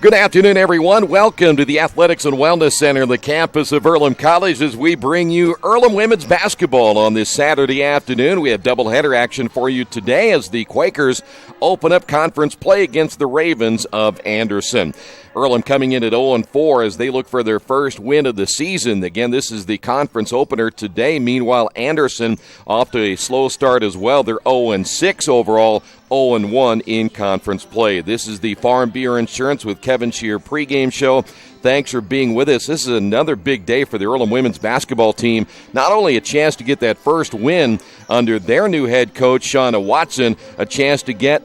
Good afternoon, everyone. Welcome to the Athletics and Wellness Center on the campus of Earlham College as we bring you Earlham women's basketball on this Saturday afternoon. We have doubleheader action for you today as the Quakers open up conference play against the Ravens of Anderson. Earlham coming in at 0-4 as they look for their first win of the season. Again, this is the conference opener today. Meanwhile, Anderson off to a slow start as well. They're 0-6 overall, 0-1 in conference play. This is the Farm Bureau Insurance with Kevin Shear pregame show. Thanks for being with us. This is another big day for the Earlham women's basketball team. Not only a chance to get that first win under their new head coach, Shauna Watson, a chance to get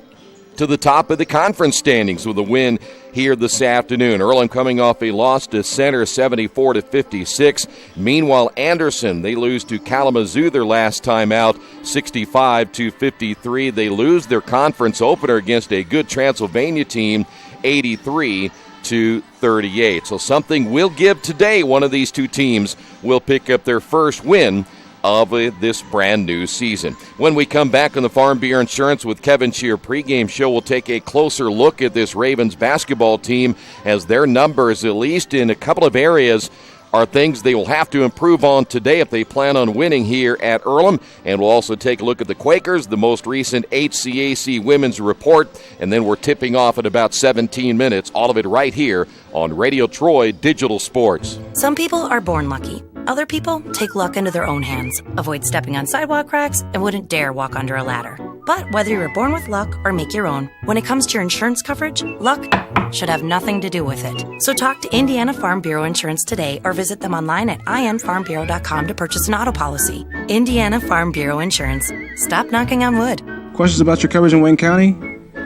to the top of the conference standings with a win here this afternoon. Earlham coming off a loss to Center 74-56. Meanwhile, Anderson, they lose to Kalamazoo their last time out, 65-53. They lose their conference opener against a good Transylvania team, 83-38. So something will give today. One of these two teams will pick up their first win of this brand new season. When we come back on the Farm Bureau Insurance with Kevin Shear pregame show, we'll take a closer look at this Ravens basketball team as their numbers, at least in a couple of areas, are things they will have to improve on today if they plan on winning here at Earlham. And we'll also take a look at the Quakers, the most recent HCAC women's report, and then we're tipping off in about 17 minutes. All of it right here on Radio Troy Digital Sports. Some people are born lucky. Other people take luck into their own hands, avoid stepping on sidewalk cracks, and wouldn't dare walk under a ladder. But whether you were born with luck or make your own, when it comes to your insurance coverage, luck should have nothing to do with it. So talk to Indiana Farm Bureau Insurance today or visit them online at infarmbureau.com to purchase an auto policy. Indiana Farm Bureau Insurance. Stop knocking on wood. Questions about your coverage in Wayne County?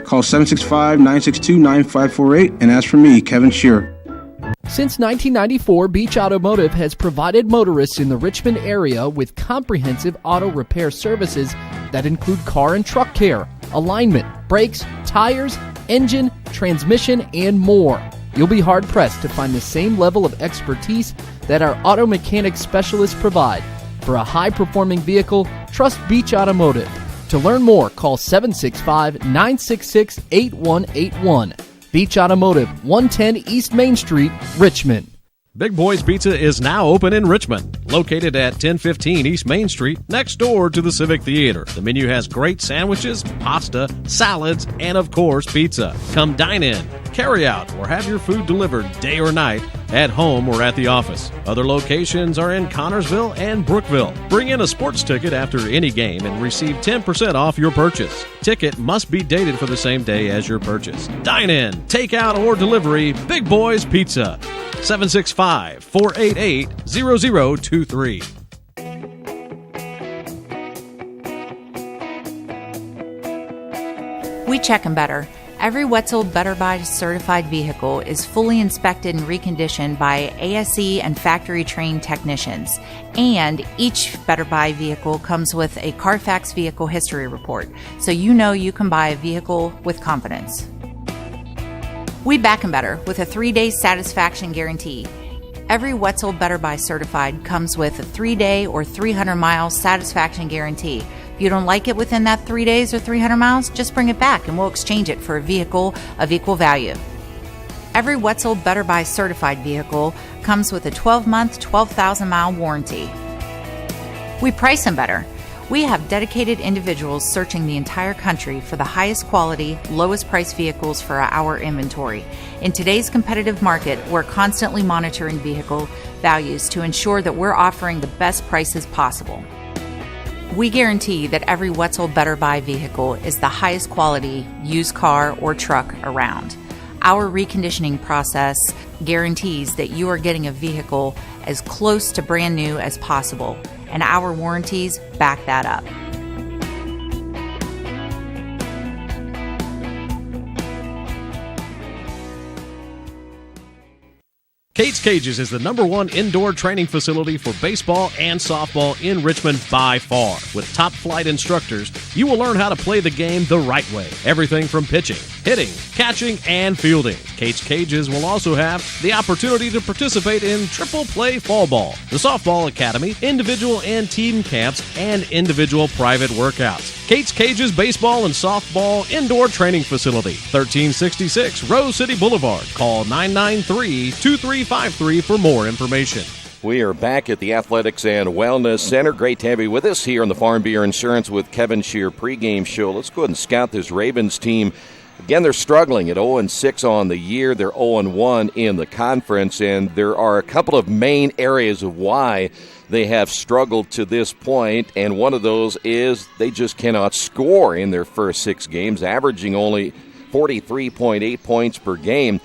Call 765-962-9548 and ask for me, Kevin Shear. Since 1994, Beach Automotive has provided motorists in the Richmond area with comprehensive auto repair services that include car and truck care, alignment, brakes, tires, engine, transmission, and more. You'll be hard-pressed to find the same level of expertise that our auto mechanic specialists provide. For a high-performing vehicle, trust Beach Automotive. To learn more, call 765-966-8181. Beach Automotive, 110 East Main Street, Richmond. Big Boys Pizza is now open in Richmond, located at 1015 East Main Street, next door to the Civic Theater. The menu has great sandwiches, pasta, salads, and of course, pizza. Come dine in, carry out, or have your food delivered day or night, at home or at the office. Other locations are in Connorsville and Brookville. Bring in a sports ticket after any game and receive 10% off your purchase. Ticket must be dated for the same day as your purchase. Dine in, take out, or delivery, Big Boys Pizza. 765-488-0023. We check 'em better. Every Wetzel Better Buy certified vehicle is fully inspected and reconditioned by ASE and factory-trained technicians. And each Better Buy vehicle comes with a Carfax vehicle history report, so you know you can buy a vehicle with confidence. We back 'em better with a 3-day satisfaction guarantee. Every Wetzel Better Buy certified comes with a 3-day or 300-mile satisfaction guarantee. If you don't like it within that 3 days or 300 miles, just bring it back and we'll exchange it for a vehicle of equal value. Every Wetzel Better Buy certified vehicle comes with a 12-month, 12,000-mile warranty. We price them better. We have dedicated individuals searching the entire country for the highest quality, lowest price vehicles for our inventory. In today's competitive market, we're constantly monitoring vehicle values to ensure that we're offering the best prices possible. We guarantee that every Wetzel Better Buy vehicle is the highest quality used car or truck around. Our reconditioning process guarantees that you are getting a vehicle as close to brand new as possible, and our warranties back that up. Kate's Cages is the #1 indoor training facility for baseball and softball in Richmond by far. With top flight instructors, you will learn how to play the game the right way. Everything from pitching, hitting, catching, and fielding. Kate's Cages will also have the opportunity to participate in triple play fall ball, the softball academy, individual and team camps, and individual private workouts. Kate's Cages Baseball and Softball Indoor Training Facility, 1366 Rose City Boulevard. Call 993-2353 for more information. We are back at the Athletics and Wellness Center. Great to have you with us here on the Farm Bureau Insurance with Kevin Shear pregame show. Let's go ahead and scout this Ravens team. Again, they're struggling at 0-6 on the year. They're 0-1 in the conference, and there are a couple of main areas of why they have struggled to this point, and one of those is they just cannot score in their first 6 games, averaging only 43.8 points per game.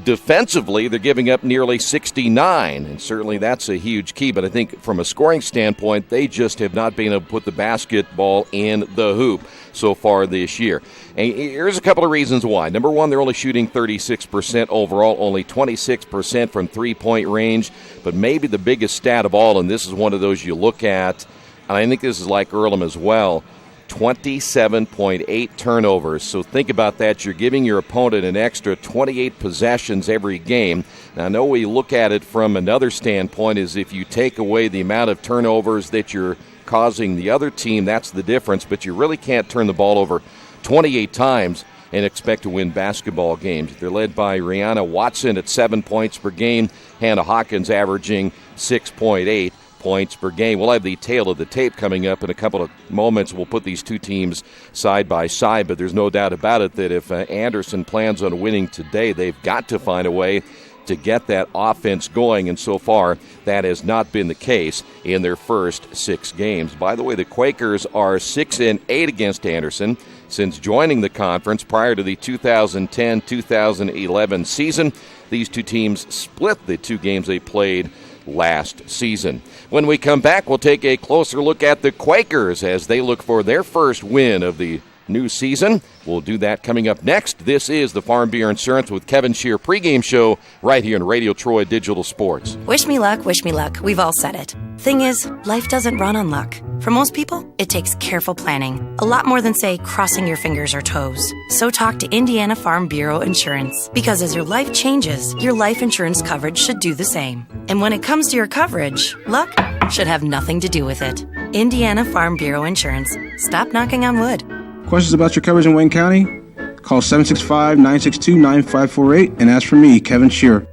Defensively, they're giving up nearly 69, and certainly that's a huge key. But I think from a scoring standpoint, they just have not been able to put the basketball in the hoop so far this year. And here's a couple of reasons why. Number one, they're only shooting 36% overall, only 26% from three-point range. But maybe the biggest stat of all, and this is one of those you look at, and I think this is like Earlham as well, 27.8 turnovers. So think about that. You're giving your opponent an extra 28 possessions every game. Now, I know we look at it from another standpoint is if you take away the amount of turnovers that you're causing the other team, that's the difference. But you really can't turn the ball over 28 times and expect to win basketball games. They're led by Rihanna Watson at 7 points per game. Hannah Hawkins averaging 6.8 points per game. We'll have the tail of the tape coming up in a couple of moments. We'll put these two teams side by side, but there's no doubt about it that if Anderson plans on winning today, they've got to find a way to get that offense going, and so far that has not been the case in their first 6 games. By the way, the Quakers are 6-8 against Anderson since joining the conference prior to the 2010-2011 season. These two teams split the 2 games they played last season. When we come back, we'll take a closer look at the Quakers as they look for their first win of the new season. We'll do that coming up next. This is the Farm Bureau Insurance with Kevin Shear pregame show right here in Radio Troy Digital Sports. Wish me luck, wish me luck. We've all said it. Thing is, life doesn't run on luck. For most people, it takes careful planning. A lot more than, say, crossing your fingers or toes. So talk to Indiana Farm Bureau Insurance. Because as your life changes, your life insurance coverage should do the same. And when it comes to your coverage, luck should have nothing to do with it. Indiana Farm Bureau Insurance. Stop knocking on wood. Questions about your coverage in Wayne County? Call 765-962-9548 and ask for me, Kevin Shear.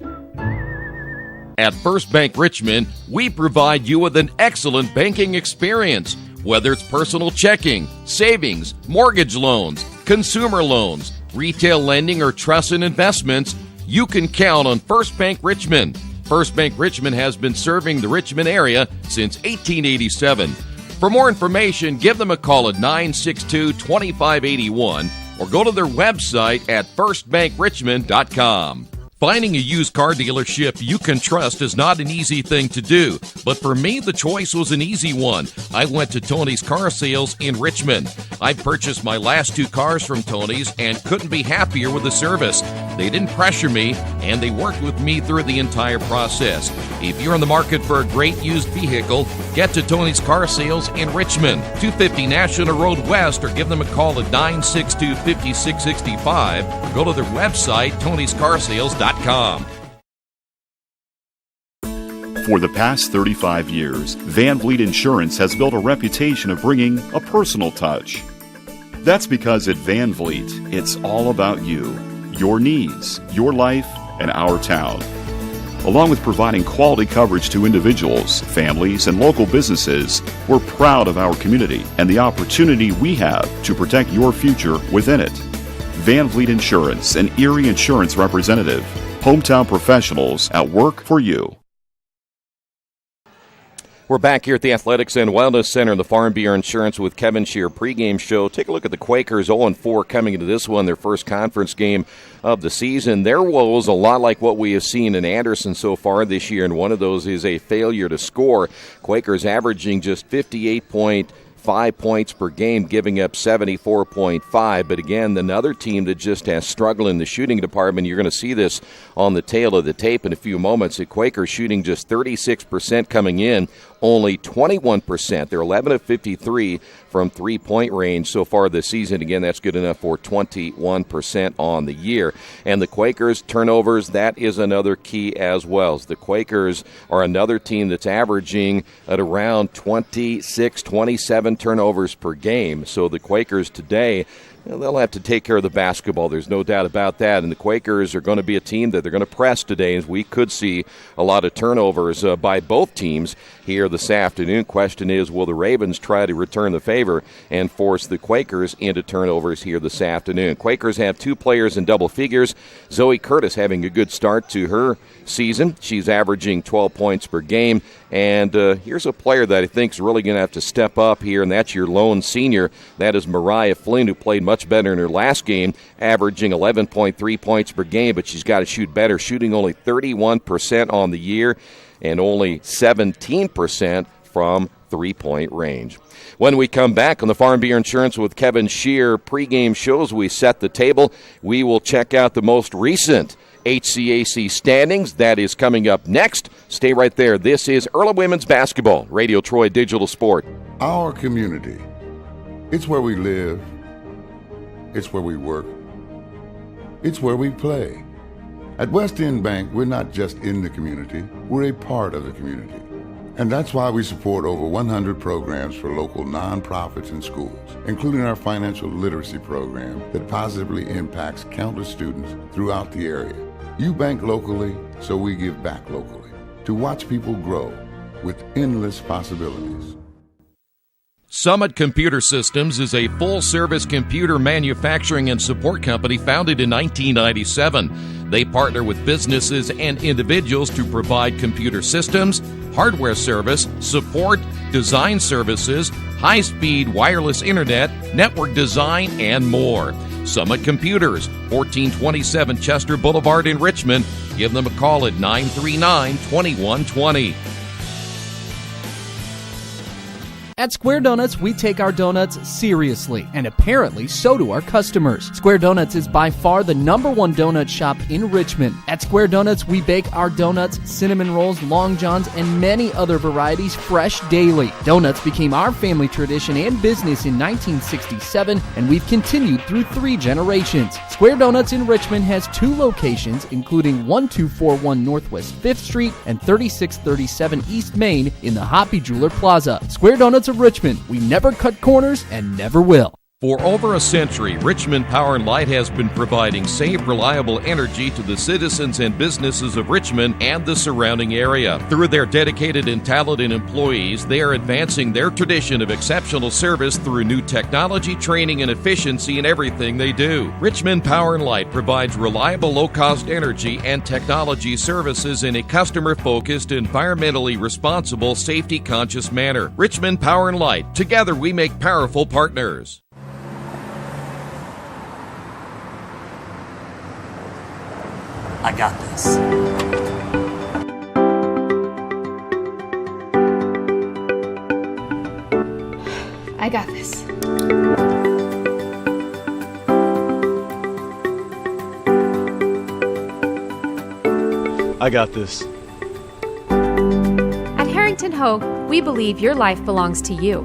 At First Bank Richmond, we provide you with an excellent banking experience. Whether it's personal checking, savings, mortgage loans, consumer loans, retail lending, or trust and investments, you can count on First Bank Richmond. First Bank Richmond has been serving the Richmond area since 1887. For more information, give them a call at 962-2581 or go to their website at firstbankrichmond.com. Finding a used car dealership you can trust is not an easy thing to do, but for me, the choice was an easy one. I went to Tony's Car Sales in Richmond. I purchased my last 2 cars from Tony's and couldn't be happier with the service. They didn't pressure me, and they worked with me through the entire process. If you're in the market for a great used vehicle, get to Tony's Car Sales in Richmond, 250 National Road West, or give them a call at 962-5665, or go to their website, tonyscarsales.com. For the past 35 years, Van Vliet Insurance has built a reputation of bringing a personal touch. That's because at Van Vliet, it's all about you, your needs, your life, and our town. Along with providing quality coverage to individuals, families, and local businesses, we're proud of our community and the opportunity we have to protect your future within it. Van Vliet Insurance, an Erie Insurance representative. Hometown professionals at work for you. We're back here at the Athletics and Wellness Center in the Farm Bureau Insurance with Kevin Shear pregame show. Take a look at the Quakers 0-4 coming into this one, their first conference game of the season. Their woes a lot like what we have seen in Anderson so far this year, and one of those is a failure to score. Quakers averaging just 58.5 points per game, giving up 74.5. But again, another team that just has struggled in the shooting department. You're going to see this on the tail of the tape in a few moments. The Quakers shooting just 36% coming in, only 21%. They're 11 of 53 from three-point range so far this season. Again, that's good enough for 21% on the year. And the Quakers, turnovers, that is another key as well. The Quakers are another team that's averaging at around 26, 27 turnovers per game. So the Quakers today, they'll have to take care of the basketball. There's no doubt about that. And the Quakers are going to be a team that they're going to press today, as we could see a lot of turnovers by both teams here this afternoon. Question is, will the Ravens try to return the favor and force the Quakers into turnovers here this afternoon? Quakers have two players in double figures. Zoe Curtis having a good start to her season. She's averaging 12 points per game. And here's a player that I think is really going to have to step up here, and that's your lone senior. That is Mariah Flynn, who played much better in her last game, averaging 11.3 points per game, but she's got to shoot better, shooting only 31% on the year and only 17% from three-point range. When we come back on the Farm Bureau Insurance with Kevin Shear pregame shows, we set the table. We will check out the most recent HCAC standings. That is coming up next. Stay right there. This is Earlham Women's Basketball, Radio Troy Digital Sport. Our community, it's where we live, it's where we work, it's where we play. At West End Bank, we're not just in the community, we're a part of the community. And that's why we support over 100 programs for local nonprofits and schools, including our financial literacy program that positively impacts countless students throughout the area. You bank locally, so we give back locally to watch people grow with endless possibilities. Summit Computer Systems is a full-service computer manufacturing and support company founded in 1997. They partner with businesses and individuals to provide computer systems, hardware service, support, design services, high-speed wireless internet, network design, and more. Summit Computers, 1427 Chester Boulevard in Richmond. Give them a call at 939-2120. At Square Donuts, we take our donuts seriously, and apparently so do our customers. Square Donuts is by far the #1 donut shop in Richmond. At Square Donuts, we bake our donuts, cinnamon rolls, long johns, and many other varieties fresh daily. Donuts became our family tradition and business in 1967, and we've continued through 3 generations. Square Donuts in Richmond has 2 locations, including 1241 Northwest 5th Street and 3637 East Main in the Hoppy Jeweler Plaza. Square Donuts of Richmond. We never cut corners and never will. For over a century, Richmond Power and Light has been providing safe, reliable energy to the citizens and businesses of Richmond and the surrounding area. Through their dedicated and talented employees, they are advancing their tradition of exceptional service through new technology, training, and efficiency in everything they do. Richmond Power and Light provides reliable, low-cost energy and technology services in a customer-focused, environmentally responsible, safety-conscious manner. Richmond Power and Light. Together we make powerful partners. I got this. I got this. I got this. At Harrington Hogue, we believe your life belongs to you.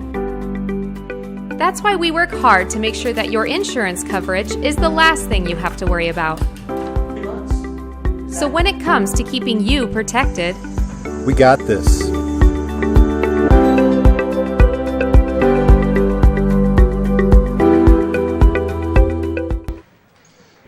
That's why we work hard to make sure that your insurance coverage is the last thing you have to worry about. So when it comes to keeping you protected, We got this.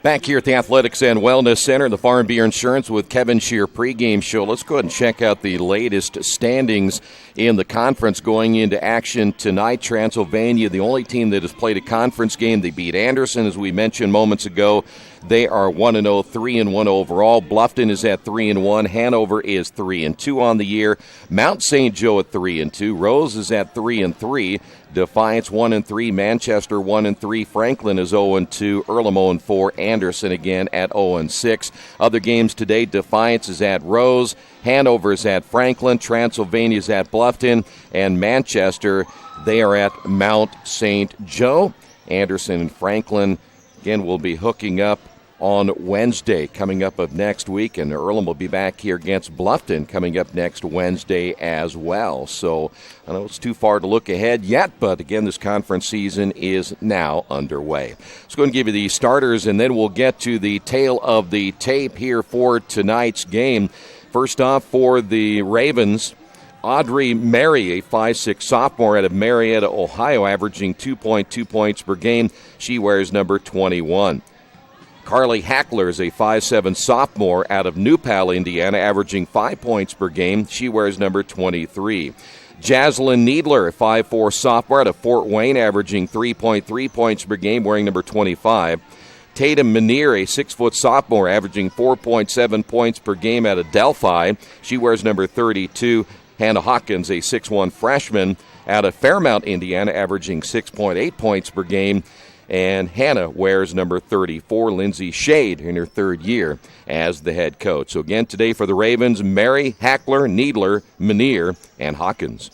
Back here at the Athletics and Wellness Center, the Farm Bureau Insurance with Kevin Shear pregame show. Let's go ahead and check out the latest standings in the conference going into action tonight. Transylvania, the only team that has played a conference game. They beat Anderson, as we mentioned moments ago. They are 1-0, 3-1 overall. Bluffton is at 3-1. Hanover is 3-2 on the year. Mount St. Joe at 3-2. Rose is at 3-3. Defiance 1-3. Manchester 1-3. Franklin is 0-2. Earlham 0-4. Anderson again at 0-6. Other games today: Defiance is at Rose. Hanover is at Franklin. Transylvania is at Bluffton. And Manchester, they are at Mount St. Joe. Anderson and Franklin again will be hooking up on Wednesday coming up of next week, and Earlham will be back here against Bluffton coming up next Wednesday as well. So I know it's too far to look ahead yet, but again, this conference season is now underway. Let's go and give you the starters, and then we'll get to the tail of the tape here for tonight's game. First off, for the Ravens, Audrey Mary, a 5'6" sophomore out of Marietta, Ohio, averaging 2.2 points per game. She wears number 21. Carly Hackler is a 5'7" sophomore out of New Pal, Indiana, averaging 5 points per game. She wears number 23. Jaslyn Needler, a 5'4" sophomore out of Fort Wayne, averaging 3.3 points per game, wearing number 25. Tatum Manier, a 6' sophomore, averaging 4.7 points per game out of Delphi. She wears number 32. Hannah Hawkins, a 6'1" freshman out of Fairmount, Indiana, averaging 6.8 points per game. And Hannah wears number 34. Lindsay Shade in her third year as the head coach. So again today for the Ravens, Mary, Hackler, Needler, Manier, and Hawkins.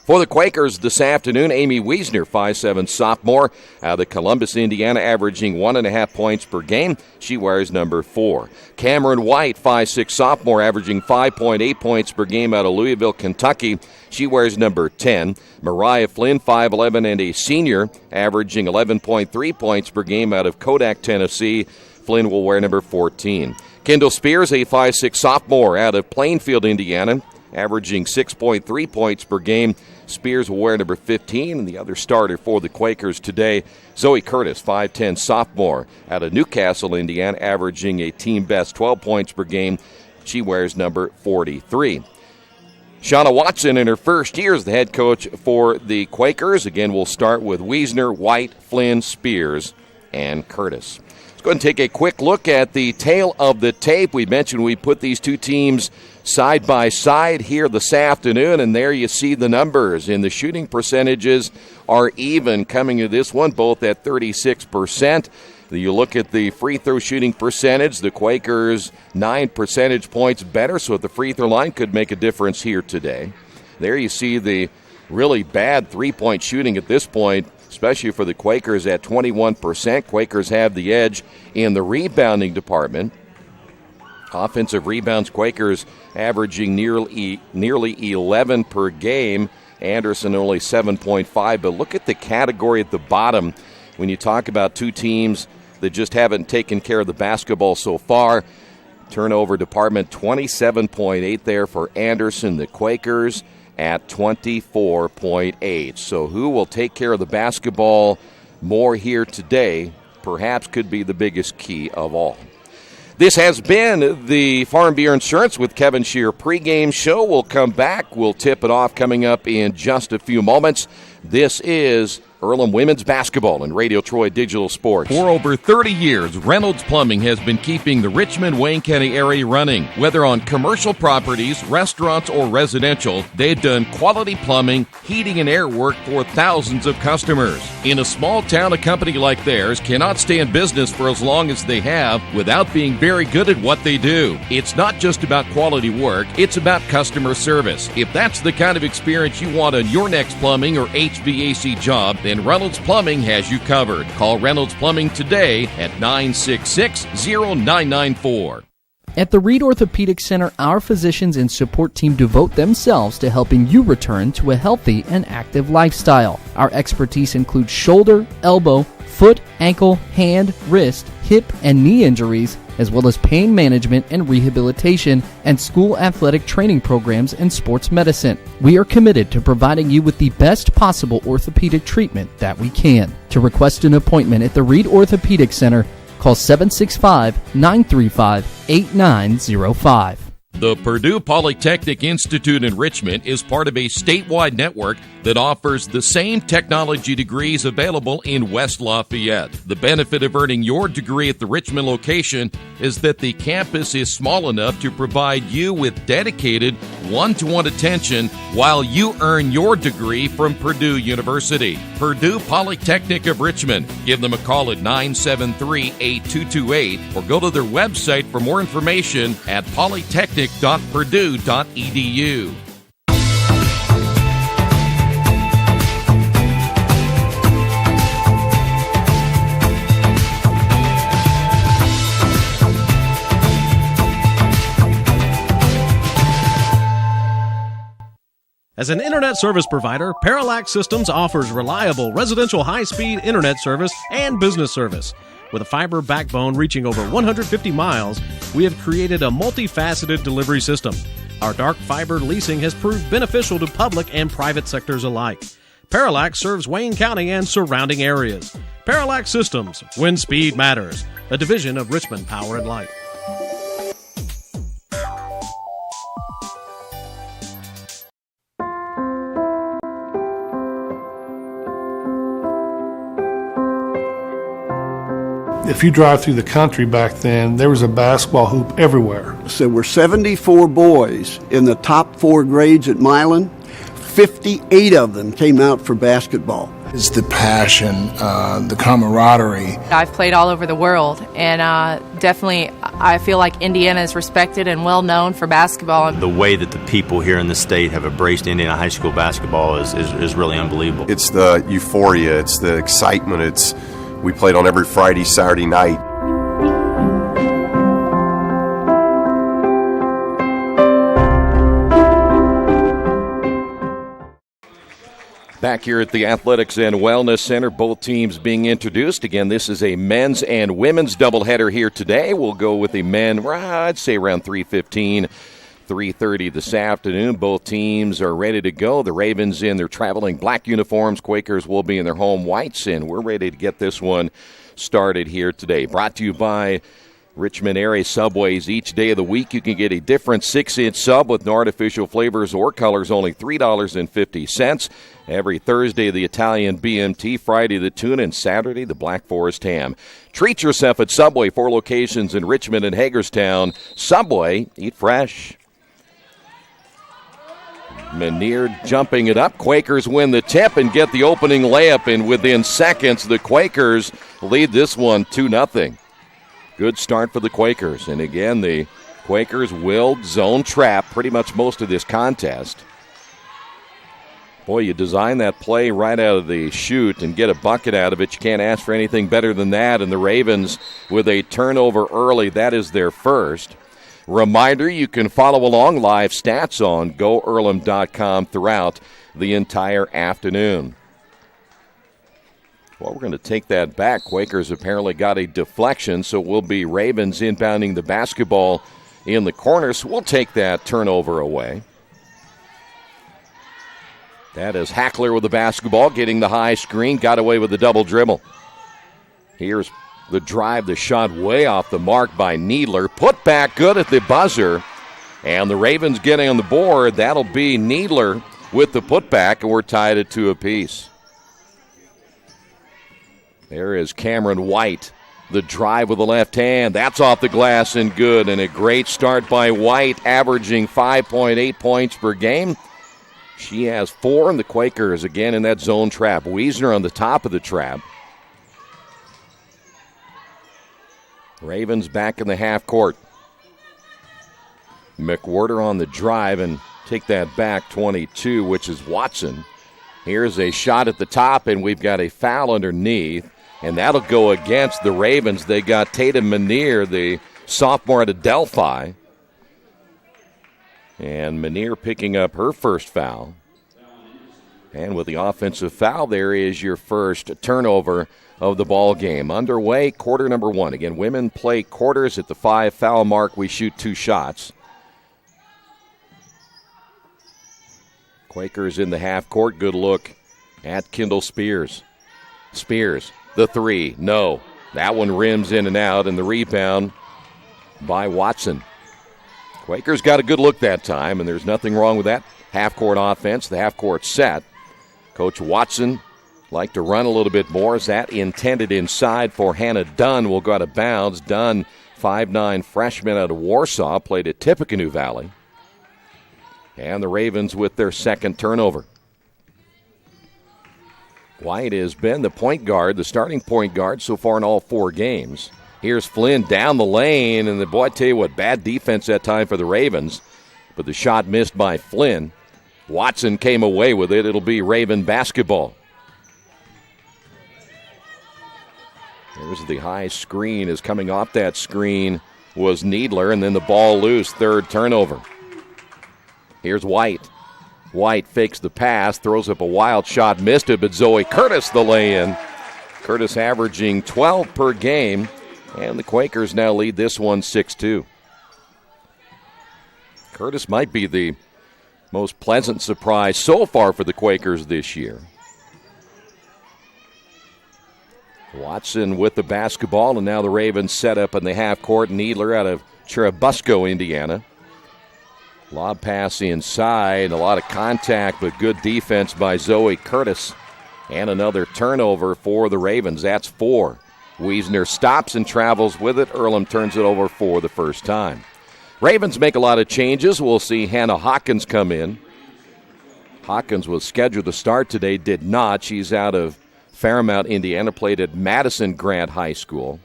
For the Quakers this afternoon, Amy Wiesner, 5'7" sophomore out of Columbus, Indiana, averaging 1.5 points per game. She wears number 4. Cameron White, 5'6" sophomore, averaging 5.8 points per game out of Louisville, Kentucky. She wears number 10. Mariah Flynn, 5'11" and a senior, averaging 11.3 points per game out of Kodak, Tennessee. Flynn will wear number 14. Kendall Spears, a 5'6" sophomore out of Plainfield, Indiana, averaging 6.3 points per game. Spears will wear number 15, and the other starter for the Quakers today, Zoe Curtis, 5'10" sophomore out of Newcastle, Indiana, averaging a team-best 12 points per game. She wears number 43. Shauna Watson in her first year as the head coach for the Quakers. Again, we'll start with Wiesner, White, Flynn, Spears, and Curtis. Let's go ahead and take a quick look at the tail of the tape. We mentioned we put these two teams side by side here this afternoon, and there you see the numbers. And the shooting percentages are even coming to this one, both at 36%. You look at the free throw shooting percentage, the Quakers 9 percentage points better, so at the free throw line could make a difference here today. There you see the really bad three-point shooting at this point, especially for the Quakers at 21%. Quakers have the edge in the rebounding department. Offensive rebounds, Quakers averaging nearly 11 per game. Anderson only 7.5. But look at the category at the bottom when you talk about two teams that just haven't taken care of the basketball so far. Turnover department, 27.8 there for Anderson. The Quakers at 24.8. So who will take care of the basketball more here today perhaps could be the biggest key of all. This has been the Farm Bureau Insurance with Kevin Shear pregame show. We'll come back. We'll tip it off coming up in just a few moments. This is Earlham Women's Basketball and Radio Troy Digital Sports. For over 30 years, Reynolds Plumbing has been keeping the Richmond-Wayne County area running. Whether on commercial properties, restaurants, or residential, they've done quality plumbing, heating, and air work for thousands of customers. In a small town, a company like theirs cannot stay in business for as long as they have without being very good at what they do. It's not just about quality work, it's about customer service. If that's the kind of experience you want on your next plumbing or HVAC job, then Reynolds Plumbing has you covered. Call Reynolds Plumbing today at 966-0994. At the Reed Orthopedic Center, our physicians and support team devote themselves to helping you return to a healthy and active lifestyle. Our expertise includes shoulder, elbow, foot, ankle, hand, wrist, hip, and knee injuries, as well as pain management and rehabilitation and school athletic training programs and sports medicine. We are committed to providing you with the best possible orthopedic treatment that we can. To request an appointment at the Reed Orthopedic Center, call 765-935-8905. The Purdue Polytechnic Institute in Richmond is part of a statewide network that offers the same technology degrees available in West Lafayette. The benefit of earning your degree at the Richmond location is that the campus is small enough to provide you with dedicated one-to-one attention while you earn your degree from Purdue University. Purdue Polytechnic of Richmond. Give them a call at 973-8228 or go to their website for more information at polytechnic.purdue.edu. As an internet service provider, Parallax Systems offers reliable residential high-speed internet service and business service. With a fiber backbone reaching over 150 miles, we have created a multifaceted delivery system. Our dark fiber leasing has proved beneficial to public and private sectors alike. Parallax serves Wayne County and surrounding areas. Parallax Systems, when speed matters, a division of Richmond Power and Light. If you drive through the country back then, there was a basketball hoop everywhere. So there were 74 boys in the top 4 grades at Milan. 58 of them came out for basketball. It's the passion, the camaraderie. I've played all over the world, and definitely I feel like Indiana is respected and well known for basketball. The way that the people here in the state have embraced Indiana high school basketball is really unbelievable. It's the euphoria, it's the excitement, we played on every Friday, Saturday night. Back here at the Athletics and Wellness Center, both teams being introduced. Again, this is a men's and women's doubleheader here today. We'll go with the men, I'd say around 3:15. 3:30 this afternoon. Both teams are ready to go. The Ravens in their traveling black uniforms. Quakers will be in their home whites, and we're ready to get this one started here today. Brought to you by Richmond area Subways. Each day of the week you can get a different 6-inch sub with no artificial flavors or colors, only $3.50. Every Thursday the Italian BMT, Friday the tuna, and Saturday the Black Forest ham. Treat yourself at Subway, 4 locations in Richmond and Hagerstown. Subway, eat fresh. Menier jumping it up. Quakers win the tip and get the opening layup, and within seconds the Quakers lead this one 2-0. Good start for the Quakers, and again the Quakers will zone trap pretty much most of this contest. Boy, you design that play right out of the chute and get a bucket out of it. You can't ask for anything better than that, and the Ravens with a turnover early. That is their first. Reminder, you can follow along live stats on GoEarlham.com throughout the entire afternoon. Well, we're going to take that back. Quakers apparently got a deflection, so it will be Ravens inbounding the basketball in the corner. So we'll take that turnover away. That is Hackler with the basketball, getting the high screen, got away with the double dribble. Here's the drive, the shot way off the mark by Needler. Put back good at the buzzer. And the Ravens getting on the board. That'll be Needler with the putback, and we're tied at 2 apiece. There is Cameron White. The drive with the left hand. That's off the glass and good. And a great start by White, averaging 5.8 points per game. She has 4, and the Quakers again in that zone trap. Wiesner on the top of the trap. Ravens back in the half court. McWhorter on the drive and take that back 22, which is Watson. Here's a shot at the top, and we've got a foul underneath, and that'll go against the Ravens. They got Tatum Menier, the sophomore out of Delphi. And Menier picking up her first foul. And with the offensive foul, there is your first turnover of the ball game. Underway, quarter number 1. Again, women play quarters at the 5 foul mark. We shoot 2 shots. Quakers in the half court. Good look at Kendall Spears. Spears, the 3, no. That one rims in and out, and the rebound by Watson. Quakers got a good look that time, and there's nothing wrong with that half-court offense, the half-court set. Coach Watson like to run a little bit more. Is that intended inside for Hannah Dunn? Will go out of bounds. Dunn, 5'9" freshman out of Warsaw, played at Tippecanoe Valley. And the Ravens with their second turnover. White has been the point guard, the starting point guard so far in all 4 games. Here's Flynn down the lane, and I tell you what, bad defense that time for the Ravens. But the shot missed by Flynn. Watson came away with it. It'll be Raven basketball. There's the high screen. Is coming off that screen was Needler, and then the ball loose. Third turnover. Here's White. White fakes the pass, throws up a wild shot, missed it, but Zoe Curtis the lay-in. Curtis averaging 12 per game, and the Quakers now lead this one 6-2. Curtis might be the most pleasant surprise so far for the Quakers this year. Watson with the basketball, and now the Ravens set up in the half court. Needler out of Churubusco, Indiana. Lob pass inside, a lot of contact, but good defense by Zoe Curtis. And another turnover for the Ravens. That's 4. Wiesner stops and travels with it. Earlham turns it over for the first time. Ravens make a lot of changes. We'll see Hannah Hawkins come in. Hawkins was scheduled to start today, did not. She's out of Fairmount, Indiana, played at Madison Grant High School.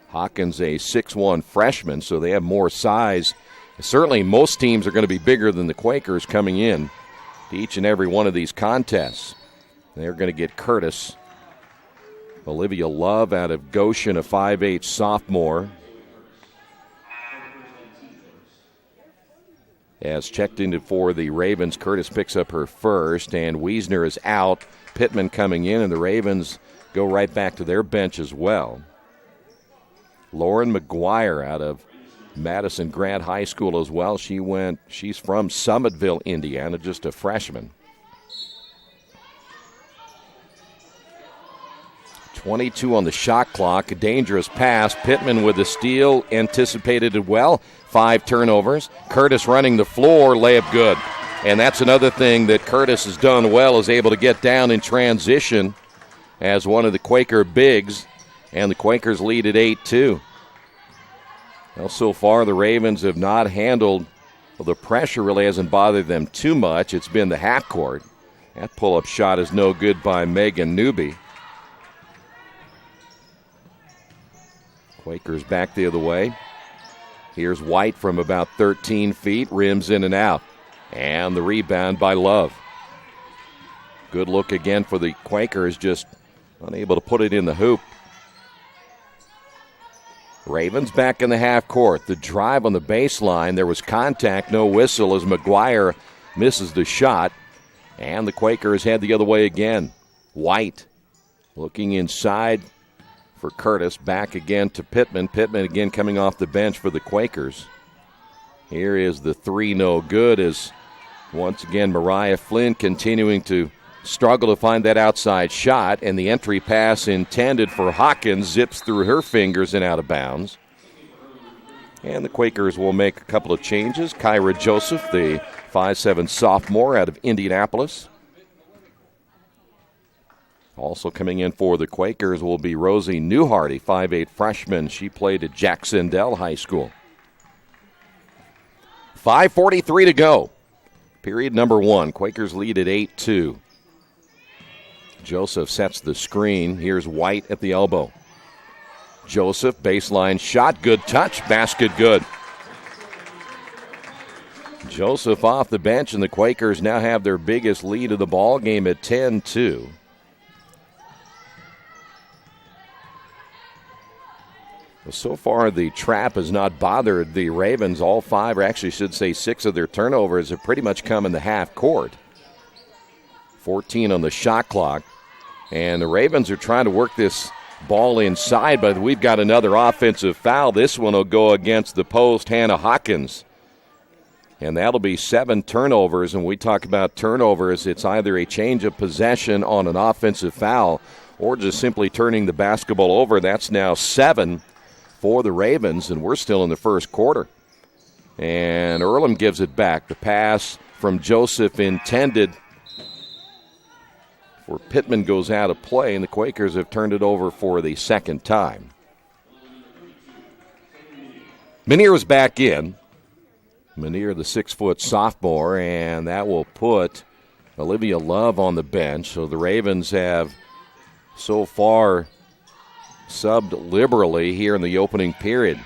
Hawkins, a 6'1 freshman, so they have more size. Certainly most teams are going to be bigger than the Quakers coming in to each and every one of these contests. They're going to get Curtis. Olivia Love out of Goshen, a 5'8 sophomore. As checked into for the Ravens, Curtis picks up her first, and Wiesner is out. Pittman coming in, and the Ravens go right back to their bench as well. Lauren McGuire out of Madison Grant High School as well. She's from Summitville, Indiana, just a freshman. 22 on the shot clock, a dangerous pass. Pittman with the steal, anticipated it well. 5 turnovers. Curtis running the floor, layup good. And that's another thing that Curtis has done well, is able to get down in transition as one of the Quaker bigs, and the Quakers lead at 8-2. Well, so far the Ravens have not handled, well, the pressure really hasn't bothered them too much. It's been the half court. That pull-up shot is no good by Megan Newby. Quakers back the other way. Here's White from about 13 feet, rims in and out. And the rebound by Love. Good look again for the Quakers, just unable to put it in the hoop. Ravens back in the half court. The drive on the baseline. There was contact, no whistle as McGuire misses the shot. And the Quakers head the other way again. White looking inside for Curtis. Back again to Pittman. Pittman again coming off the bench for the Quakers. Here is the 3, no good, as once again Mariah Flynn continuing to struggle to find that outside shot, and the entry pass intended for Hawkins zips through her fingers and out of bounds. And the Quakers will make a couple of changes. Kyra Joseph, the 5'7 sophomore out of Indianapolis. Also coming in for the Quakers will be Rosie Newhart, a 5'8 freshman. She played at Jacksonville High School. 5:43 to go. Period number 1. Quakers lead at 8-2. Joseph sets the screen. Here's White at the elbow. Joseph, baseline shot, good touch, basket good. Joseph off the bench, and the Quakers now have their biggest lead of the ball game at 10-2. So far, the trap has not bothered the Ravens. All 5, or actually should say 6 of their turnovers have pretty much come in the half court. 14 on the shot clock. And the Ravens are trying to work this ball inside, but we've got another offensive foul. This one will go against the post, Hannah Hawkins. And that'll be 7 turnovers. And we talk about turnovers, it's either a change of possession on an offensive foul or just simply turning the basketball over. That's now 7 for the Ravens, and we're still in the first quarter. And Earlham gives it back. The pass from Joseph intended for Pittman goes out of play, and the Quakers have turned it over for the second time. Menier is back in. Menier, the 6-foot sophomore, and that will put Olivia Love on the bench. So the Ravens have so far subbed liberally here in the opening period.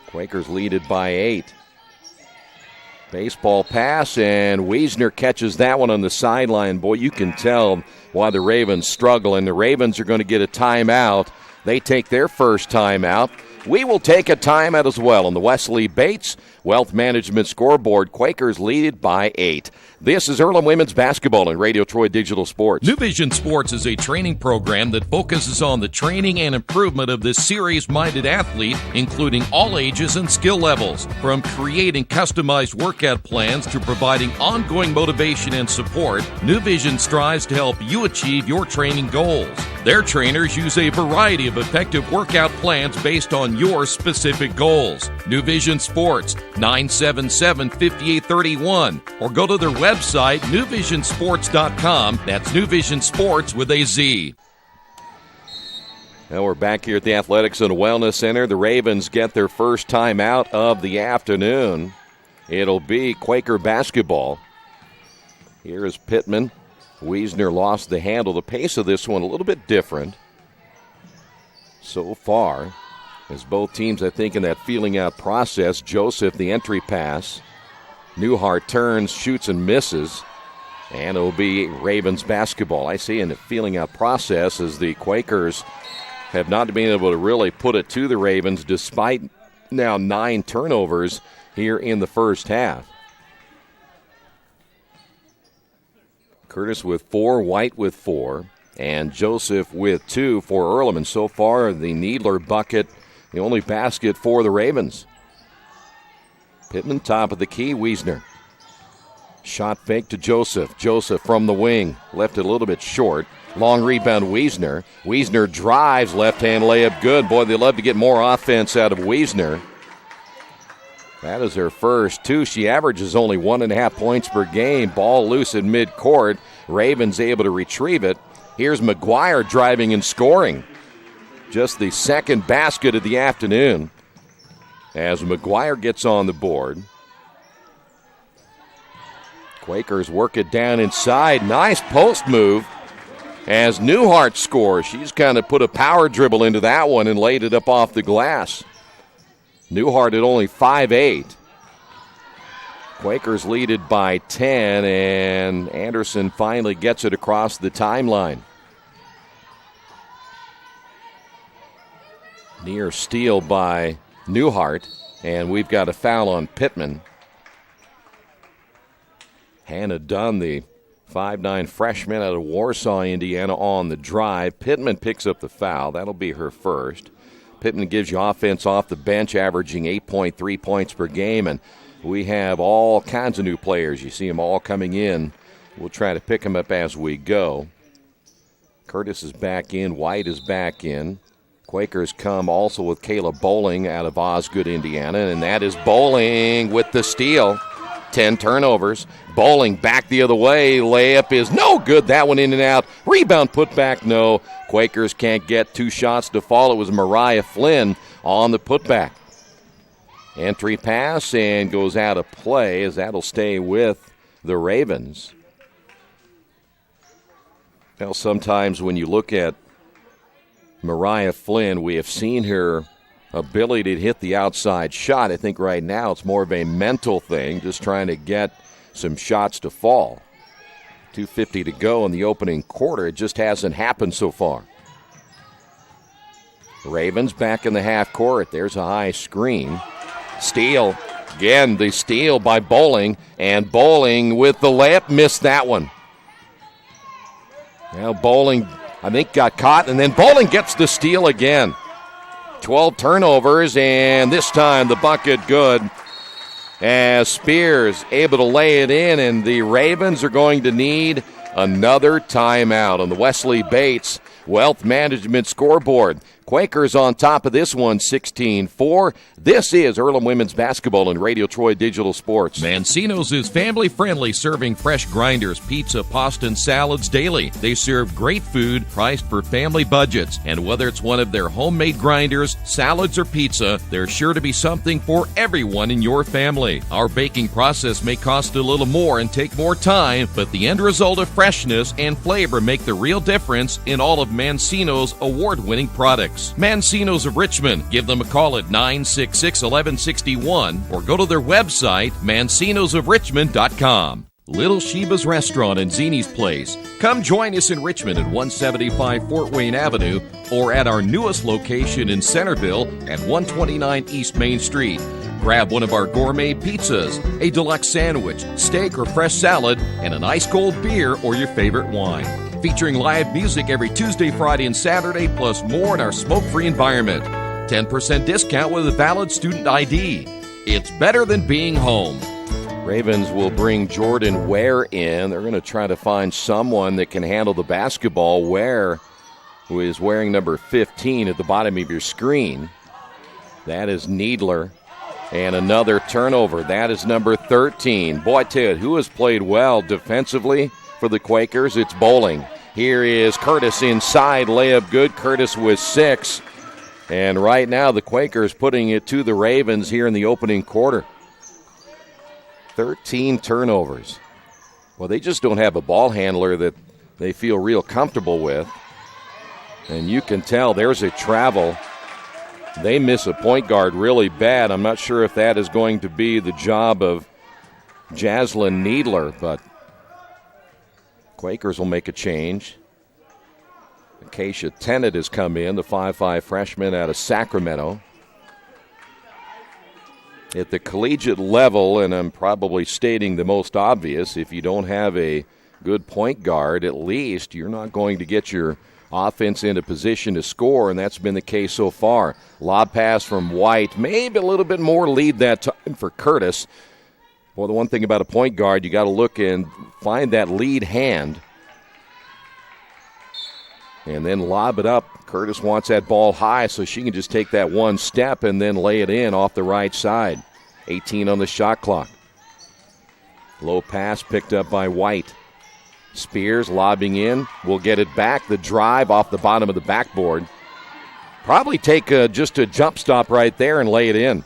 Quakers lead it by 8. Baseball pass, and Wiesner catches that one on the sideline. Boy, you can tell why the Ravens struggle, and the Ravens are going to get a timeout. They take their first timeout. We will take a timeout as well on the Wesley Bates Wealth Management scoreboard. Quakers lead it by 8. This is Earlham Women's Basketball and Radio Troy Digital Sports. New Vision Sports is a training program that focuses on the training and improvement of this serious-minded athlete, including all ages and skill levels. From creating customized workout plans to providing ongoing motivation and support, New Vision strives to help you achieve your training goals. Their trainers use a variety of effective workout plans based on your specific goals. New Vision Sports, 977-5831, or go to their website, newvisionsports.com. That's New Vision Sports with a Z. Now we're back here at the Athletics and Wellness Center. The Ravens get their first time out of the afternoon. It'll be Quaker basketball. Here is Pittman. Wiesner lost the handle. The pace of this one a little bit different so far, as both teams, I think, in that feeling out process. Joseph, the entry pass. Newhart turns, shoots, and misses. And it'll be Ravens basketball. I see in the feeling out process as the Quakers have not been able to really put it to the Ravens despite now 9 turnovers here in the first half. Curtis with 4, White with 4, and Joseph with 2 for Earlham. And so far, the Needler bucket, the only basket for the Ravens. Pittman, top of the key, Wiesner. Shot fake to Joseph. Joseph from the wing, left it a little bit short. Long rebound, Wiesner. Wiesner drives, left-hand layup, good. Boy, they love to get more offense out of Wiesner. That is her first 2. She averages only 1.5 points per game. Ball loose at midcourt. Ravens able to retrieve it. Here's McGuire driving and scoring. Just the second basket of the afternoon as McGuire gets on the board. Quakers work it down inside. Nice post move as Newhart scores. She's kind of put a power dribble into that one and laid it up off the glass. Newhart at only 5'8". Quakers lead it by 10, and Anderson finally gets it across the timeline. Near steal by Newhart, and we've got a foul on Pittman. Hannah Dunn, the 5'9" freshman out of Warsaw, Indiana, on the drive. Pittman picks up the foul. That'll be her first. Pittman gives you offense off the bench, averaging 8.3 points per game, and we have all kinds of new players. You see them all coming in. We'll try to pick them up as we go. Curtis is back in. White is back in. Quakers come also with Kayla Bowling out of Osgood, Indiana, and that is Bowling with the steal. 10 turnovers. Bowling back the other way. Layup is no good. That one in and out. Rebound put back, no. Quakers can't get 2 shots to fall. It was Mariah Flynn on the putback. Entry pass and goes out of play as that'll stay with the Ravens. Well, sometimes when you look at Mariah Flynn, we have seen her ability to hit the outside shot. I think right now it's more of a mental thing, just trying to get some shots to fall. 2:50 to go in the opening quarter. It just hasn't happened so far. Ravens back in the half court. There's a high screen. Steal. Again, the steal by Bowling. And Bowling with the layup, missed that one. Now Bowling, I think, got caught, and then Bowling gets the steal again. 12 turnovers, and this time the bucket good. As Spears able to lay it in, and the Ravens are going to need another timeout on the Wesley Bates Wealth Management scoreboard. Quakers on top of this one, 16-4. This is Earlham Women's Basketball and Radio Troy Digital Sports. Mancino's is family-friendly, serving fresh grinders, pizza, pasta, and salads daily. They serve great food priced for family budgets. And whether it's one of their homemade grinders, salads, or pizza, there's sure to be something for everyone in your family. Our baking process may cost a little more and take more time, but the end result of freshness and flavor make the real difference in all of Mancino's award-winning products. Mancino's of Richmond. Give them a call at 966-1161 or go to their website, mancinosofrichmond.com. Little Sheba's Restaurant and Zini's Place. Come join us in Richmond at 175 Fort Wayne Avenue or at our newest location in Centerville at 129 East Main Street. Grab one of our gourmet pizzas, a deluxe sandwich, steak or fresh salad, and an ice-cold beer or your favorite wine. Featuring live music every Tuesday, Friday, and Saturday, plus more in our smoke-free environment. 10% discount with a valid student ID. It's better than being home. Ravens will bring Jordan Ware in. They're going to try to find someone that can handle the basketball. Ware, who is wearing number 15 at the bottom of your screen. That is Needler. And another turnover. That is number 13. Boy, I tell you, who has played well defensively for the Quakers? It's Bowling. Here is Curtis inside. Layup good. Curtis with 6. And right now the Quakers putting it to the Ravens here in the opening quarter. 13 turnovers. Well, they just don't have a ball handler that they feel real comfortable with. And you can tell there's a travel. They miss a point guard really bad. I'm not sure if that is going to be the job of Jaslyn Needler, but Quakers will make a change. Acacia Tennant has come in, the 5'5 freshman out of Sacramento. At the collegiate level, and I'm probably stating the most obvious, if you don't have a good point guard, at least you're not going to get your offense into position to score, and that's been the case so far. Lob pass from White, maybe a little bit more lead that time for Curtis. Well, the one thing about a point guard, you got to look and find that lead hand and then lob it up. Curtis wants that ball high so she can just take that one step and then lay it in off the right side. 18 on the shot clock. Low pass picked up by White. Spears lobbing in. Will get it back. The drive off the bottom of the backboard. Probably take just a jump stop right there and lay it in.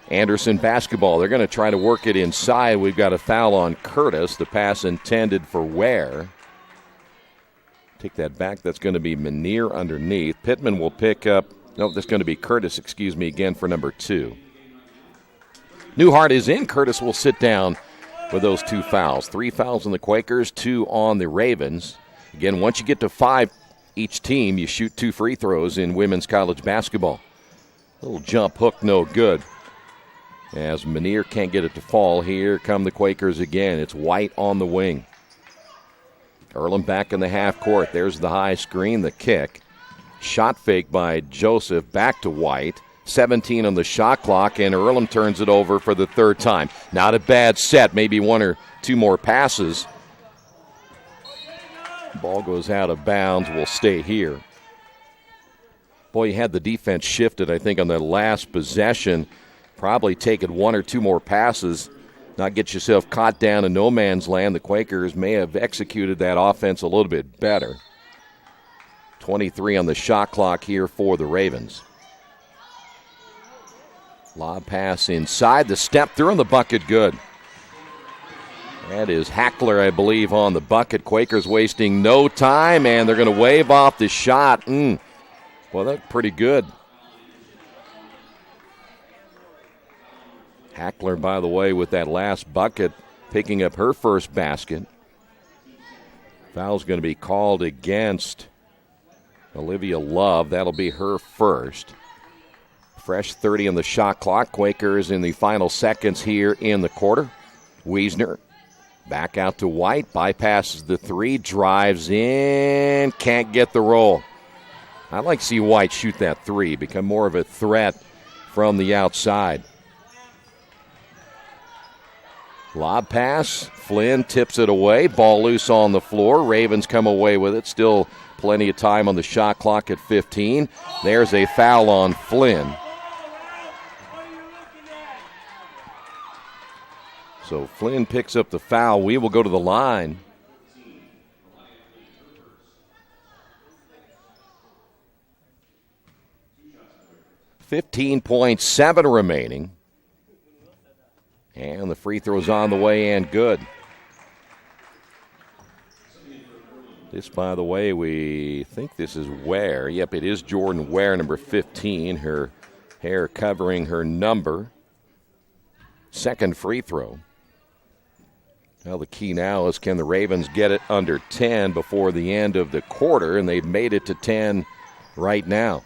Anderson basketball. They're going to try to work it inside. We've got a foul on Curtis. The pass intended for Ware. Take that back. That's going to be Manier underneath. Pittman will pick up. No, that's going to be Curtis, again for number 2. Newhart is in. Curtis will sit down with those 2 fouls. 3 fouls on the Quakers, 2 on the Ravens. Again, once you get to 5 each team, you shoot 2 free throws in women's college basketball. Little jump hook, no good. As Manier can't get it to fall, here come the Quakers again. It's White on the wing. Earlham back in the half court. There's the high screen, the kick. Shot fake by Joseph, back to White. 17 on the shot clock, and Earlham turns it over for the 3rd time. Not a bad set, maybe 1 or 2 more passes. Ball goes out of bounds, will stay here. Boy, you had the defense shifted, I think, on the last possession. Probably taken 1 or 2 more passes. Not get yourself caught down in no man's land. The Quakers may have executed that offense a little bit better. 23 on the shot clock here for the Ravens. Lob pass inside. The step through on the bucket, good. That is Hackler, I believe, on the bucket. Quakers wasting no time, and they're going to wave off the shot. Well, that's pretty good. Hackler, by the way, with that last bucket, picking up her first basket. Foul's going to be called against Olivia Love. That'll be her first. Fresh 30 on the shot clock. Quakers in the final seconds here in the quarter. Wiesner back out to White. Bypasses the 3. Drives in. Can't get the roll. I'd like to see White shoot that 3. Become more of a threat from the outside. Lob pass. Flynn tips it away. Ball loose on the floor. Ravens come away with it. Still plenty of time on the shot clock at 15. There's a foul on Flynn. So Flynn picks up the foul. We will go to the line. .7 remaining. And the free throw's on the way and good. This, by the way, we think this is Ware. Yep, it is Jordan Ware, number 15. Her hair covering her number. Second free throw. Well, the key now is can the Ravens get it under 10 before the end of the quarter, and they've made it to 10 right now.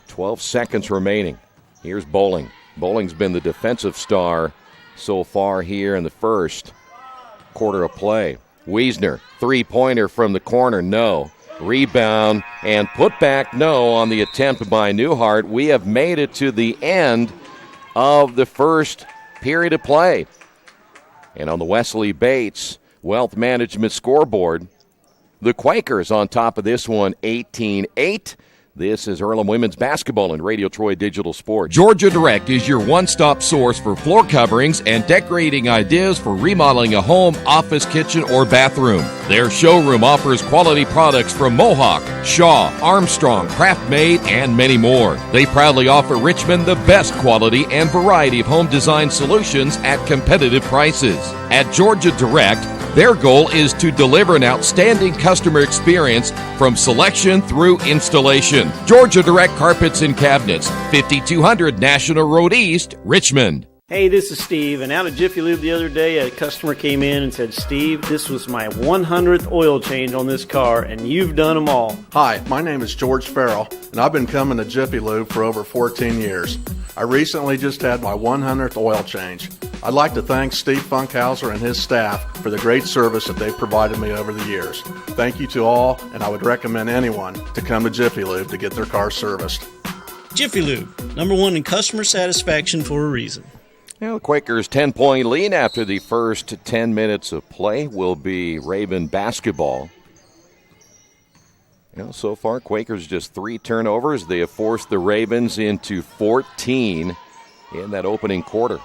12 seconds remaining. Here's Bowling. Bowling's been the defensive star so far here in the first quarter of play. Wiesner, three-pointer from the corner, no. Rebound and put back, no, on the attempt by Newhart. We have made it to the end of the first period of play. And on the Wesley Bates Wealth Management scoreboard, the Quakers on top of this one, 18-8. This is Earlham Women's Basketball and Radio Troy Digital Sports. Georgia Direct is your one-stop source for floor coverings and decorating ideas for remodeling a home, office, kitchen, or bathroom. Their showroom offers quality products from Mohawk, Shaw, Armstrong, Craft-Made, and many more. They proudly offer Richmond the best quality and variety of home design solutions at competitive prices. At Georgia Direct, their goal is to deliver an outstanding customer experience from selection through installation. Georgia Direct Carpets and Cabinets, 5200 National Road East, Richmond. Hey, this is Steve, and out of Jiffy Lube the other day, a customer came in and said, Steve, this was my 100th oil change on this car, and you've done them all. Hi, my name is George Farrell, and I've been coming to Jiffy Lube for over 14 years. I recently just had my 100th oil change. I'd like to thank Steve Funkhauser and his staff for the great service that they've provided me over the years. Thank you to all, and I would recommend anyone to come to Jiffy Lube to get their car serviced. Jiffy Lube, #1 in customer satisfaction for a reason. Well, the Quakers' 10-point lead after the first 10 minutes of play will be Raven basketball. So far, Quakers just 3 turnovers. They have forced the Ravens into 14 in that opening quarter.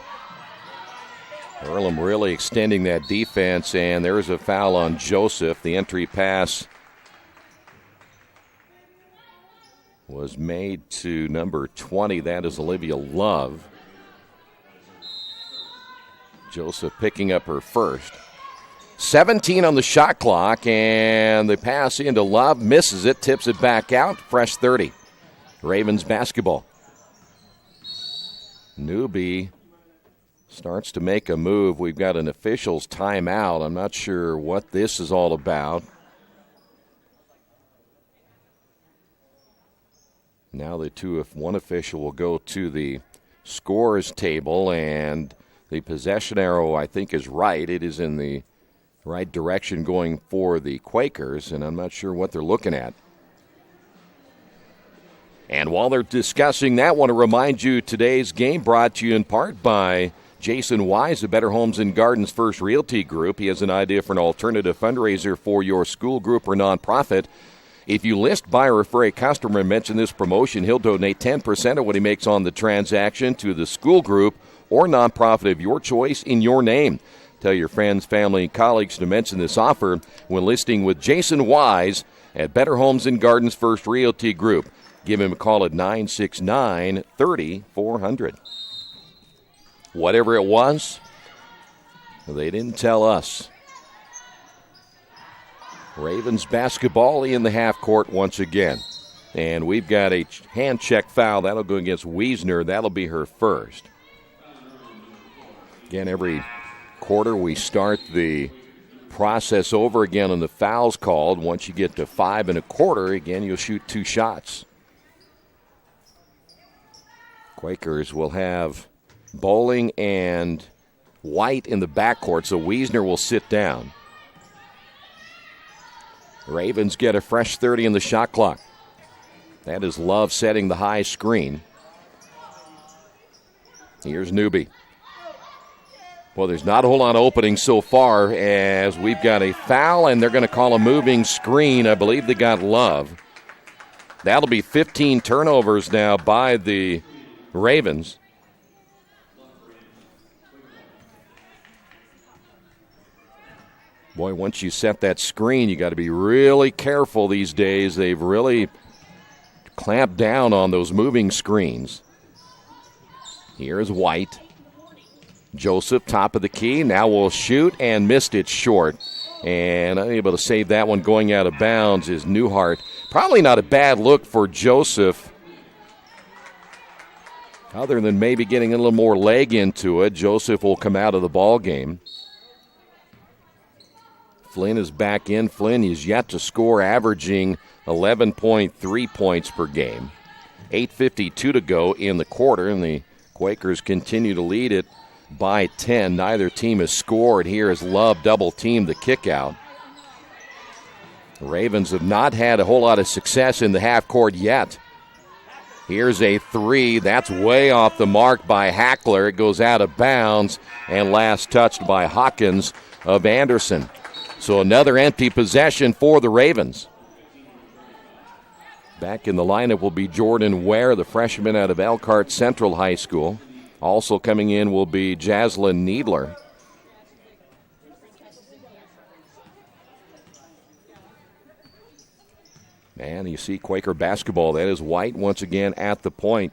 Earlham really extending that defense, and there's a foul on Joseph. The entry pass was made to number 20. That is Olivia Love. Joseph picking up her first. 17 on the shot clock, and the pass into Love, misses it, tips it back out. Fresh 30. Ravens basketball. Newby starts to make a move. We've got an official's timeout. I'm not sure what this is all about. Now one official will go to the scores table, and the possession arrow, I think, is right. It is in the right direction going for the Quakers, and I'm not sure what they're looking at. And while they're discussing that, I want to remind you today's game brought to you in part by Jason Wise of Better Homes and Gardens First Realty Group. He has an idea for an alternative fundraiser for your school group or nonprofit. If you list, buy, or refer a customer and mention this promotion, he'll donate 10% of what he makes on the transaction to the school group or nonprofit of your choice in your name. Tell your friends, family, and colleagues to mention this offer when listing with Jason Wise at Better Homes and Gardens First Realty Group. Give him a call at 969-3400. Whatever it was, they didn't tell us. Ravens basketball in the half court once again. And we've got a hand check foul. That'll go against Wiesner. That'll be her first. Again, every quarter we start the process over again on the fouls called. Once you get to 5 1/4, again, you'll shoot 2 shots. Quakers will have Bowling and White in the backcourt, so Wiesner will sit down. Ravens get a fresh 30 in the shot clock. That is Love setting the high screen. Here's Newby. Well, there's not a whole lot of openings so far as we've got a foul, and they're going to call a moving screen. I believe they got Love. That'll be 15 turnovers now by the Ravens. Boy, once you set that screen, you got to be really careful these days. They've really clamped down on those moving screens. Here's White. Joseph, top of the key, now will shoot and missed it short. And unable to save that one going out of bounds is Newhart. Probably not a bad look for Joseph. Other than maybe getting a little more leg into it, Joseph will come out of the ball game. Flynn is back in. Flynn is yet to score, averaging 11.3 points per game. 8:52 to go in the quarter, and the Quakers continue to lead it by 10. Neither team has scored. Here is Love double-teamed the kick out. The Ravens have not had a whole lot of success in the half court yet. Here's a three. That's way off the mark by Hackler. It goes out of bounds and last touched by Hawkins of Anderson. So another empty possession for the Ravens. Back in the lineup will be Jordan Ware, the freshman out of Elkhart Central High School. Also coming in will be Jaslyn Needler. And you see Quaker basketball. That is White once again at the point.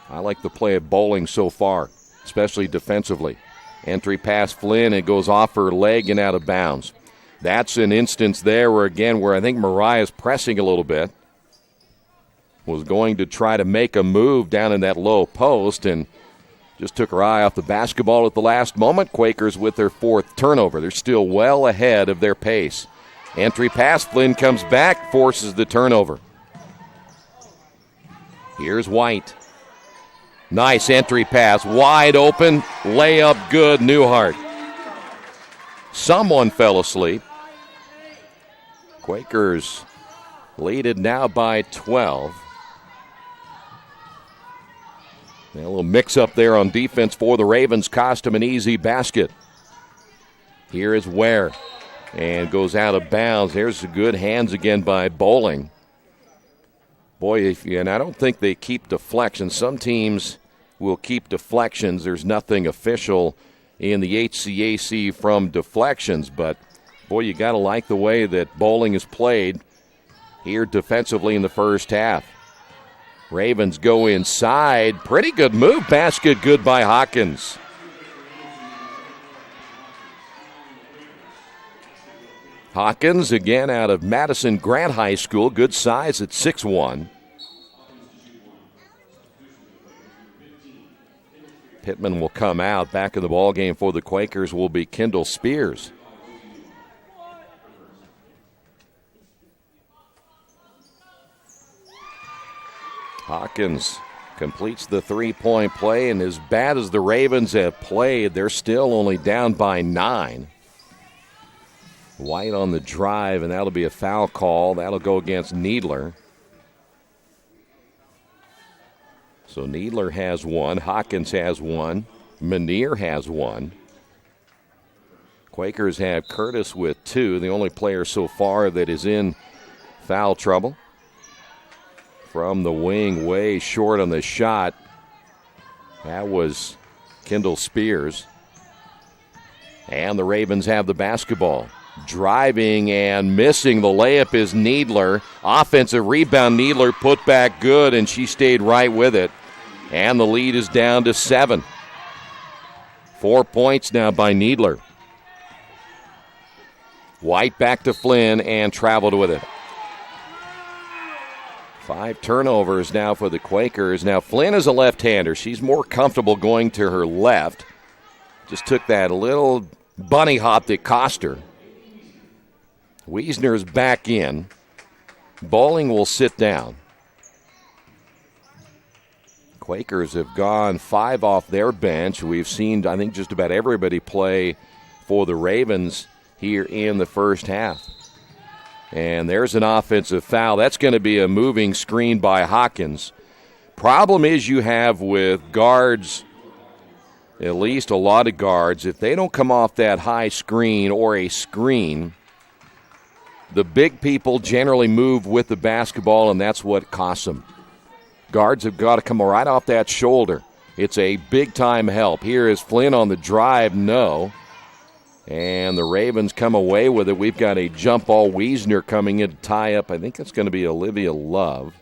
I like the play of Bowling so far, especially defensively. Entry pass Flynn. It goes off her leg and out of bounds. That's an instance there where I think Mariah's pressing a little bit. Was going to try to make a move down in that low post and just took her eye off the basketball at the last moment. Quakers with their fourth turnover. They're still well ahead of their pace. Entry pass, Flynn comes back, forces the turnover. Here's White. Nice entry pass, wide open, layup good, Newhart. Someone fell asleep. Quakers lead it now by 12. A little mix-up there on defense for the Ravens. Cost them an easy basket. Here is Ware. And goes out of bounds. There's the good hands again by Bowling. Boy, and I don't think they keep deflections. Some teams will keep deflections. There's nothing official in the HCAC from deflections. But, boy, you got to like the way that Bowling has played here defensively in the first half. Ravens go inside. Pretty good move. Basket good by Hawkins. Hawkins, again, out of Madison Grant High School. Good size at 6'1". Pittman will come out. Back in the ballgame for the Quakers will be Kendall Spears. Hawkins completes the three-point play, and as bad as the Ravens have played, they're still only down by 9. White on the drive, and that'll be a foul call. That'll go against Needler. So Needler has one. Hawkins has one. Manier has one. Quakers have Curtis with 2, the only player so far that is in foul trouble. From the wing, way short on the shot. That was Kendall Spears. And the Ravens have the basketball. Driving and missing the layup is Needler. Offensive rebound, Needler put back good, and she stayed right with it. And the lead is down to 7. 4 points now by Needler. White back to Flynn and traveled with it. 5 turnovers now for the Quakers. Now Flynn is a left-hander. She's more comfortable going to her left. Just took that little bunny hop that cost her. Wiesner's back in. Bowling will sit down. Quakers have gone 5 off their bench. We've seen, I think, just about everybody play for the Ravens here in the first half. And there's an offensive foul. That's going to be a moving screen by Hawkins. Problem is you have with guards, at least a lot of guards, if they don't come off that high screen or a screen, the big people generally move with the basketball, and that's what costs them. Guards have got to come right off that shoulder. It's a big-time help. Here is Flynn on the drive, no. And the Ravens come away with it. We've got a jump ball. Wiesner coming in to tie up. I think it's going to be Olivia Love.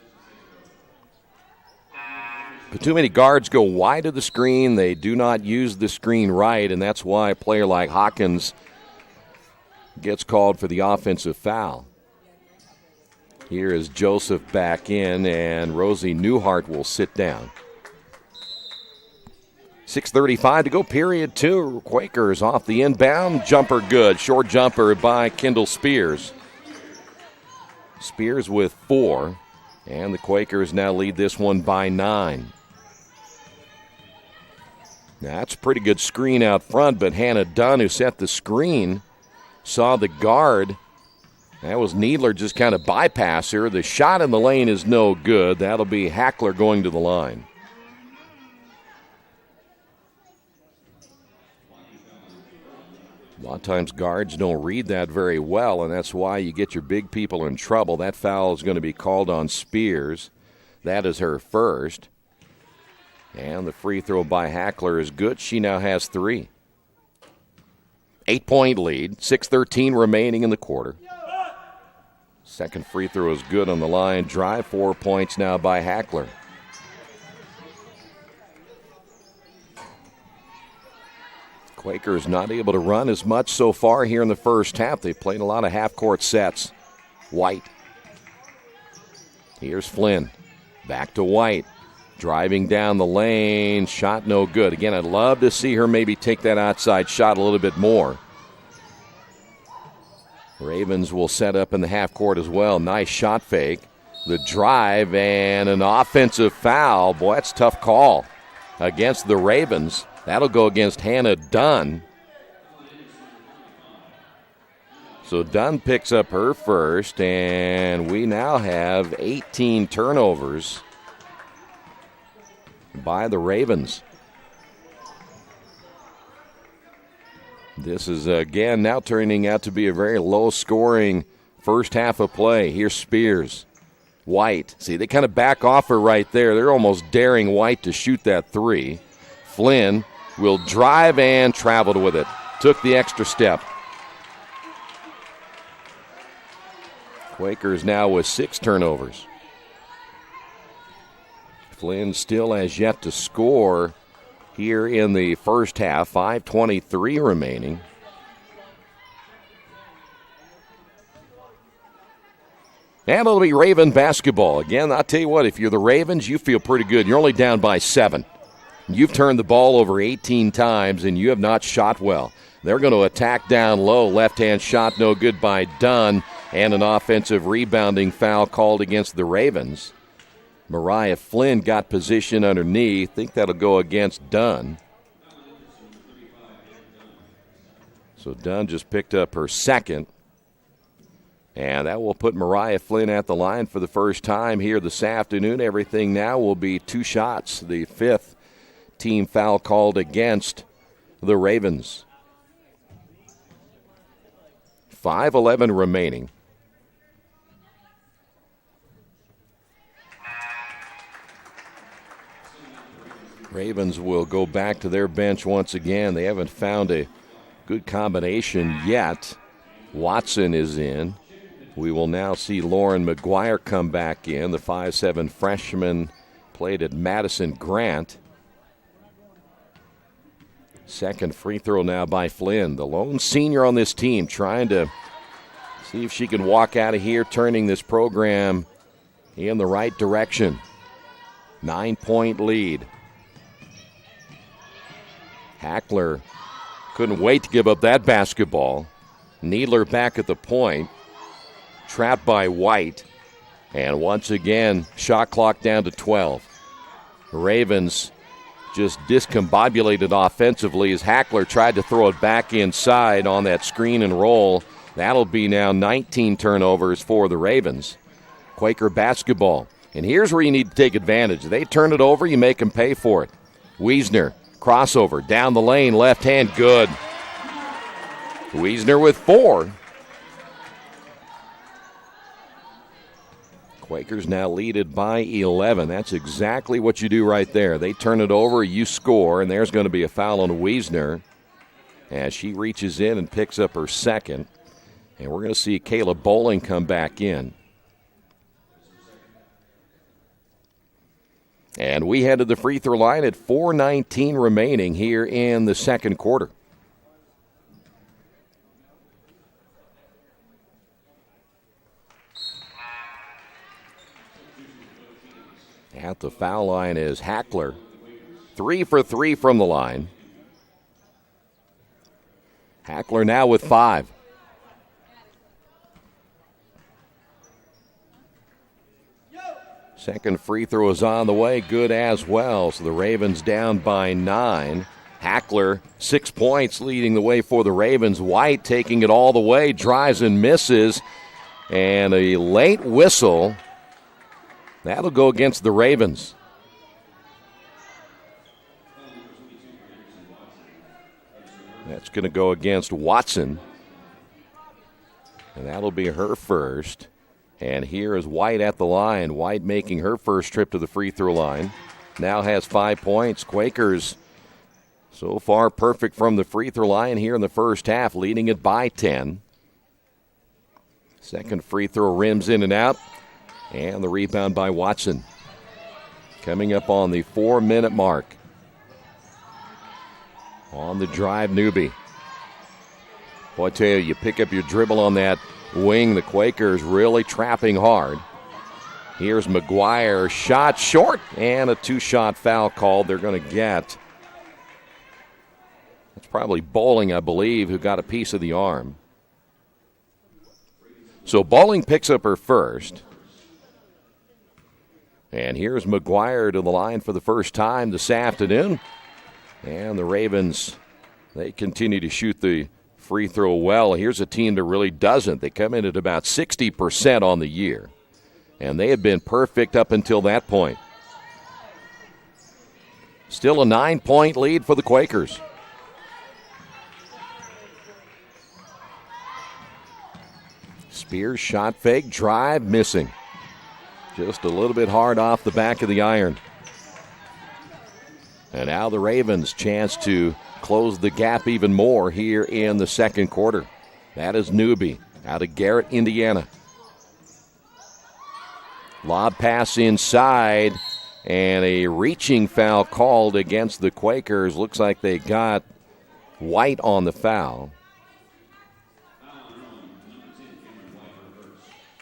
But too many guards go wide of the screen. They do not use the screen right, and that's why a player like Hawkins gets called for the offensive foul. Here is Joseph back in, and Rosie Newhart will sit down. 6:35 to go, period 2. Quakers off the inbound. Jumper good. Short jumper by Kendall Spears. Spears with 4. And the Quakers now lead this one by 9. That's a pretty good screen out front, but Hannah Dunn, who set the screen, saw the guard. That was Needler just kind of bypass her. The shot in the lane is no good. That'll be Hackler going to the line. A lot of times guards don't read that very well, and that's why you get your big people in trouble. That foul is going to be called on Spears. That is her first. And the free throw by Hackler is good. She now has 3. 8-point lead, 6:13 remaining in the quarter. Second free throw is good on the line. Drive, 4 points now by Hackler. Quakers not able to run as much so far here in the first half. They've played a lot of half-court sets. White. Here's Flynn. Back to White. Driving down the lane. Shot no good. Again, I'd love to see her maybe take that outside shot a little bit more. Ravens will set up in the half court as well. Nice shot fake. The drive and an offensive foul. Boy, that's a tough call against the Ravens. That'll go against Hannah Dunn. So Dunn picks up her first, and we now have 18 turnovers by the Ravens. This is, again, now turning out to be a very low-scoring first half of play. Here's Spears. White. See, they kind of back off her right there. They're almost daring White to shoot that 3. Flynn will drive and traveled with it. Took the extra step. Quakers now with 6 turnovers. Flynn still has yet to score here in the first half. 5:23 remaining. And it'll be Raven basketball. Again, I'll tell you what, if you're the Ravens, you feel pretty good. You're only down by 7. You've turned the ball over 18 times, and you have not shot well. They're going to attack down low. Left-hand shot no good by Dunn, and an offensive rebounding foul called against the Ravens. Mariah Flynn got position underneath. Think that'll go against Dunn. So Dunn just picked up her second. And that will put Mariah Flynn at the line for the first time here this afternoon. Everything now will be 2 shots. The 5th team foul called against the Ravens. 5:11 remaining. Ravens will go back to their bench once again. They haven't found a good combination yet. Watson is in. We will now see Lauren McGuire come back in. The 5'7" freshman played at Madison Grant. Second free throw now by Flynn, the lone senior on this team, trying to see if she can walk out of here, turning this program in the right direction. 9-point lead. Hackler couldn't wait to give up that basketball. Needler back at the point. Trapped by White. And once again, shot clock down to 12. Ravens just discombobulated offensively as Hackler tried to throw it back inside on that screen and roll. That'll be now 19 turnovers for the Ravens. Quaker basketball. And here's where you need to take advantage. They turn it over, you make them pay for it. Wiesner, crossover, down the lane, left hand, good. Wiesner with 4. Quakers now lead it by 11. That's exactly what you do right there. They turn it over, you score, and there's going to be a foul on Wiesner as she reaches in and picks up her second. And we're going to see Kayla Bowling come back in. And we head to the free throw line at 4:19 remaining here in the second quarter. At the foul line is Hackler. 3 for 3 from the line. Hackler now with 5. Second free throw is on the way, good as well. So the Ravens down by 9. Hackler, 6 points, leading the way for the Ravens. White taking it all the way, drives and misses. And a late whistle. That'll go against the Ravens. That's going to go against Watson. And that'll be her first. And here is White at the line. White making her first trip to the free throw line. Now has 5 points. Quakers so far perfect from the free throw line here in the first half, leading it by 10. Second free throw rims in and out. And the rebound by Watson. Coming up on the 4-minute mark. On the drive, Newby. Boy, I tell you, you pick up your dribble on that wing. The Quakers really trapping hard. Here's McGuire, shot short, and a 2-shot foul called. They're going to get. It's probably Bowling, I believe, who got a piece of the arm. So Bowling picks up her first. And here's McGuire to the line for the first time this afternoon. And the Ravens, they continue to shoot the free throw well. Here's a team that really doesn't. They come in at about 60% on the year. And they have been perfect up until that point. Still a 9-point lead for the Quakers. Spears shot fake, drive, missing. Just a little bit hard off the back of the iron. And now the Ravens chance to close the gap even more here in the second quarter. That is Newby out of Garrett, Indiana. Lob pass inside, and a reaching foul called against the Quakers. Looks like they got White on the foul.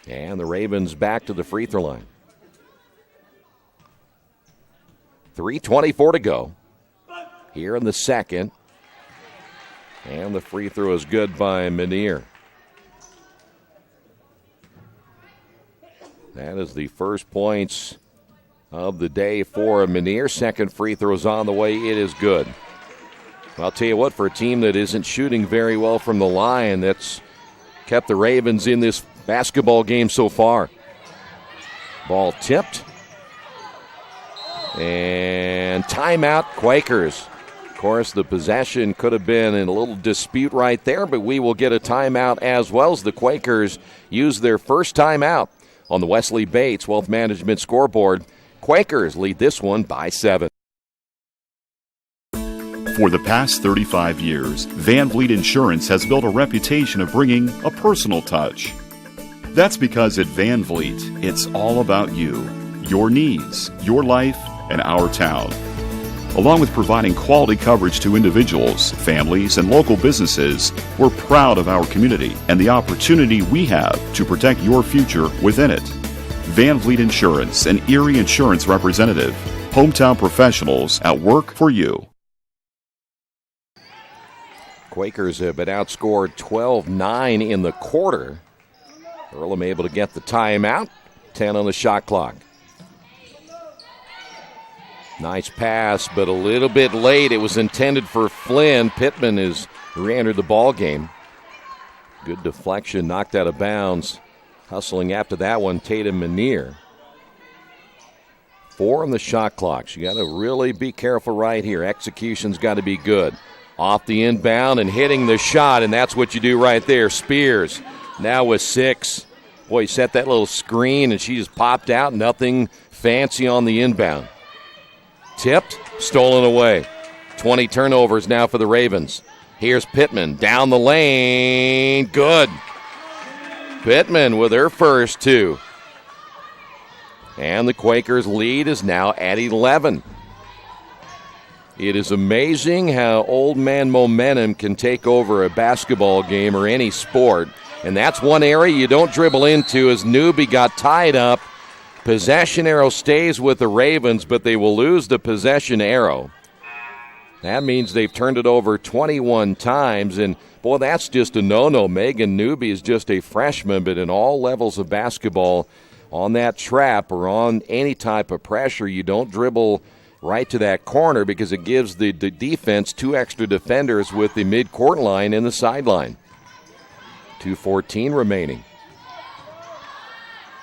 And the Ravens back to the free throw line. 3:24 to go here in the second. And the free throw is good by Menier. That is the first points of the day for Menier. Second free throw is on the way. It is good. I'll tell you what, for a team that isn't shooting very well from the line, that's kept the Ravens in this basketball game so far. Ball tipped. And timeout, Quakers. Of course, the possession could have been in a little dispute right there, but we will get a timeout as well as the Quakers use their first timeout on the Wesley Bates Wealth Management scoreboard. Quakers lead this one by 7. For the past 35 years, Van Vliet Insurance has built a reputation of bringing a personal touch. That's because at Van Vliet, it's all about you, your needs, your life, and our town. Along with providing quality coverage to individuals, families, and local businesses, we're proud of our community and the opportunity we have to protect your future within it. Van Vliet Insurance, an Erie Insurance representative. Hometown professionals at work for you. Quakers have been outscored 12-9 in the quarter. Earlham able to get the timeout. 10 on the shot clock. Nice pass, but a little bit late. It was intended for Flynn. Pittman has re-entered the ball game. Good deflection, knocked out of bounds. Hustling after that one, Tatum Menier. 4 on the shot clock. So you got to really be careful right here. Execution's got to be good. Off the inbound and hitting the shot, and that's what you do right there. Spears now with 6. Boy, he set that little screen, and she just popped out. Nothing fancy on the inbound. Tipped, stolen away. 20 turnovers now for the Ravens. Here's Pittman down the lane. Good. Pittman with her first 2. And the Quakers' lead is now at 11. It is amazing how old man momentum can take over a basketball game or any sport. And that's one area you don't dribble into, as Newby got tied up. Possession arrow stays with the Ravens, but they will lose the possession arrow. That means they've turned it over 21 times, and boy, that's just a no-no. Megan Newby is just a freshman, but in all levels of basketball, on that trap or on any type of pressure, you don't dribble right to that corner because it gives the defense 2 extra defenders with the mid-court line and the sideline. 2:14 remaining.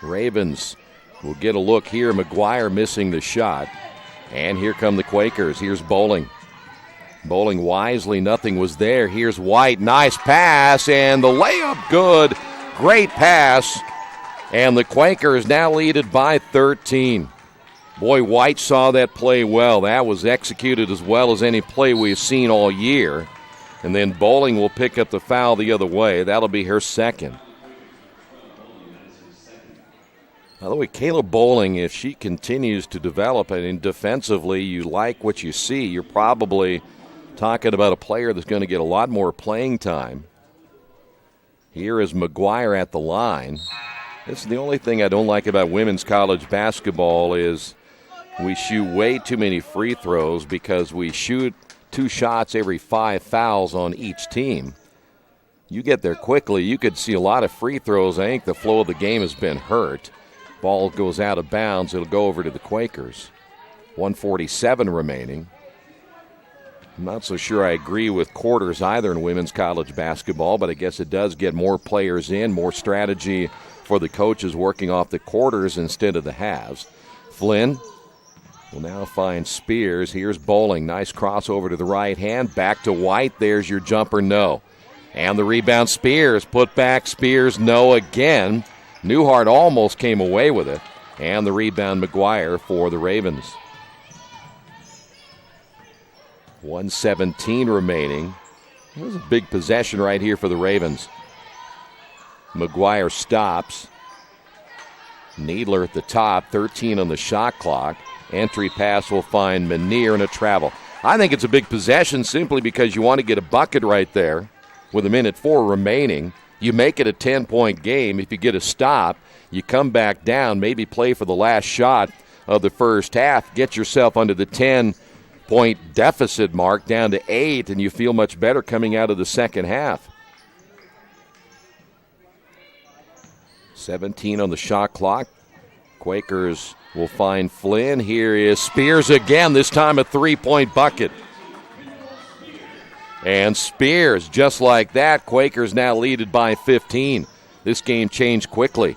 Ravens will get a look here. McGuire missing the shot. And here come the Quakers. Here's Bowling. Bowling wisely, nothing was there. Here's White, nice pass, and the layup good. Great pass, and the Quakers now lead it by 13. Boy, White saw that play well. That was executed as well as any play we've seen all year. And then Bowling will pick up the foul the other way. That'll be her second. By the way, Kayla Bowling, if she continues to develop and defensively you like what you see, you're probably talking about a player that's going to get a lot more playing time. Here is McGuire at the line. This is the only thing I don't like about women's college basketball is we shoot way too many free throws because we shoot 2 shots every 5 fouls on each team. You get there quickly, you could see a lot of free throws. I think the flow of the game has been hurt. Ball goes out of bounds. It'll go over to the Quakers. 1:47 remaining. I'm not so sure I agree with quarters either in women's college basketball, but I guess it does get more players in, more strategy for the coaches working off the quarters instead of the halves. Flynn will now find Spears. Here's Bowling. Nice crossover to the right hand. Back to White. There's your jumper, no. And the rebound, Spears. Put back, Spears, no again. Newhart almost came away with it. And the rebound, McGuire for the Ravens. 1:17 remaining. This is a big possession right here for the Ravens. McGuire stops. Needler at the top, 13 on the shot clock. Entry pass will find Manier and a travel. I think it's a big possession simply because you want to get a bucket right there with 1:04 remaining. You make it a 10-point game. If you get a stop, you come back down, maybe play for the last shot of the first half, get yourself under the 10-point deficit mark down to 8, and you feel much better coming out of the second half. 17 on the shot clock. Quakers will find Flynn. Here is Spears again, this time a 3-point bucket. And Spears, just like that, Quakers now lead it by 15. This game changed quickly.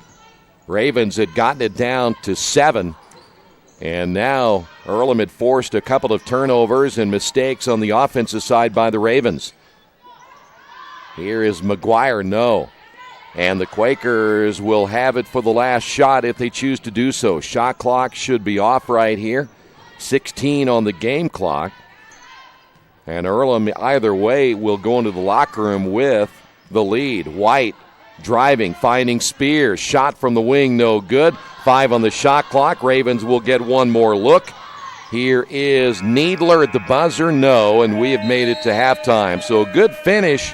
Ravens had gotten it down to 7. And now Earlham had forced a couple of turnovers and mistakes on the offensive side by the Ravens. Here is McGuire, no. And the Quakers will have it for the last shot if they choose to do so. Shot clock should be off right here. 16 on the game clock. And Earlham, either way, will go into the locker room with the lead. White driving, finding Spears. Shot from the wing, no good. 5 on the shot clock. Ravens will get one more look. Here is Needler at the buzzer, no, and we have made it to halftime. So a good finish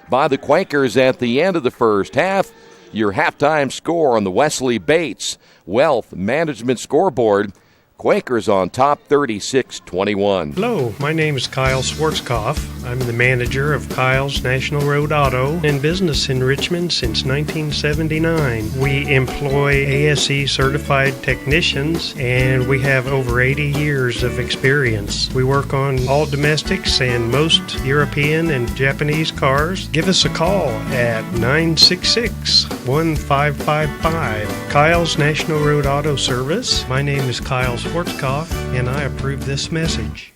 by the Quakers at the end of the first half. Your halftime score on the Wesley Bates Wealth Management Scoreboard. Quakers on top 36-21. Hello, my name is Kyle Schwarzkopf. I'm the manager of Kyle's National Road Auto in business in Richmond since 1979. We employ ASE certified technicians and we have over 80 years of experience. We work on all domestics and most European and Japanese cars. Give us a call at 966-1555. Kyle's National Road Auto Service. My name is Kyle Schwarzkopf, and I approve this message.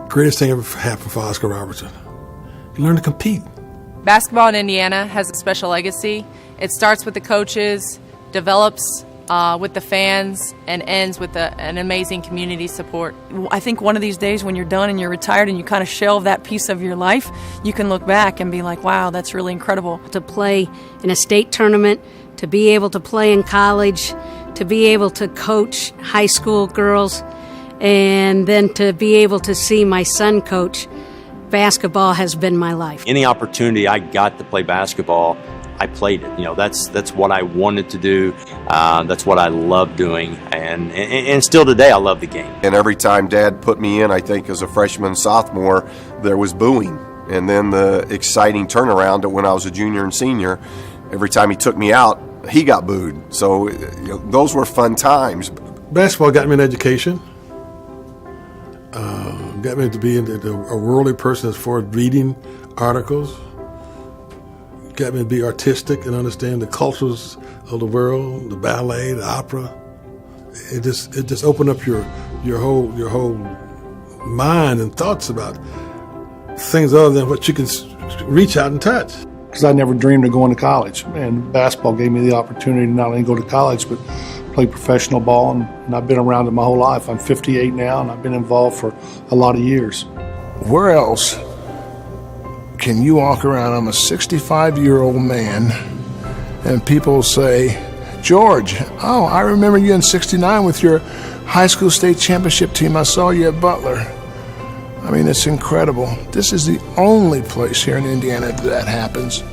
Greatest thing ever happened for Oscar Robertson. You learn to compete. Basketball in Indiana has a special legacy. It starts with the coaches, develops with the fans, and ends with an amazing community support. I think one of these days when you're done and you're retired and you kind of shelve that piece of your life, you can look back and be like, wow, that's really incredible. To play in a state tournament, to be able to play in college, to be able to coach high school girls, and then to be able to see my son coach, basketball has been my life. Any opportunity I got to play basketball, I played it. That's what I wanted to do. That's what I love doing, and still today I love the game. And every time Dad put me in, I think as a freshman, sophomore, there was booing. And then the exciting turnaround to when I was a junior and senior, every time he took me out, he got booed. So those were fun times. Basketball got me an education. Got me to be a worldly person as far as reading articles. Got me to be artistic and understand the cultures of the world, the ballet, the opera. It just opened up your whole mind and thoughts about things other than what you can reach out and touch. Because I never dreamed of going to college, and basketball gave me the opportunity to not only go to college but play professional ball, and I've been around it my whole life. I'm 58 now, and I've been involved for a lot of years. Where else can you walk around? I'm a 65-year-old man, and people say, George, oh, I remember you in '69 with your high school state championship team. I saw you at Butler. I mean, it's incredible. This is the only place here in Indiana that happens.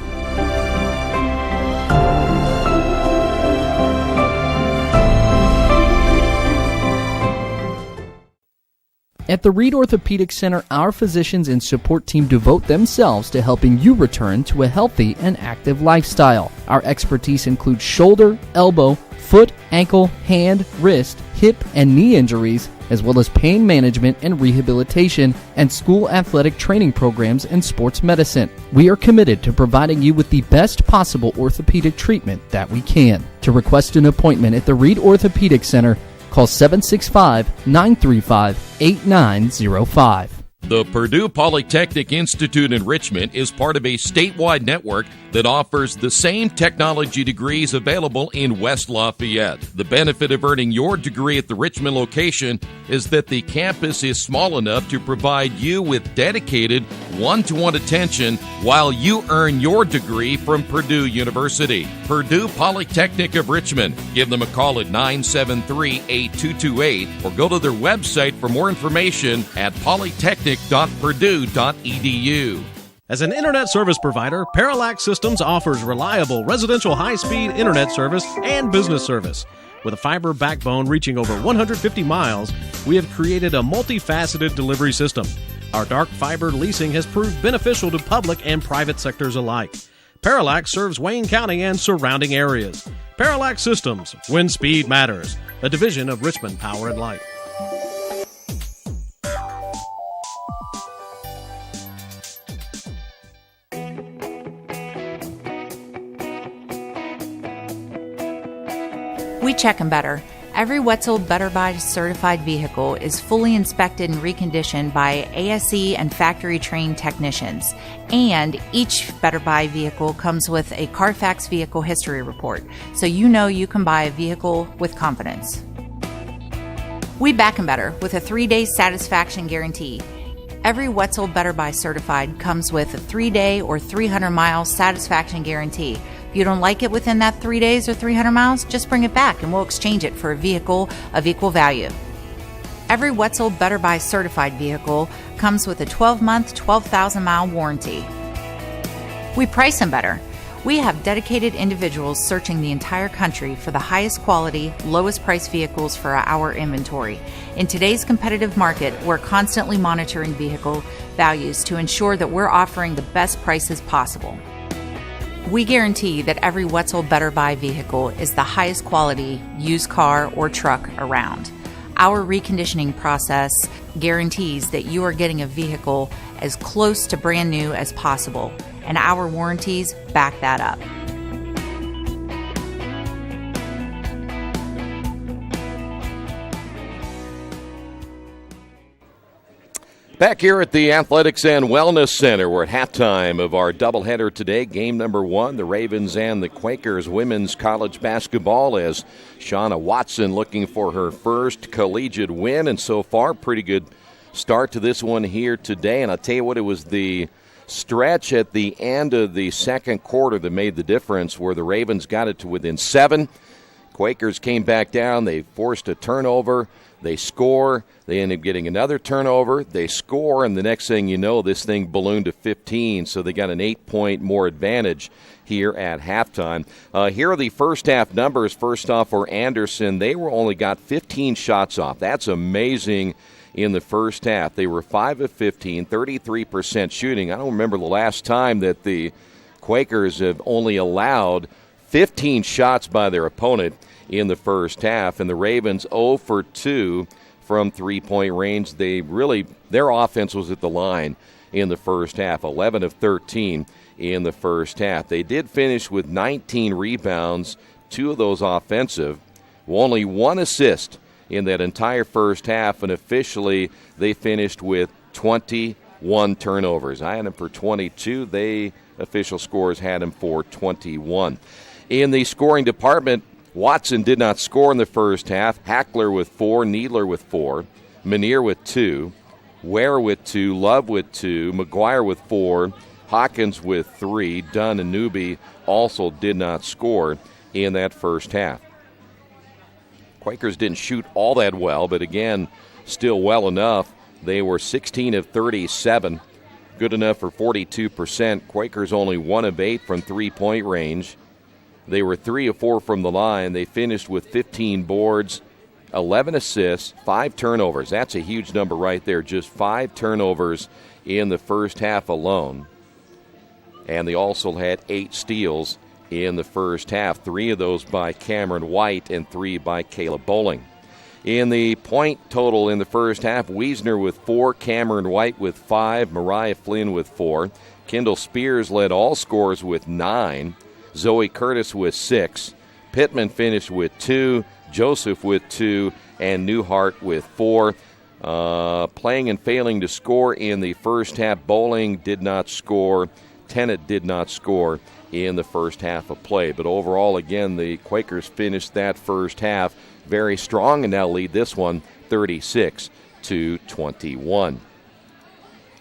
At the Reed Orthopedic Center, our physicians and support team devote themselves to helping you return to a healthy and active lifestyle. Our expertise includes shoulder, elbow, foot, ankle, hand, wrist, hip, and knee injuries, as well as pain management and rehabilitation, and school athletic training programs and sports medicine. We are committed to providing you with the best possible orthopedic treatment that we can. To request an appointment at the Reed Orthopedic Center, call 765-935-8905. The Purdue Polytechnic Institute in Richmond is part of a statewide network that offers the same technology degrees available in West Lafayette. The benefit of earning your degree at the Richmond location is that the campus is small enough to provide you with dedicated one-to-one attention while you earn your degree from Purdue University. Purdue Polytechnic of Richmond. Give them a call at 973-8228 or go to their website for more information at polytechnic.purdue.edu. As an internet service provider, Parallax Systems offers reliable residential high-speed internet service and business service. With a fiber backbone reaching over 150 miles, we have created a multifaceted delivery system. Our dark fiber leasing has proved beneficial to public and private sectors alike. Parallax serves Wayne County and surrounding areas. Parallax Systems, when speed matters, a division of Richmond Power and Light. We check them better. Every Wetzel Better Buy certified vehicle is fully inspected and reconditioned by ASE and factory-trained technicians. And each Better Buy vehicle comes with a Carfax vehicle history report, so you know you can buy a vehicle with confidence. We back 'em better with a 3-day satisfaction guarantee. Every Wetzel Better Buy certified comes with a 3-day or 300-mile satisfaction guarantee. If you don't like it within that 3 days or 300 miles, just bring it back and we'll exchange it for a vehicle of equal value. Every Wetzel Better Buy certified vehicle comes with a 12-month, 12,000-mile warranty. We price them better. We have dedicated individuals searching the entire country for the highest quality, lowest price vehicles for our inventory. In today's competitive market, we're constantly monitoring vehicle values to ensure that we're offering the best prices possible. We guarantee that every Wetzel Better Buy vehicle is the highest quality used car or truck around. Our reconditioning process guarantees that you are getting a vehicle as close to brand new as possible, and our warranties back that up. Back here at the Athletics and Wellness Center, we're at halftime of our doubleheader today. Game number 1, the Ravens and the Quakers women's college basketball, as Shauna Watson looking for her first collegiate win, and so far pretty good start to this one here today. And I'll tell you what, it was the stretch at the end of the second quarter that made the difference, where the Ravens got it to within 7. Quakers came back down. They forced a turnover. They score. They end up getting another turnover. They score, and the next thing you know, this thing ballooned to 15, so they got an 8-point more advantage here at halftime. Here are the first half numbers. First off, for Anderson, they only got 15 shots off. That's amazing in the first half. They were 5 of 15, 33% shooting. I don't remember the last time that the Quakers have only allowed 15 shots by their opponent in the first half, and the Ravens 0 for 2 from three-point range. Their offense was at the line in the first half, 11 of 13 in the first half. They did finish with 19 rebounds, 2 of those offensive, only 1 assist in that entire first half, and officially they finished with 21 turnovers. I had them for 22. Official scores had them for 21. In the scoring department, Watson did not score in the first half. Hackler with 4, Needler with 4, Manier with 2, Ware with 2, Love with 2, McGuire with 4, Hawkins with 3. Dunn and Newby also did not score in that first half. Quakers didn't shoot all that well, but again, still well enough. They were 16 of 37, good enough for 42%. Quakers only 1 of 8 from three-point range. They were 3 of 4 from the line. They finished with 15 boards, 11 assists, 5 turnovers. That's a huge number right there, just 5 turnovers in the first half alone. And they also had 8 steals in the first half, 3 of those by Cameron White and 3 by Caleb Bowling. In the point total in the first half, Wiesner with 4, Cameron White with 5, Mariah Flynn with 4. Kendall Spears led all scorers with 9. Zoe Curtis with 6. Pittman finished with 2. Joseph with 2. And Newhart with 4. Playing and failing to score in the first half, Bowling did not score. Tennant did not score in the first half of play. But overall, again, the Quakers finished that first half very strong and now lead this one 36-21.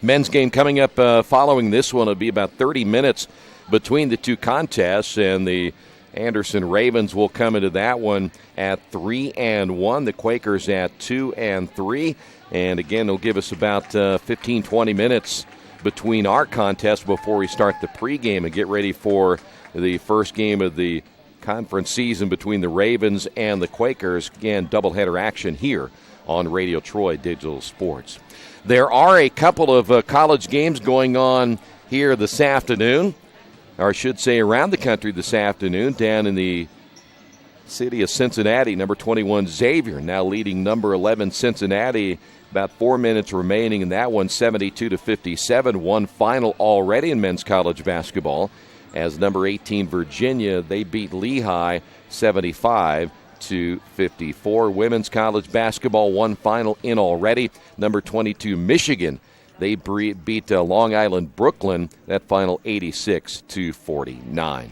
Men's game coming up following this one will be about 30 minutes between the two contests, and the Anderson Ravens will come into that one at 3-1. The Quakers at 2-3. And again, it'll give us about 15-20 minutes between our contest before we start the pregame and get ready for the first game of the conference season between the Ravens and the Quakers. Again, doubleheader action here on Radio Troy Digital Sports. There are a couple of college games going on here this afternoon, or I should say around the country this afternoon. Down in the city of Cincinnati, number 21 Xavier now leading number 11 Cincinnati. About 4 minutes remaining in that one, 72-57. One final already in men's college basketball, as number 18 Virginia, they beat Lehigh 75-54. Women's college basketball, one final in already. Number 22 Michigan, they beat Long Island Brooklyn, that final 86-49.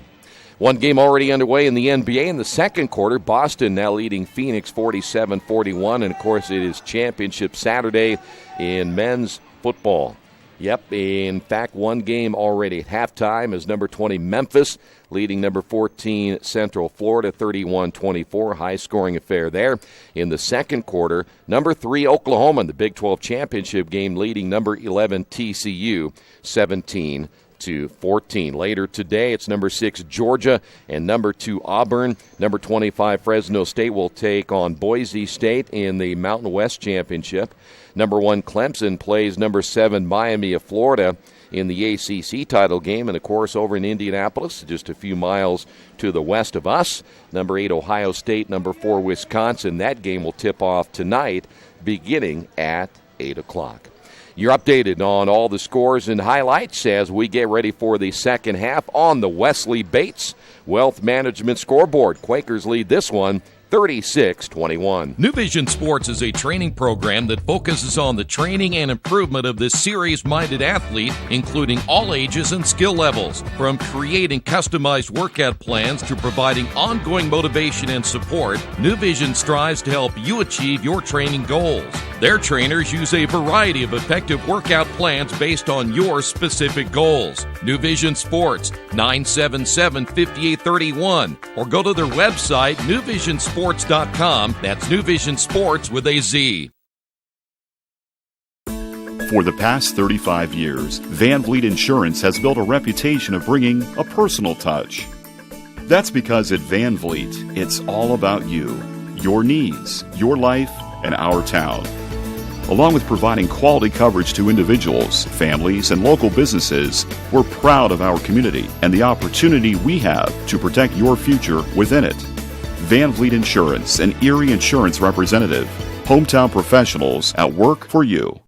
One game already underway in the NBA in the second quarter. Boston now leading Phoenix 47-41. And, of course, it is championship Saturday in men's football. Yep, in fact, one game already at halftime is number 20 Memphis leading number 14 Central Florida 31-24. High-scoring affair there. In the second quarter, number 3 Oklahoma in the Big 12 championship game leading number 11 TCU 17-14. Later today, it's number 6 Georgia and number 2 Auburn. Number 25 Fresno State will take on Boise State in the Mountain West Championship. Number 1 Clemson plays number 7 Miami of Florida in the ACC title game. And, of course, over in Indianapolis, just a few miles to the west of us, number 8 Ohio State, number 4 Wisconsin. That game will tip off tonight beginning at 8 o'clock. You're updated on all the scores and highlights as we get ready for the second half on the Wesley Bates Wealth Management scoreboard. Quakers lead this one 36-21. New Vision Sports is a training program that focuses on the training and improvement of this serious-minded athlete, including all ages and skill levels. From creating customized workout plans to providing ongoing motivation and support, New Vision strives to help you achieve your training goals. Their trainers use a variety of effective workout plans based on your specific goals. New Vision Sports, 977-5831, or go to their website, newvisionsports.com. That's New Vision Sports with a Z. For the past 35 years, Van Vliet Insurance has built a reputation of bringing a personal touch. That's because at Van Vliet, it's all about you, your needs, your life, and our town. Along with providing quality coverage to individuals, families, and local businesses, we're proud of our community and the opportunity we have to protect your future within it. Van Vliet Insurance, an Erie Insurance representative. Hometown professionals at work for you.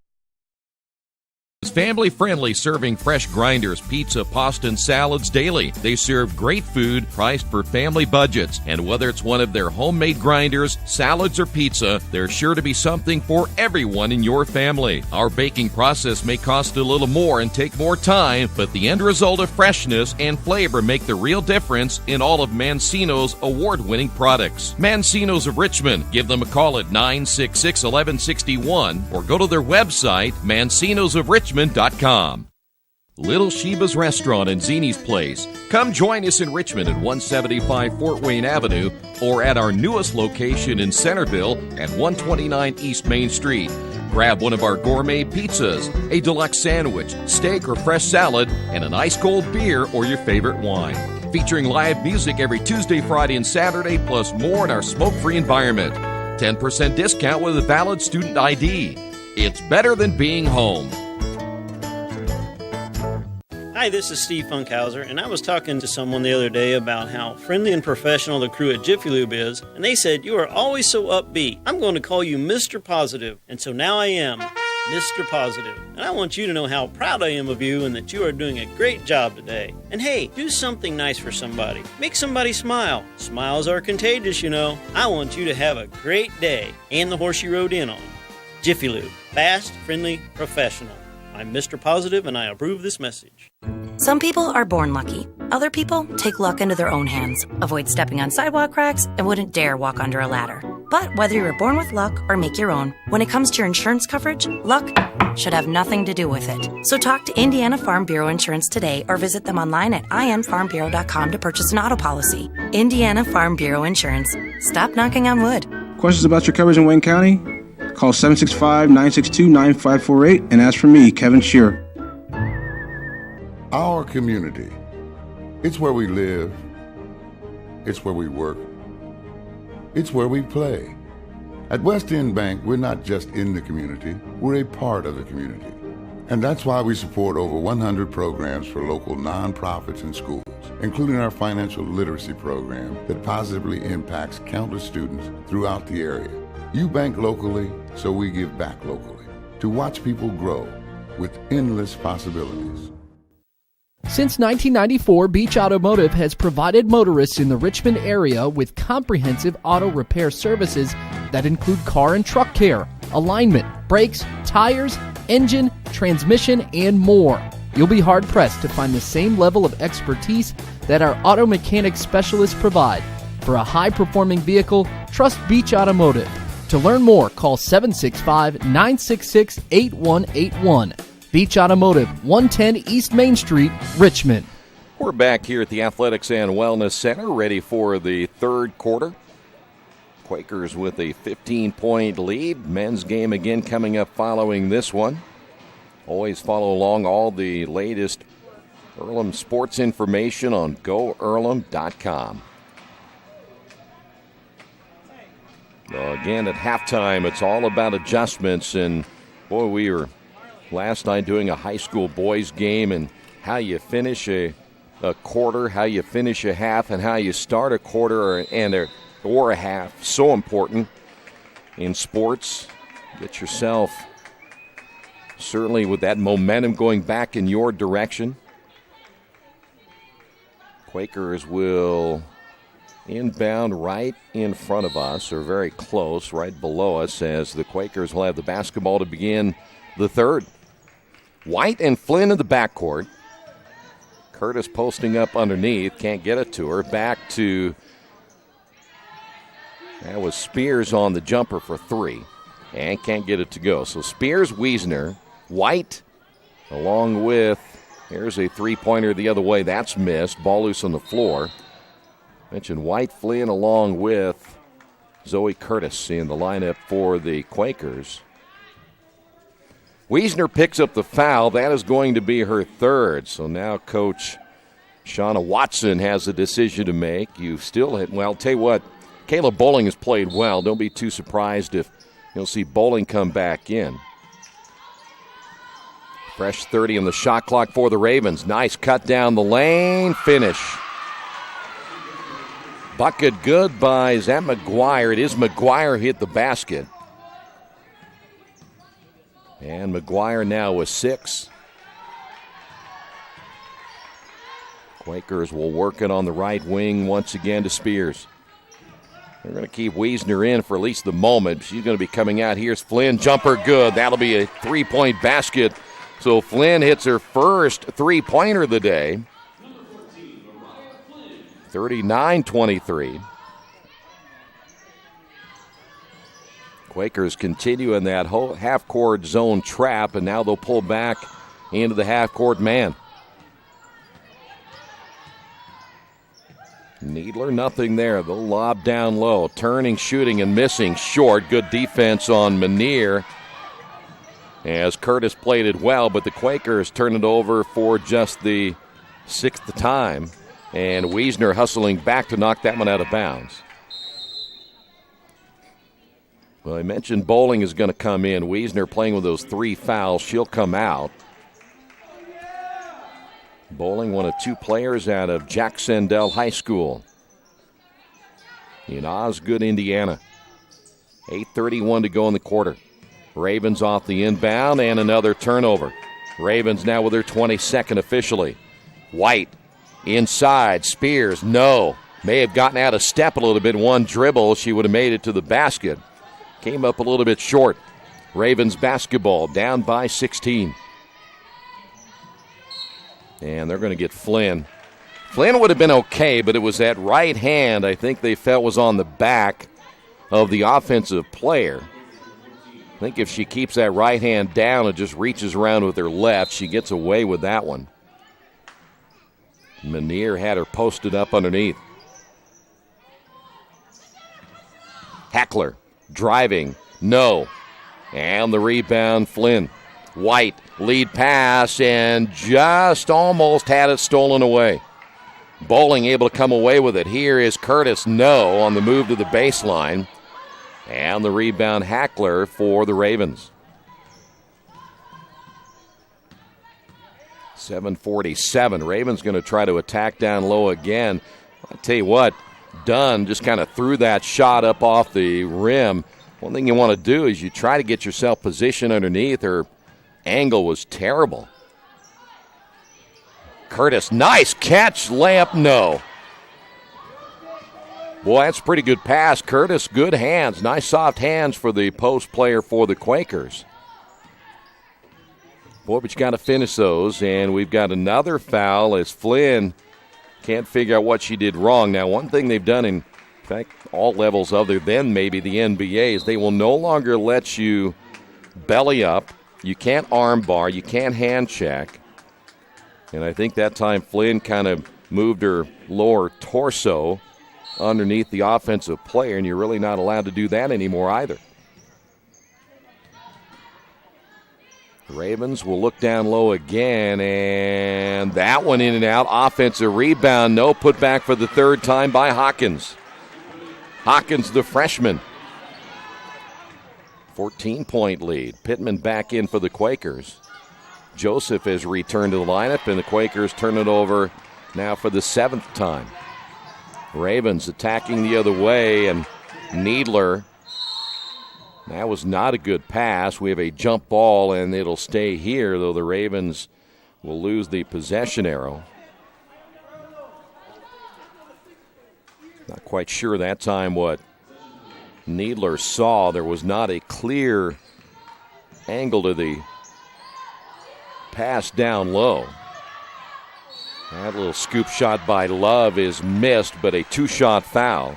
It's family friendly, serving fresh grinders, pizza, pasta, and salads daily. They serve great food priced for family budgets. And whether it's one of their homemade grinders, salads, or pizza, there's sure to be something for everyone in your family. Our baking process may cost a little more and take more time, but the end result of freshness and flavor make the real difference in all of Mancino's award-winning products. Mancino's of Richmond. Give them a call at 966-1161 or go to their website, mancinosofrichmond.com. Little Sheba's Restaurant and Zini's Place. Come join us in Richmond at 175 Fort Wayne Avenue or at our newest location in Centerville at 129 East Main Street. Grab one of our gourmet pizzas, a deluxe sandwich, steak or fresh salad, and an ice-cold beer or your favorite wine. Featuring live music every Tuesday, Friday, and Saturday, plus more in our smoke-free environment. 10% discount with a valid student ID. It's better than being home. Hi, this is Steve Funkhauser, and I was talking to someone the other day about how friendly and professional the crew at Jiffy Lube is, and they said, "You are always so upbeat. I'm going to call you Mr. Positive." And so now I am Mr. Positive. And I want you to know how proud I am of you and that you are doing a great job today. And hey, do something nice for somebody. Make somebody smile. Smiles are contagious, you know. I want you to have a great day and the horse you rode in on. Jiffy Lube. Fast, friendly, professional. I'm Mr. Positive, and I approve this message. Some people are born lucky. Other people take luck into their own hands, avoid stepping on sidewalk cracks, and wouldn't dare walk under a ladder. But whether you were born with luck or make your own, when it comes to your insurance coverage, luck should have nothing to do with it. So talk to Indiana Farm Bureau Insurance today or visit them online at infarmbureau.com to purchase an auto policy. Indiana Farm Bureau Insurance. Stop knocking on wood. Questions about your coverage in Wayne County? Call 765-962-9548 and ask for me, Kevin Shearer. Our community. It's where we live. It's where we work. It's where we play. At West End Bank, we're not just in the community, we're a part of the community. And that's why we support over 100 programs for local nonprofits and schools, including our financial literacy program that positively impacts countless students throughout the area. You bank locally, so we give back locally to watch people grow with endless possibilities. Since 1994, Beach Automotive has provided motorists in the Richmond area with comprehensive auto repair services that include car and truck care, alignment, brakes, tires, engine, transmission, and more. You'll be hard-pressed to find the same level of expertise that our auto mechanic specialists provide. For a high-performing vehicle, trust Beach Automotive. To learn more, call 765-966-8181. Beach Automotive, 110 East Main Street, Richmond. We're back here at the Athletics and Wellness Center, ready for the third quarter. Quakers with a 15-point lead. Men's game again coming up following this one. Always follow along all the latest Earlham sports information on GoEarlham.com. Again, at halftime, it's all about adjustments. And, boy, we were last night doing a high school boys game and how you finish a quarter, how you finish a half, and how you start a quarter or a half. So important in sports. Get yourself certainly with that momentum going back in your direction. Quakers will inbound right in front of us, or very close, right below us, as the Quakers will have the basketball to begin the third. White and Flynn in the backcourt. Curtis posting up underneath, can't get it to her. Back to, that was Spears on the jumper for three. and can't get it to go. So Spears, Wiesner, White, along with, here's a three-pointer the other way. That's missed. Ball loose on the floor. Mentioned White, Flynn, along with Zoe Curtis in the lineup for the Quakers. Wiesner picks up the foul. That is going to be her third. So now Coach Shauna Watson has a decision to make. You still hit, well, tell you what, Kayla Bowling has played well. Don't be too surprised if you'll see Bowling come back in. Fresh 30 on the shot clock for the Ravens. Nice cut down the lane. Finish. Bucket good by, is that McGuire? It is McGuire hit the basket. And McGuire now with 6. Quakers will work it on the right wing once again to Spears. They're going to keep Wiesner in for at least the moment. She's going to be coming out. Here's Flynn. Jumper good. That'll be a three-point basket. So Flynn hits her first three-pointer of the day. 39-23. Quakers continue in that half-court zone trap, and now they'll pull back into the half-court man. Needler, nothing there. The lob down low. Turning, shooting, and missing short. Good defense on Manier as Curtis played it well, but the Quakers turn it over for just the 6th time. And Wiesner hustling back to knock that one out of bounds. Well, I mentioned Bowling is going to come in. Wiesner playing with those 3 fouls. She'll come out. Bowling, one of 2 players out of Jack Sandell High School in Osgood, Indiana. 8:31 to go in the quarter. Ravens off the inbound and another turnover. Ravens now with their 22nd officially. White inside. Spears, no. May have gotten out of step a little bit. One dribble, she would have made it to the basket. Came up a little bit short. Ravens basketball down by 16. And they're going to get Flynn. Flynn would have been okay, but it was that right hand I think they felt was on the back of the offensive player. I think if she keeps that right hand down and just reaches around with her left, she gets away with that one. Manier had her posted up underneath. Hackler driving, no. And the rebound, Flynn. White, lead pass, and just almost had it stolen away. Bowling able to come away with it. Here is Curtis, no, on the move to the baseline. And the rebound, Hackler for the Ravens. 7:47. Ravens going to try to attack down low again. I tell you what, Dunn just kind of threw that shot up off the rim. One thing you want to do is you try to get yourself positioned underneath. Her angle was terrible. Curtis, nice catch, layup, no. Boy, that's a pretty good pass. Curtis, good hands. Nice soft hands for the post player for the Quakers. Boy, but you got to finish those. And we've got another foul as Flynn can't figure out what she did wrong. Now, one thing they've done in fact, all levels other than maybe the NBA is they will no longer let you belly up. You can't arm bar. You can't hand check. And I think that time Flynn kind of moved her lower torso underneath the offensive player, and you're really not allowed to do that anymore either. The Ravens will look down low again, and that one in and out. Offensive rebound, no putback for the third time by Hawkins. Hawkins, the freshman. 14-point lead. Pittman back in for the Quakers. Joseph has returned to the lineup, and the Quakers turn it over now for the 7th time. Ravens attacking the other way, and Needler. That was not a good pass. We have a jump ball, and it'll stay here, though the Ravens will lose the possession arrow. Not quite sure that time what Needler saw. There was not a clear angle to the pass down low. That little scoop shot by Love is missed, but a 2-shot foul.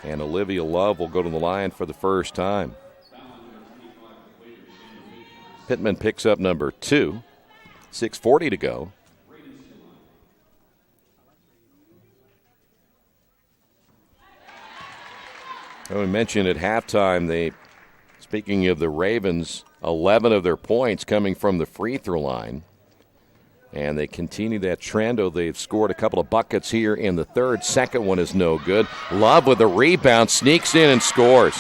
And Olivia Love will go to the line for the first time. Pittman picks up number 2. 6:40 to go. We mentioned at halftime, speaking of the Ravens, 11 of their points coming from the free throw line. And they continue that trend. They've scored a couple of buckets here in the third. Second one is no good. Love with a rebound, sneaks in and scores.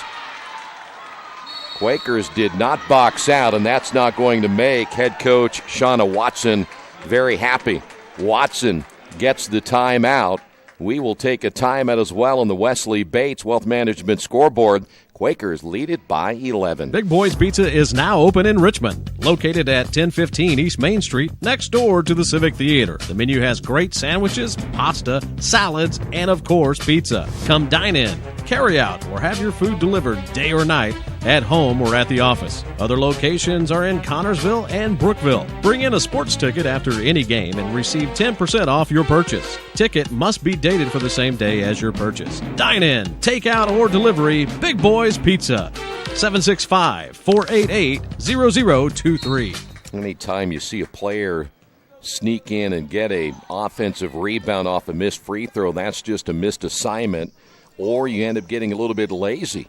Quakers did not box out, and that's not going to make head coach Shauna Watson very happy. Watson gets the timeout. We will take a timeout as well on the Wesley Bates Wealth Management scoreboard. Quakers lead it by 11. Big Boys Pizza is now open in Richmond, located at 1015 East Main Street, next door to the Civic Theater. The menu has great sandwiches, pasta, salads, and of course, pizza. Come dine in, carry out, or have your food delivered day or night, at home or at the office. Other locations are in Connorsville and Brookville. Bring in a sports ticket after any game and receive 10% off your purchase. Ticket must be dated for the same day as your purchase. Dine in, take out, or delivery, Big Boys Pizza. 765-488-0023. Anytime you see a player sneak in and get a offensive rebound off a missed free throw, that's just a missed assignment, or you end up getting a little bit lazy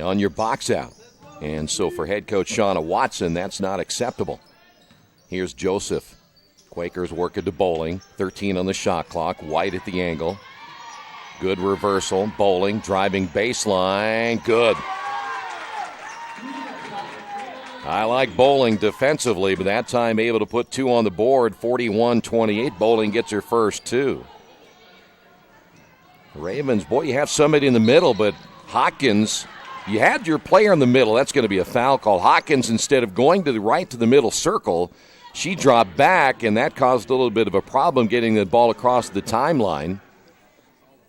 on your box out. And so for head coach Shauna Watson, that's not acceptable. Here's Joseph. Quakers work it to Bowling. 13 on the shot clock. White at the angle. Good reversal. Bowling driving baseline. Good. I like Bowling defensively, but that time able to put 2 on the board. 41-28. Bowling gets her first 2. Ravens, boy, you have somebody in the middle, but Hawkins, you had your player in the middle. That's going to be a foul call. Hawkins, instead of going to the right to the middle circle, she dropped back, and that caused a little bit of a problem getting the ball across the timeline.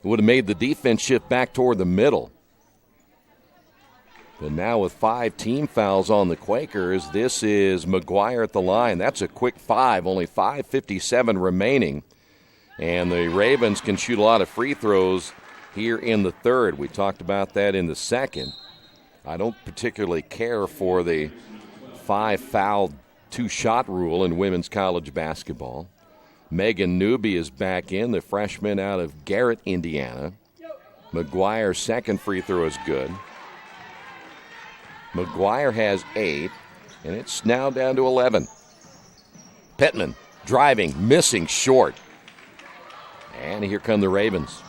It would have made the defense shift back toward the middle. But now with 5 team fouls on the Quakers, this is McGuire at the line. That's a quick 5, only 5:57 remaining. And the Ravens can shoot a lot of free throws here in the third. We talked about that in the second. I don't particularly care for the 5-foul, 2-shot rule in women's college basketball. Megan Newby is back in, the freshman out of Garrett, Indiana. McGuire's second free throw is good. McGuire has 8, and it's now down to 11. Pittman driving, missing short. And here come the Ravens.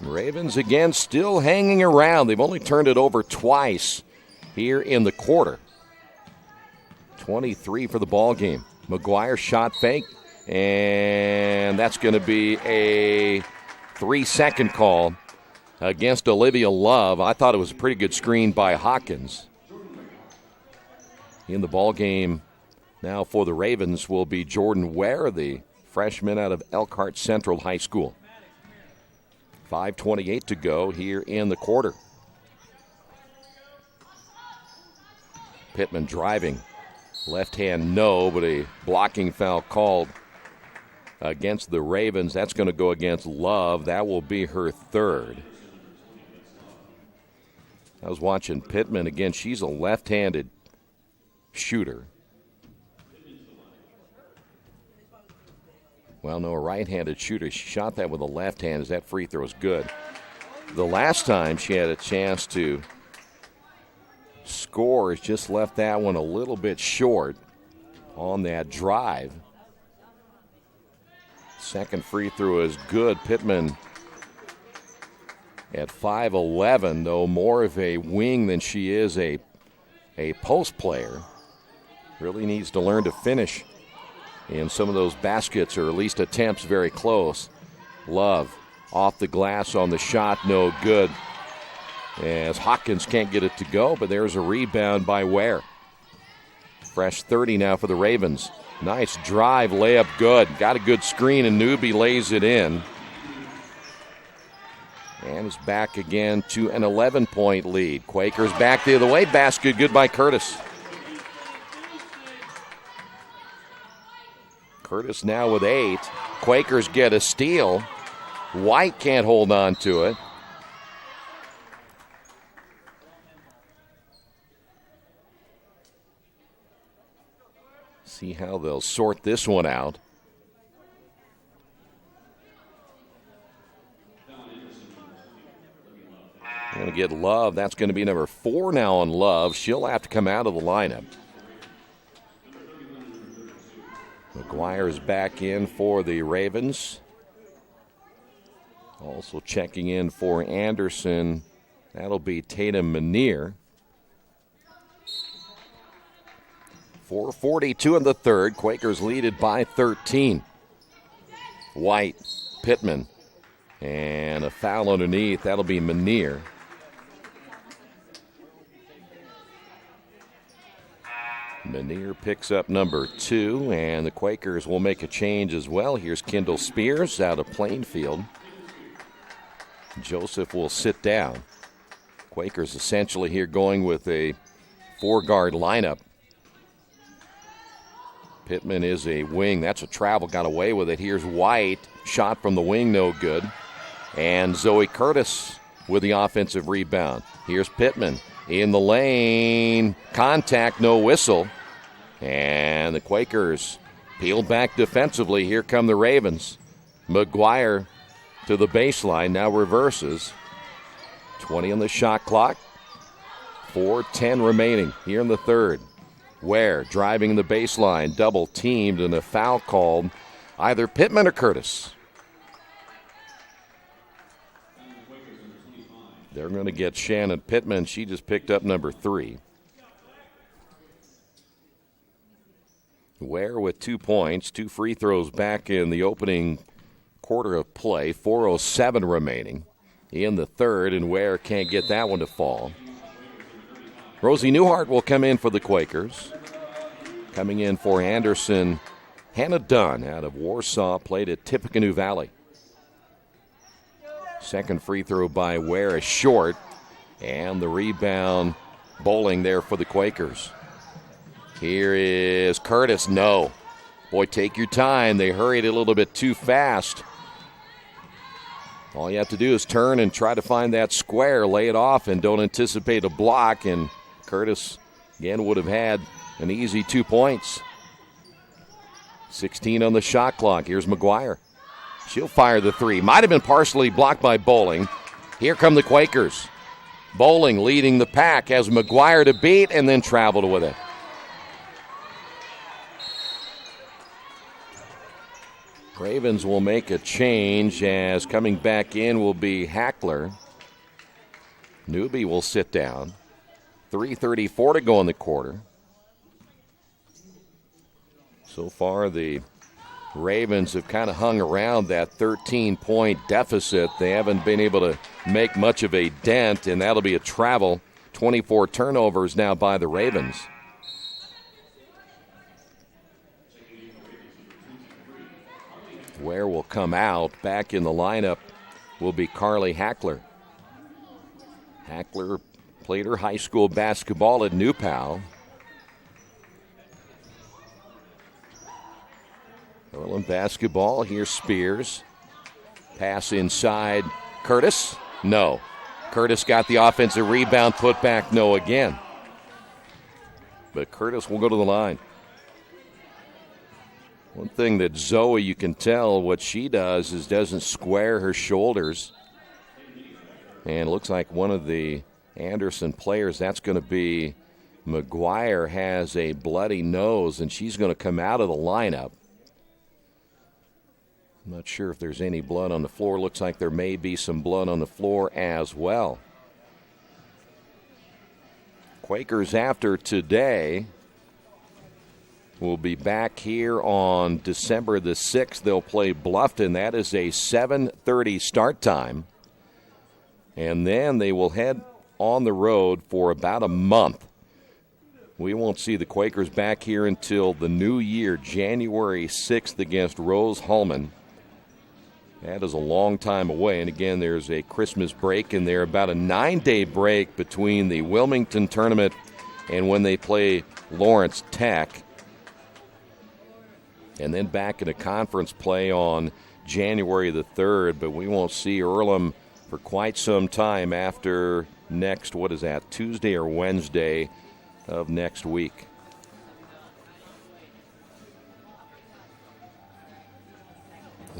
Ravens again still hanging around. They've only turned it over twice here in the quarter. 23 for the ball game. McGuire shot fake, and that's going to be a 3-second call against Olivia Love. I thought it was a pretty good screen by Hawkins. In the ball game now for the Ravens will be Jordan Ware, the freshman out of Elkhart Central High School. 5:28 to go here in the quarter. Pittman driving. Left hand no, but a blocking foul called against the Ravens. That's going to go against Love. That will be her third. I was watching Pittman again. She's a left-handed shooter. Well, no, a right-handed shooter. She shot that with a left hand as that free throw is good. The last time she had a chance to score, has just left that one a little bit short on that drive. Second free throw is good. Pittman at 5'11", though more of a wing than she is a post player. Really needs to learn to finish in some of those baskets, or at least attempts very close. Love off the glass on the shot, no good. As Hawkins can't get it to go, but there's a rebound by Ware. Fresh 30 now for the Ravens. Nice drive, layup good. Got a good screen, and Newby lays it in. And is back again to an 11-point lead. Quakers back the other way. Basket good by Curtis. Curtis now with 8. Quakers get a steal. White can't hold on to it. See how they'll sort this one out. We're going to get Love. That's going to be number 4 now on Love. She'll have to come out of the lineup. McGuire's back in for the Ravens. Also checking in for Anderson. That'll be Tatum Manier. 4:42 in the third. Quakers lead it by 13. White, Pittman, and a foul underneath. That'll be Manier. Manier picks up number 2, and the Quakers will make a change as well. Here's Kendall Spears out of Plainfield. Joseph will sit down. Quakers essentially here going with a 4-guard lineup. Pittman is a wing. That's a travel. Got away with it. Here's White. Shot from the wing, no good. And Zoe Curtis with the offensive rebound. Here's Pittman in the lane. Contact, no whistle. And the Quakers peeled back defensively. Here come the Ravens. McGuire to the baseline. Now reverses. 20 on the shot clock. 4:10 remaining here in the third. Ware driving the baseline, double teamed, and a foul called either Pittman or Curtis. They're going to get Shannon Pittman. She just picked up number 3. Ware with 2 points, 2 free throws back in the opening quarter of play. 4:07 remaining in the third, and Ware can't get that one to fall. Rosie Newhart will come in for the Quakers. Coming in for Anderson, Hannah Dunn out of Warsaw, played at Tippecanoe Valley. Second free throw by Ware is short, and the rebound bowling there for the Quakers. Here is Curtis. No. Boy, take your time. They hurried a little bit too fast. All you have to do is turn and try to find that square, lay it off, and don't anticipate a block, and Curtis, again, would have had an easy 2 points. 16 on the shot clock. Here's McGuire. She'll fire the 3. Might have been partially blocked by Bowling. Here come the Quakers. Bowling leading the pack, has McGuire to beat and then traveled with it. Ravens will make a change as coming back in will be Hackler. Newby will sit down. 3:34 to go in the quarter. So far, the Ravens have kind of hung around that 13-point deficit. They haven't been able to make much of a dent, and that'll be a travel. 24 turnovers now by the Ravens. Ware will come out. Back in the lineup will be Carly Hackler. Hackler played her high school basketball at New Pal. Earlham basketball. Here's Spears. Pass inside. Curtis? No. Curtis got the offensive rebound. Put back. No again. But Curtis will go to the line. One thing that Zoe, you can tell what she does is doesn't square her shoulders. And it looks like one of the Anderson players, that's going to be McGuire, has a bloody nose, and she's going to come out of the lineup. I'm not sure if there's any blood on the floor. Looks like there may be some blood on the floor as well. Quakers after today will be back here on December the 6th. They'll play Bluffton. That is a 7:30 start time. And then they will head on the road for about a month. We won't see the Quakers back here until the new year, January 6th against Rose Hulman. That is a long time away. And again, there's a Christmas break in there, about a 9-day break between the Wilmington tournament and when they play Lawrence Tech. and then back into conference play on January the 3rd, but we won't see Earlham for quite some time after next, what is that, Tuesday or Wednesday of next week.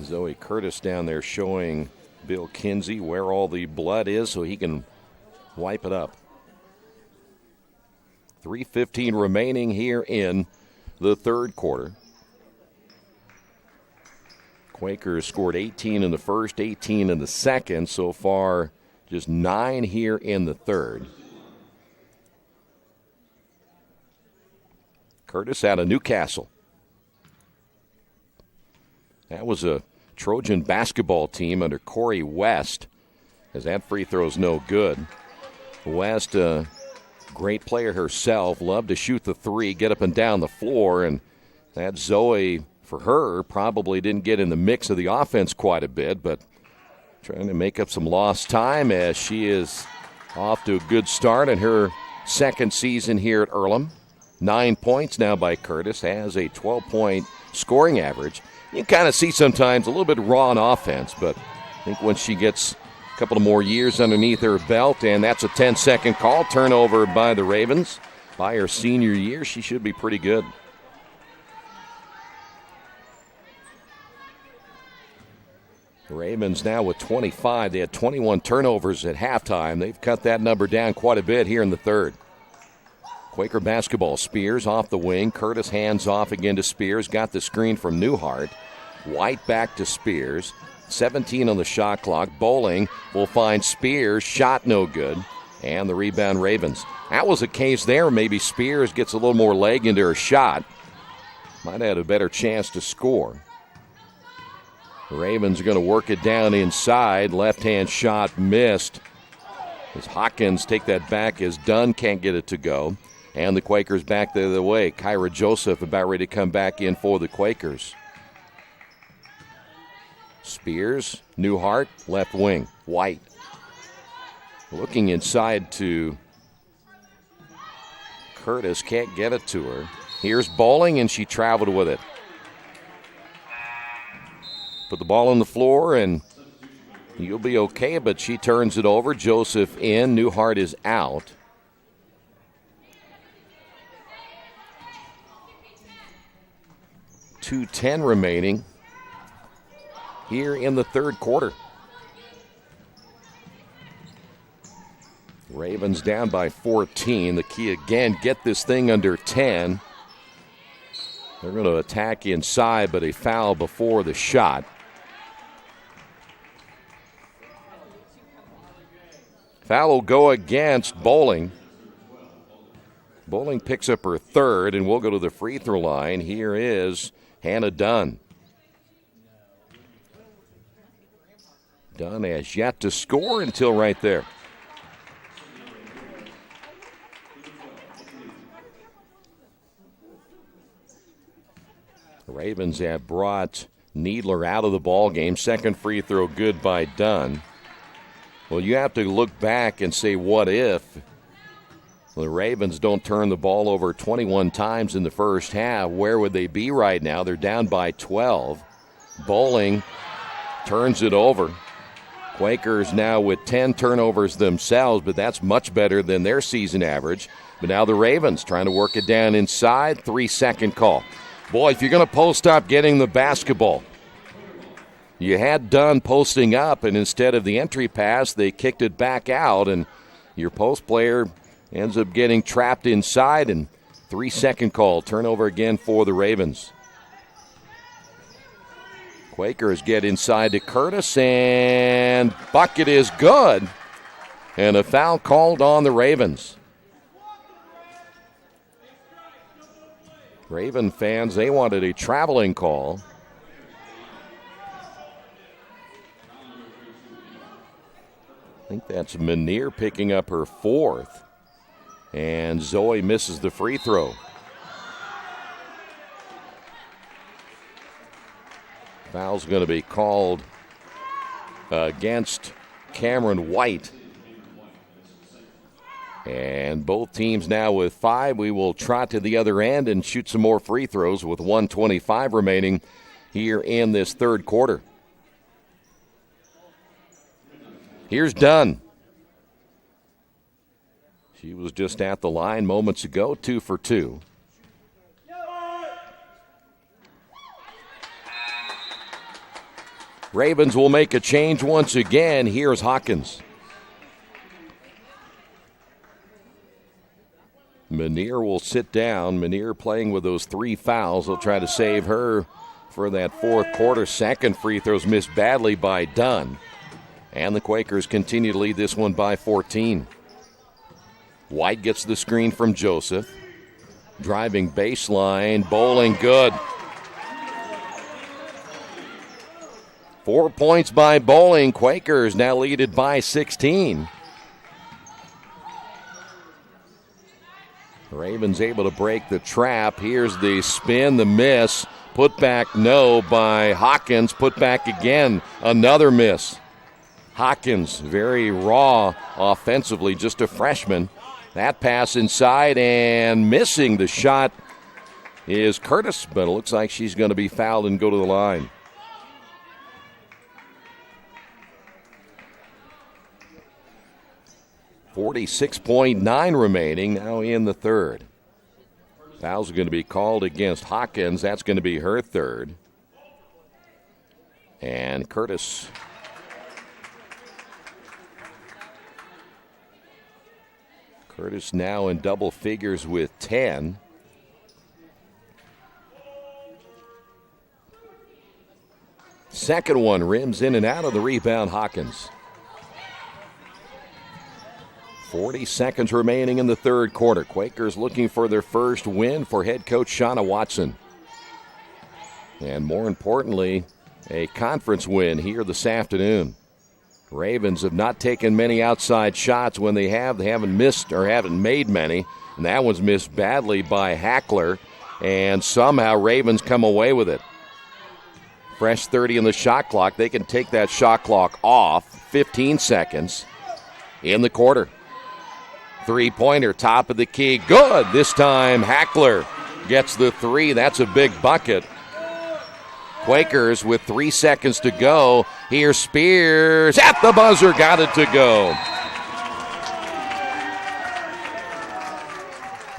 Zoe Curtis down there showing Bill Kinsey where all the blood is so he can wipe it up. 3:15 remaining here in the third quarter. Quakers scored 18 in the first, 18 in the second. So far, just 9 here in the third. Curtis out of Newcastle. That was a Trojan basketball team under Corey West, as that free throw's no good. West, great player herself, loved to shoot the three, get up and down the floor, and that Zoe, for her, probably didn't get in the mix of the offense quite a bit, but trying to make up some lost time as she is off to a good start in her second season here at Earlham. 9 points now by Curtis, has a 12-point scoring average. You kind of see sometimes a little bit raw on offense, but I think once she gets a couple of more years underneath her belt, and that's a 10-second call, turnover by the Ravens. By her senior year, she should be pretty good. The Ravens now with 25. They had 21 turnovers at halftime. They've cut that number down quite a bit here in the third. Quaker basketball. Spears off the wing. Curtis hands off again to Spears. Got the screen from Newhart. White back to Spears. 17 on the shot clock. Bowling will find Spears. Shot no good. And the rebound Ravens. That was a case there. Maybe Spears gets a little more leg into her shot. Might have had a better chance to score. The Ravens are going to work it down inside. Left-hand shot missed. As Hawkins take that back as Dunn can't get it to go. And the Quakers back the other way. Kyra Joseph about ready to come back in for the Quakers. Spears, Newhart, left wing. White. Looking inside to Curtis. Can't get it to her. Here's Bowling, and she traveled with it. Put the ball on the floor, and you'll be okay, but she turns it over. Joseph in. Newhart is out. .210 remaining here in the third quarter. Ravens down by 14. The key again, get this thing under 10. They're going to attack inside, but a foul before the shot. Foul will go against Bowling. Bowling picks up her third, and we'll go to the free throw line. Here is Hannah Dunn. Dunn has yet to score until right there. The Ravens have brought Needler out of the ball game. Second free throw good by Dunn. Well, you have to look back and say, what if the Ravens don't turn the ball over 21 times in the first half? Where would they be right now? They're down by 12. Bowling turns it over. Quakers now with 10 turnovers themselves, but that's much better than their season average. But now the Ravens trying to work it down inside. 3-second call. Boy, if you're going to post up getting the basketball, you had Dunn posting up, and instead of the entry pass, they kicked it back out, and your post player ends up getting trapped inside, and 3-second call. Turnover again for the Ravens. Quakers get inside to Curtis, and bucket is good. And a foul called on the Ravens. Raven fans, they wanted a traveling call. I think that's Menier picking up her fourth. And Zoe misses the free throw. Foul's going to be called against Cameron White. And both teams now with 5. We will trot to the other end and shoot some more free throws with 1:25 remaining here in this third quarter. Here's Dunn. She was just at the line moments ago, 2 for 2. Ravens will make a change once again. Here's Hawkins. Manier will sit down. Manier playing with those 3 fouls. They'll try to save her for that fourth quarter. Second free throw's missed badly by Dunn. And the Quakers continue to lead this one by 14. White gets the screen from Joseph. Driving baseline. Bowling good. 4 points by Bowling. Quakers now leaded by 16. Ravens able to break the trap. Here's the spin, the miss. Put back no by Hawkins. Put back again. Another miss. Hawkins very raw offensively, just a freshman. That pass inside and missing the shot is Curtis, but it looks like she's going to be fouled and go to the line. .9 remaining now in the third. Foul's going to be called against Hawkins. That's going to be her third. And Curtis now in double figures with 10. Second one rims in and out of the rebound, Hawkins. 40 seconds remaining in the third quarter. Quakers looking for their first win for head coach Shauna Watson. And more importantly, a conference win here this afternoon. Ravens have not taken many outside shots. When they haven't missed or haven't made many. And that one's missed badly by Hackler. And somehow Ravens come away with it. Fresh 30 in the shot clock. They can take that shot clock off. 15 seconds in the quarter. Three-pointer, top of the key. Good. This time Hackler gets the 3. That's a big bucket. Quakers with 3 seconds to go. Here's Spears at the buzzer. Got it to go.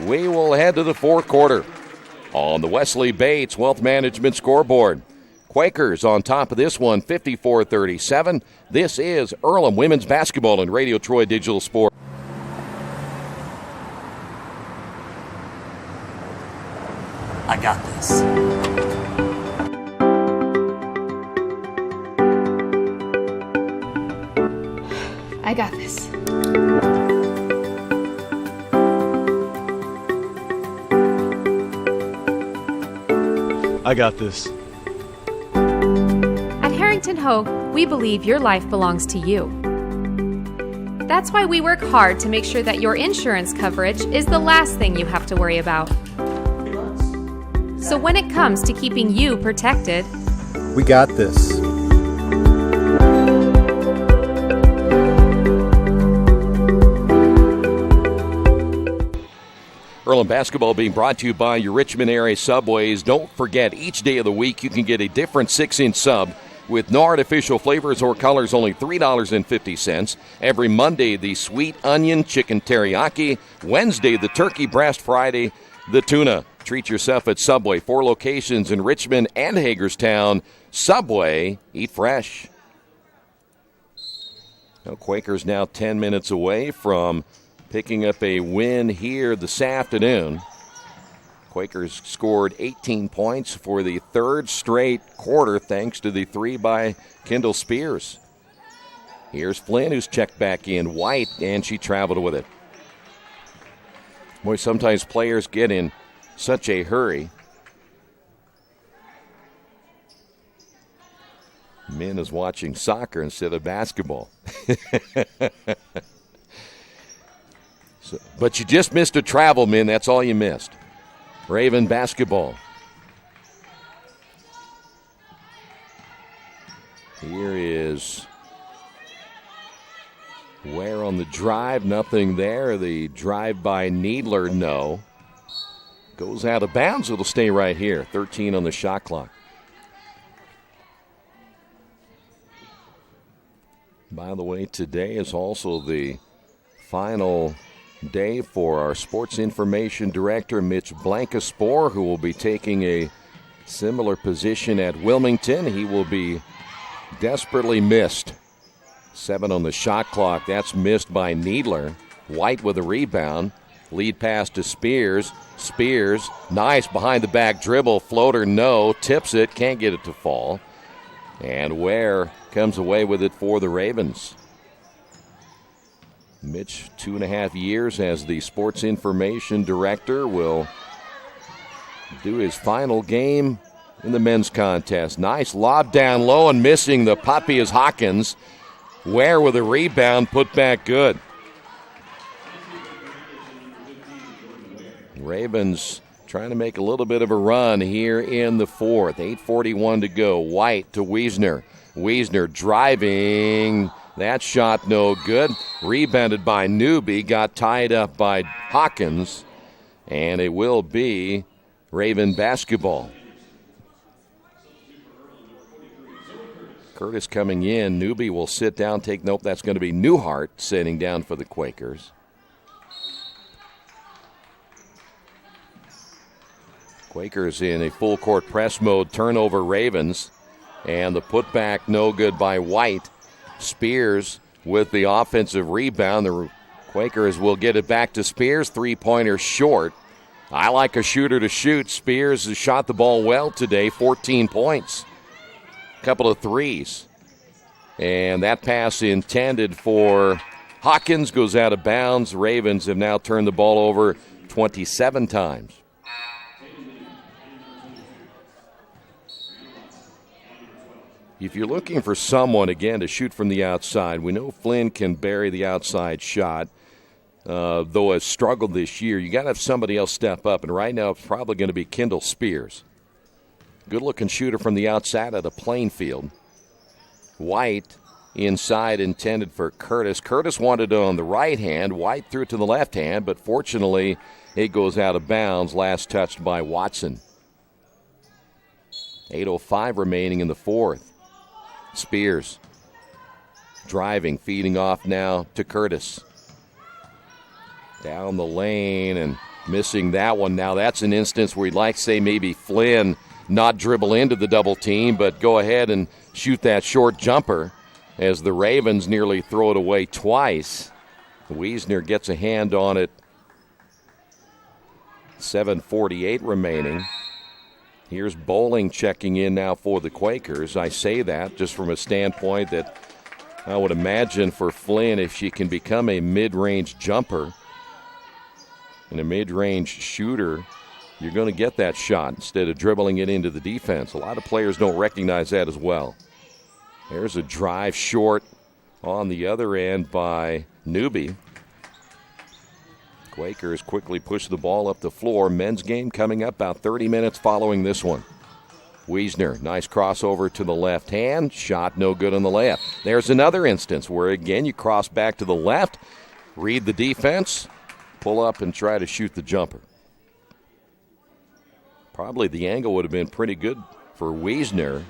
We will head to the fourth quarter on the Wesley Bates Wealth Management scoreboard. Quakers on top of this one, 54-37. This is Earlham Women's Basketball and Radio Troy Digital Sport. I got this. I got this. I got this. At Harrington Hogue, we believe your life belongs to you. That's why we work hard to make sure that your insurance coverage is the last thing you have to worry about. So when it comes to keeping you protected, we got this. Earlham basketball being brought to you by your Richmond area Subways. Don't forget, each day of the week you can get a different 6-inch sub with no artificial flavors or colors, only $3.50. Every Monday, the sweet onion chicken teriyaki. Wednesday, the turkey breast. Friday, the tuna. Treat yourself at Subway. 4 locations in Richmond and Hagerstown. Subway, eat fresh. Now, Quakers now 10 minutes away from picking up a win here this afternoon. Quakers scored 18 points for the third straight quarter thanks to the 3 by Kendall Spears. Here's Flynn, who's checked back in. White, and she traveled with it. Boy, sometimes players get in such a hurry. Min is watching soccer instead of basketball. But you just missed a travel, Min. That's all you missed. Raven basketball. Ware on the drive, nothing there. The drive by Needler, no. Goes out of bounds. It'll stay right here. 13 on the shot clock. By the way, today is also the final day for our sports information director, Mitch Blancaspor, who will be taking a similar position at Wilmington. He will be desperately missed. 7 on the shot clock. That's missed by Needler. White with a rebound. Lead pass to Spears. Spears, nice behind-the-back dribble. Floater, no. Tips it, can't get it to fall. And Ware comes away with it for the Ravens. Mitch, 2.5 years as the sports information director, will do his final game in the men's contest. Nice lob down low, and missing the puppy is Hawkins. Ware with a rebound, put back good. Ravens trying to make a little bit of a run here in the fourth. 8:41 to go. White to Wiesner. Wiesner driving. That shot no good. Rebounded by Newby. Got tied up by Hawkins. And it will be Raven basketball. Curtis coming in. Newby will sit down, take note. That's going to be Newhart sitting down for the Quakers. Quakers in a full court press mode. Turnover Ravens. And the putback no good by White. Spears with the offensive rebound. The Quakers will get it back to Spears. Three-pointer short. I like a shooter to shoot. Spears has shot the ball well today. 14 points. Couple of threes. And that pass intended for Hawkins goes out of bounds. Ravens have now turned the ball over 27 times. If you're looking for someone, again, to shoot from the outside, we know Flynn can bury the outside shot, though has struggled this year. You got to have somebody else step up, and right now it's probably going to be Kendall Spears. Good-looking shooter from the outside at a playing field. White inside intended for Curtis. Curtis wanted it on the right hand. White threw it to the left hand, but fortunately it goes out of bounds. Last touched by Watson. 8:05 remaining in the fourth. Spears driving, feeding off now to Curtis. Down the lane and missing that one. Now that's an instance where you'd like to say maybe Flynn not dribble into the double team, but go ahead and shoot that short jumper as the Ravens nearly throw it away twice. Wiesner gets a hand on it. 7:48 remaining. Here's Bowling checking in now for the Quakers. I say that just from a standpoint that I would imagine for Flynn, if she can become a mid-range jumper and a mid-range shooter, you're going to get that shot instead of dribbling it into the defense. A lot of players don't recognize that as well. There's a drive short on the other end by Newby. Quakers quickly push the ball up the floor. Men's game coming up about 30 minutes following this one. Wiesner, nice crossover to the left hand. Shot no good on the layup. There's another instance where, again, you cross back to the left, read the defense, pull up and try to shoot the jumper. Probably the angle would have been pretty good for Wiesner.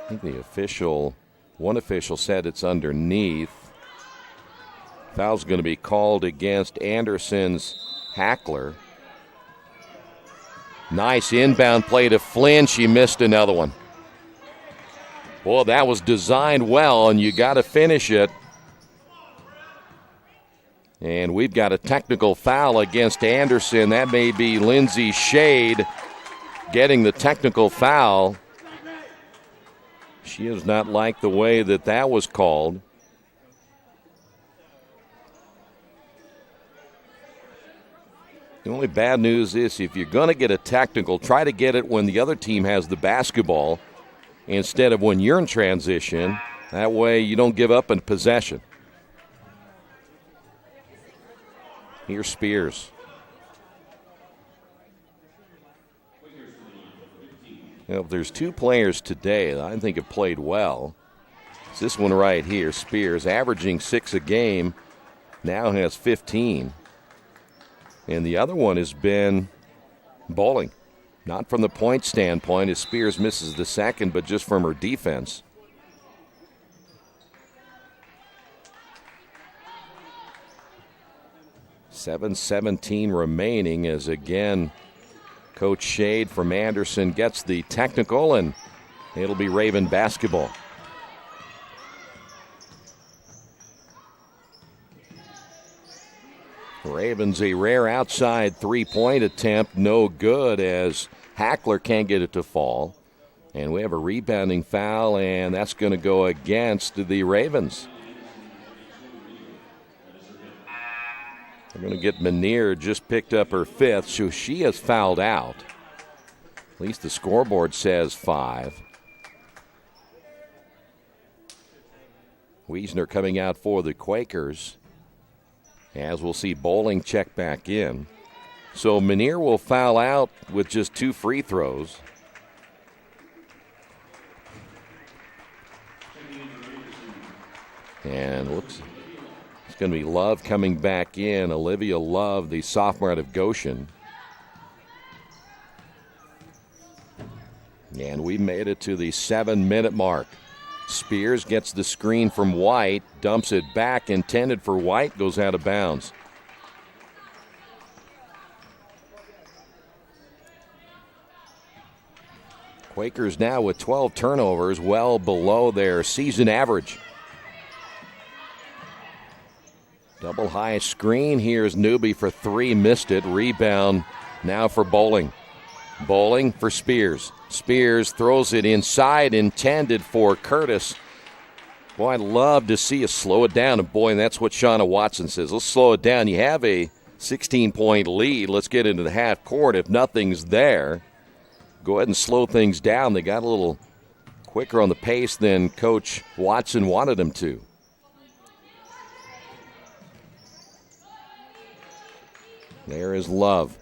I think one official said it's underneath. Foul's going to be called against Anderson's Hackler. Nice inbound play to Flynn. She missed another one. Boy, that was designed well, and you got to finish it. And we've got a technical foul against Anderson. That may be Lindsay Shade getting the technical foul. She does not like the way that was called. The only bad news is if you're going to get a technical, try to get it when the other team has the basketball instead of when you're in transition. That way you don't give up in possession. Here's Spears. Well, there's two players today that I think have played well. It's this one right here, Spears, averaging 6 a game, now has 15. And the other one has been Bowling. Not from the point standpoint, as Spears misses the second, but just from her defense. .7:17 remaining as, again, Coach Shade from Anderson gets the technical, and it'll be Raven basketball. Ravens a rare outside three-point attempt, no good as Hackler can't get it to fall. And we have a rebounding foul, and that's going to go against the Ravens. They're going to get Manier, just picked up her 5th, so she has fouled out. At least the scoreboard says 5. Wiesner coming out for the Quakers, as we'll see Bowling check back in. So Manier will foul out with just 2 free throws. And looks, it's going to be Love coming back in. Olivia Love, the sophomore out of Goshen. And we made it to the 7-minute mark. Spears gets the screen from White, dumps it back, intended for White, goes out of bounds. Quakers now with 12 turnovers, well below their season average. Double high screen. Here's Newby for 3, missed it. Rebound now for Bowling. Bowling for Spears. Spears throws it inside, intended for Curtis. Boy, I'd love to see us slow it down. And boy, and that's what Shauna Watson says. Let's slow it down. You have a 16-point lead. Let's get into the half court. If nothing's there, go ahead and slow things down. They got a little quicker on the pace than Coach Watson wanted them to. There is Love.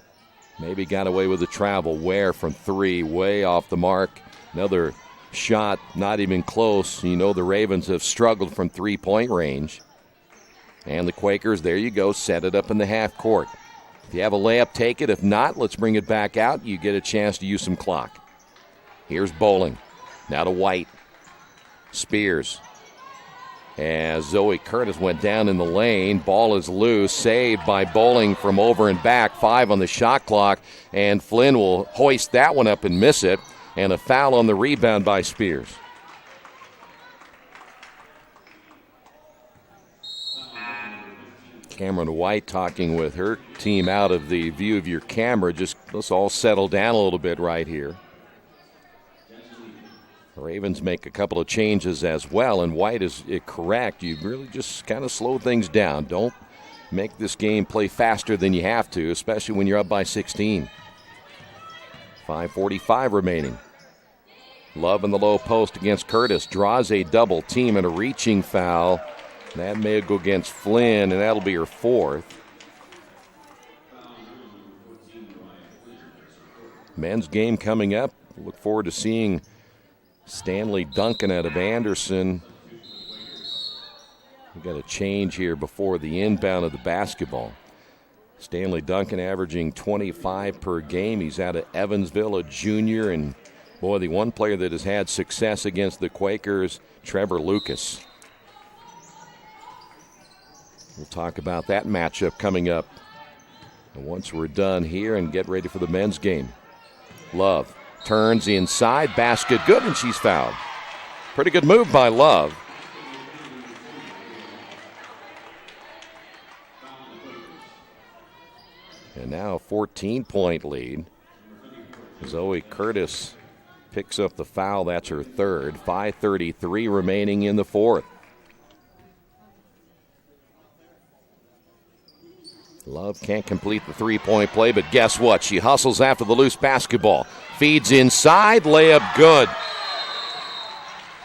Maybe got away with the travel. Ware from 3, way off the mark. Another shot, not even close. You know the Ravens have struggled from 3-point range. And the Quakers, there you go, set it up in the half court. If you have a layup, take it. If not, let's bring it back out. You get a chance to use some clock. Here's Bowling. Now to White. Spears. As Zoe Curtis went down in the lane, ball is loose, saved by Bowling from over and back, 5 on the shot clock, and Flynn will hoist that one up and miss it, and a foul on the rebound by Spears. Cameron White talking with her team out of the view of your camera. Just let's all settle down a little bit right here. The Ravens make a couple of changes as well, and White is correct. You really just kind of slow things down. Don't make this game play faster than you have to, especially when you're up by 16. 5:45 remaining. Love in the low post against Curtis. Draws a double team and a reaching foul. That may go against Flynn, and that'll be her 4th. Men's game coming up. Look forward to seeing Stanley Duncan out of Anderson. We've got a change here before the inbound of the basketball. Stanley Duncan averaging 25 per game. He's out of Evansville, a junior. And, boy, the one player that has had success against the Quakers, Trevor Lucas. We'll talk about that matchup coming up. And once we're done here and get ready for the men's game. Love turns inside, basket good, and she's fouled. Pretty good move by Love. And now a 14-point lead. Zoe Curtis picks up the foul. That's her 3rd. 5:33 remaining in the 4th. Love can't complete the 3-point play, but guess what? She hustles after the loose basketball. Feeds inside, layup good.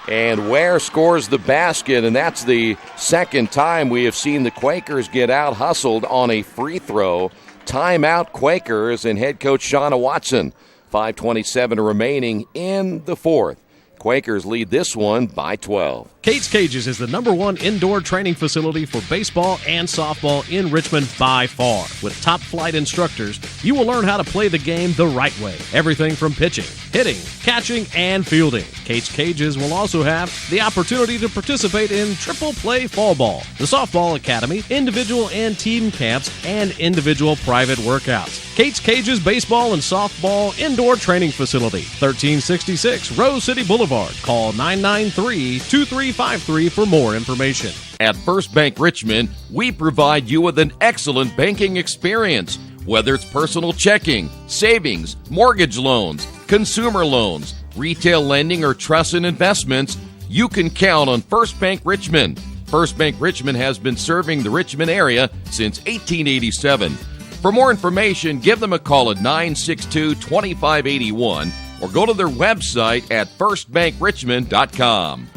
And Ware scores the basket, and that's the second time we have seen the Quakers get out-hustled on a free throw. Timeout Quakers, and head coach Shauna Watson 5:27 remaining in the fourth. Quakers lead this one by 12. Kate's Cages is the #1 indoor training facility for baseball and softball in Richmond by far. With top-flight instructors, you will learn how to play the game the right way. Everything from pitching, hitting, catching, and fielding. Kate's Cages will also have the opportunity to participate in triple play fall ball, the softball academy, individual and team camps, and individual private workouts. Kate's Cages Baseball and Softball Indoor Training Facility, 1366 Rose City Boulevard. Call 993-2353 for more information. At First Bank Richmond, we provide you with an excellent banking experience. Whether it's personal checking, savings, mortgage loans, consumer loans, retail lending, or trust and investments, you can count on First Bank Richmond. First Bank Richmond has been serving the Richmond area since 1887. For more information, give them a call at 962-2581 or go to their website at firstbankrichmond.com.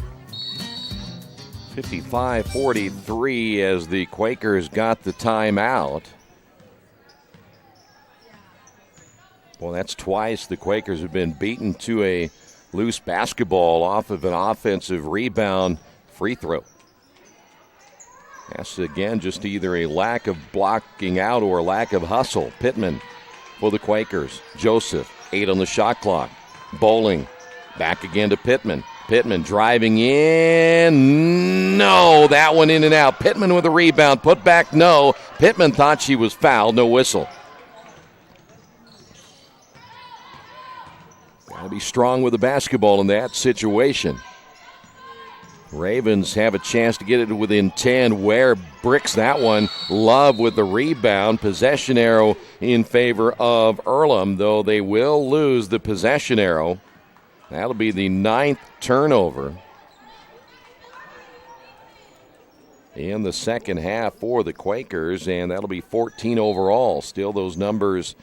55-43 as the Quakers got the timeout. Well, that's twice the Quakers have been beaten to a loose basketball off of an offensive rebound free throw. That's, again, just either a lack of blocking out or a lack of hustle. Pittman for the Quakers. Joseph, 8 on the shot clock. Bowling, back again to Pittman. Pittman driving in. No, that one in and out. Pittman with a rebound. Put back, no. Pittman thought she was fouled. No whistle. Got to be strong with the basketball in that situation. Ravens have a chance to get it within 10. Ware bricks that one. Love with the rebound. Possession arrow in favor of Earlham, though they will lose the possession arrow. That'll be the 9th turnover in the second half for the Quakers, and that'll be 14 overall. Still those numbers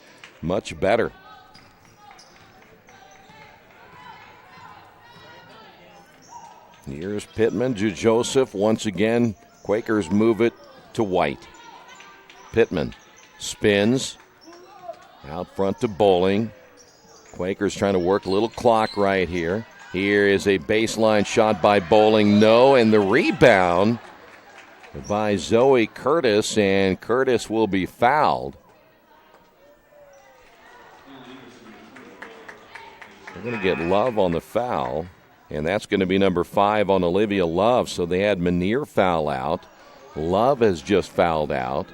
much better. Here's Pittman to Joseph. Once again, Quakers move it to White. Pittman spins. Out front to Bowling. Quakers trying to work a little clock right here. Here is a baseline shot by Bowling. No, and the rebound by Zoe Curtis, and Curtis will be fouled. They're going to get Love on the foul. And that's going to be number 5 on Olivia Love. So they had Manier foul out. Love has just fouled out.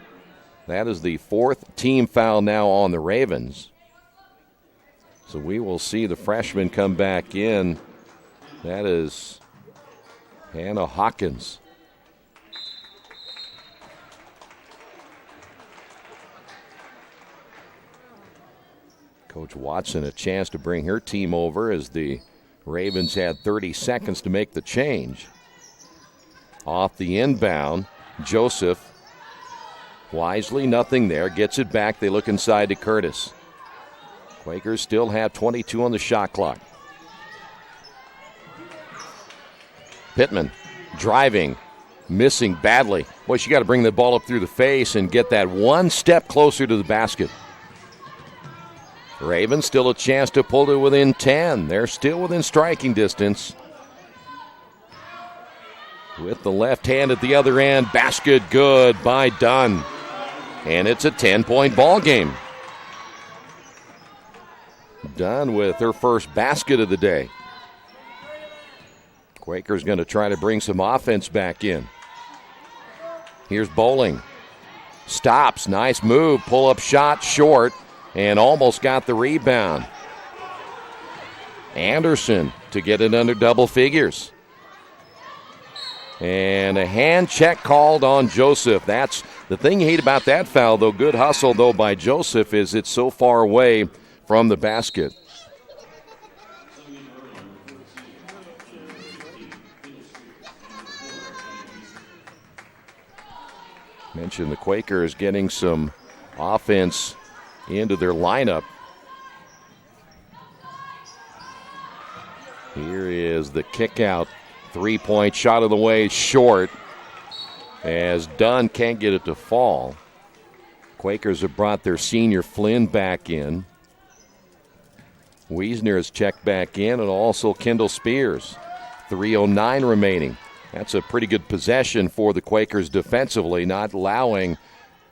That is the 4th team foul now on the Ravens. So we will see the freshman come back in. That is Hannah Hawkins. Coach Watson a chance to bring her team over as the Ravens had 30 seconds to make the change. Off the inbound, Joseph. Wisely, nothing there. Gets it back. They look inside to Curtis. Quakers still have 22 on the shot clock. Pittman driving, missing badly. Boy, she got to bring the ball up through the face and get that one step closer to the basket. Ravens still a chance to pull to within 10. They're still within striking distance. With the left hand at the other end, basket good by Dunn. And it's a 10-point ball game. Dunn with her first basket of the day. Quakers going to try to bring some offense back in. Here's Bowling. Stops, nice move, pull-up shot, short. And almost got the rebound. Anderson to get it under double figures. And a hand check called on Joseph. That's the thing you hate about that foul, though. Good hustle, though, by Joseph, is it's so far away from the basket. Mentioned the Quakers getting some offense into their lineup. Here is the kick out. 3-point shot of the way, short. As Dunn can't get it to fall. Quakers have brought their senior Flynn back in. Wiesner is checked back in, and also Kendall Spears. 3:09 remaining. That's a pretty good possession for the Quakers defensively, not allowing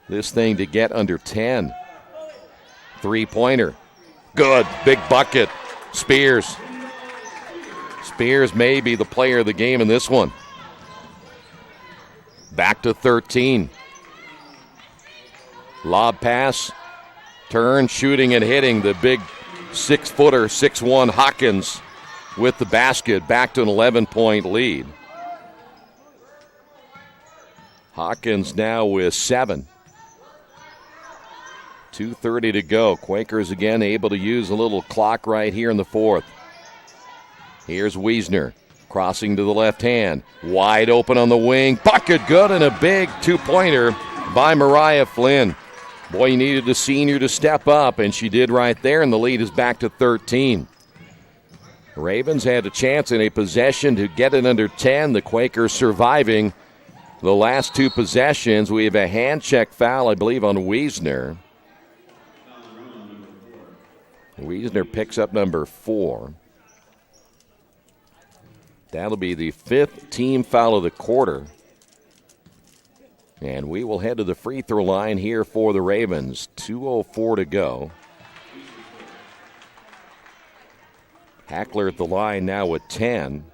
this thing to get under 10. Three-pointer. Good. Big bucket. Spears. Spears may be the player of the game in this one. Back to 13. Lob pass. Turn, shooting and hitting. The big 6-footer, 6'1" Hawkins with the basket. Back to an 11-point lead. Hawkins now with 7. 2:30 to go. Quakers again able to use a little clock right here in the fourth. Here's Wiesner crossing to the left hand. Wide open on the wing. Bucket good, and a big two-pointer by Mariah Flynn. Boy, you needed a senior to step up, and she did right there, and the lead is back to 13. Ravens had a chance in a possession to get it under 10. The Quakers surviving the last two possessions. We have a hand check foul, I believe, on Wiesner. Wiesner picks up number 4. That'll be the 5th team foul of the quarter. And we will head to the free throw line here for the Ravens. 2:04 to go. Hackler at the line now with 10.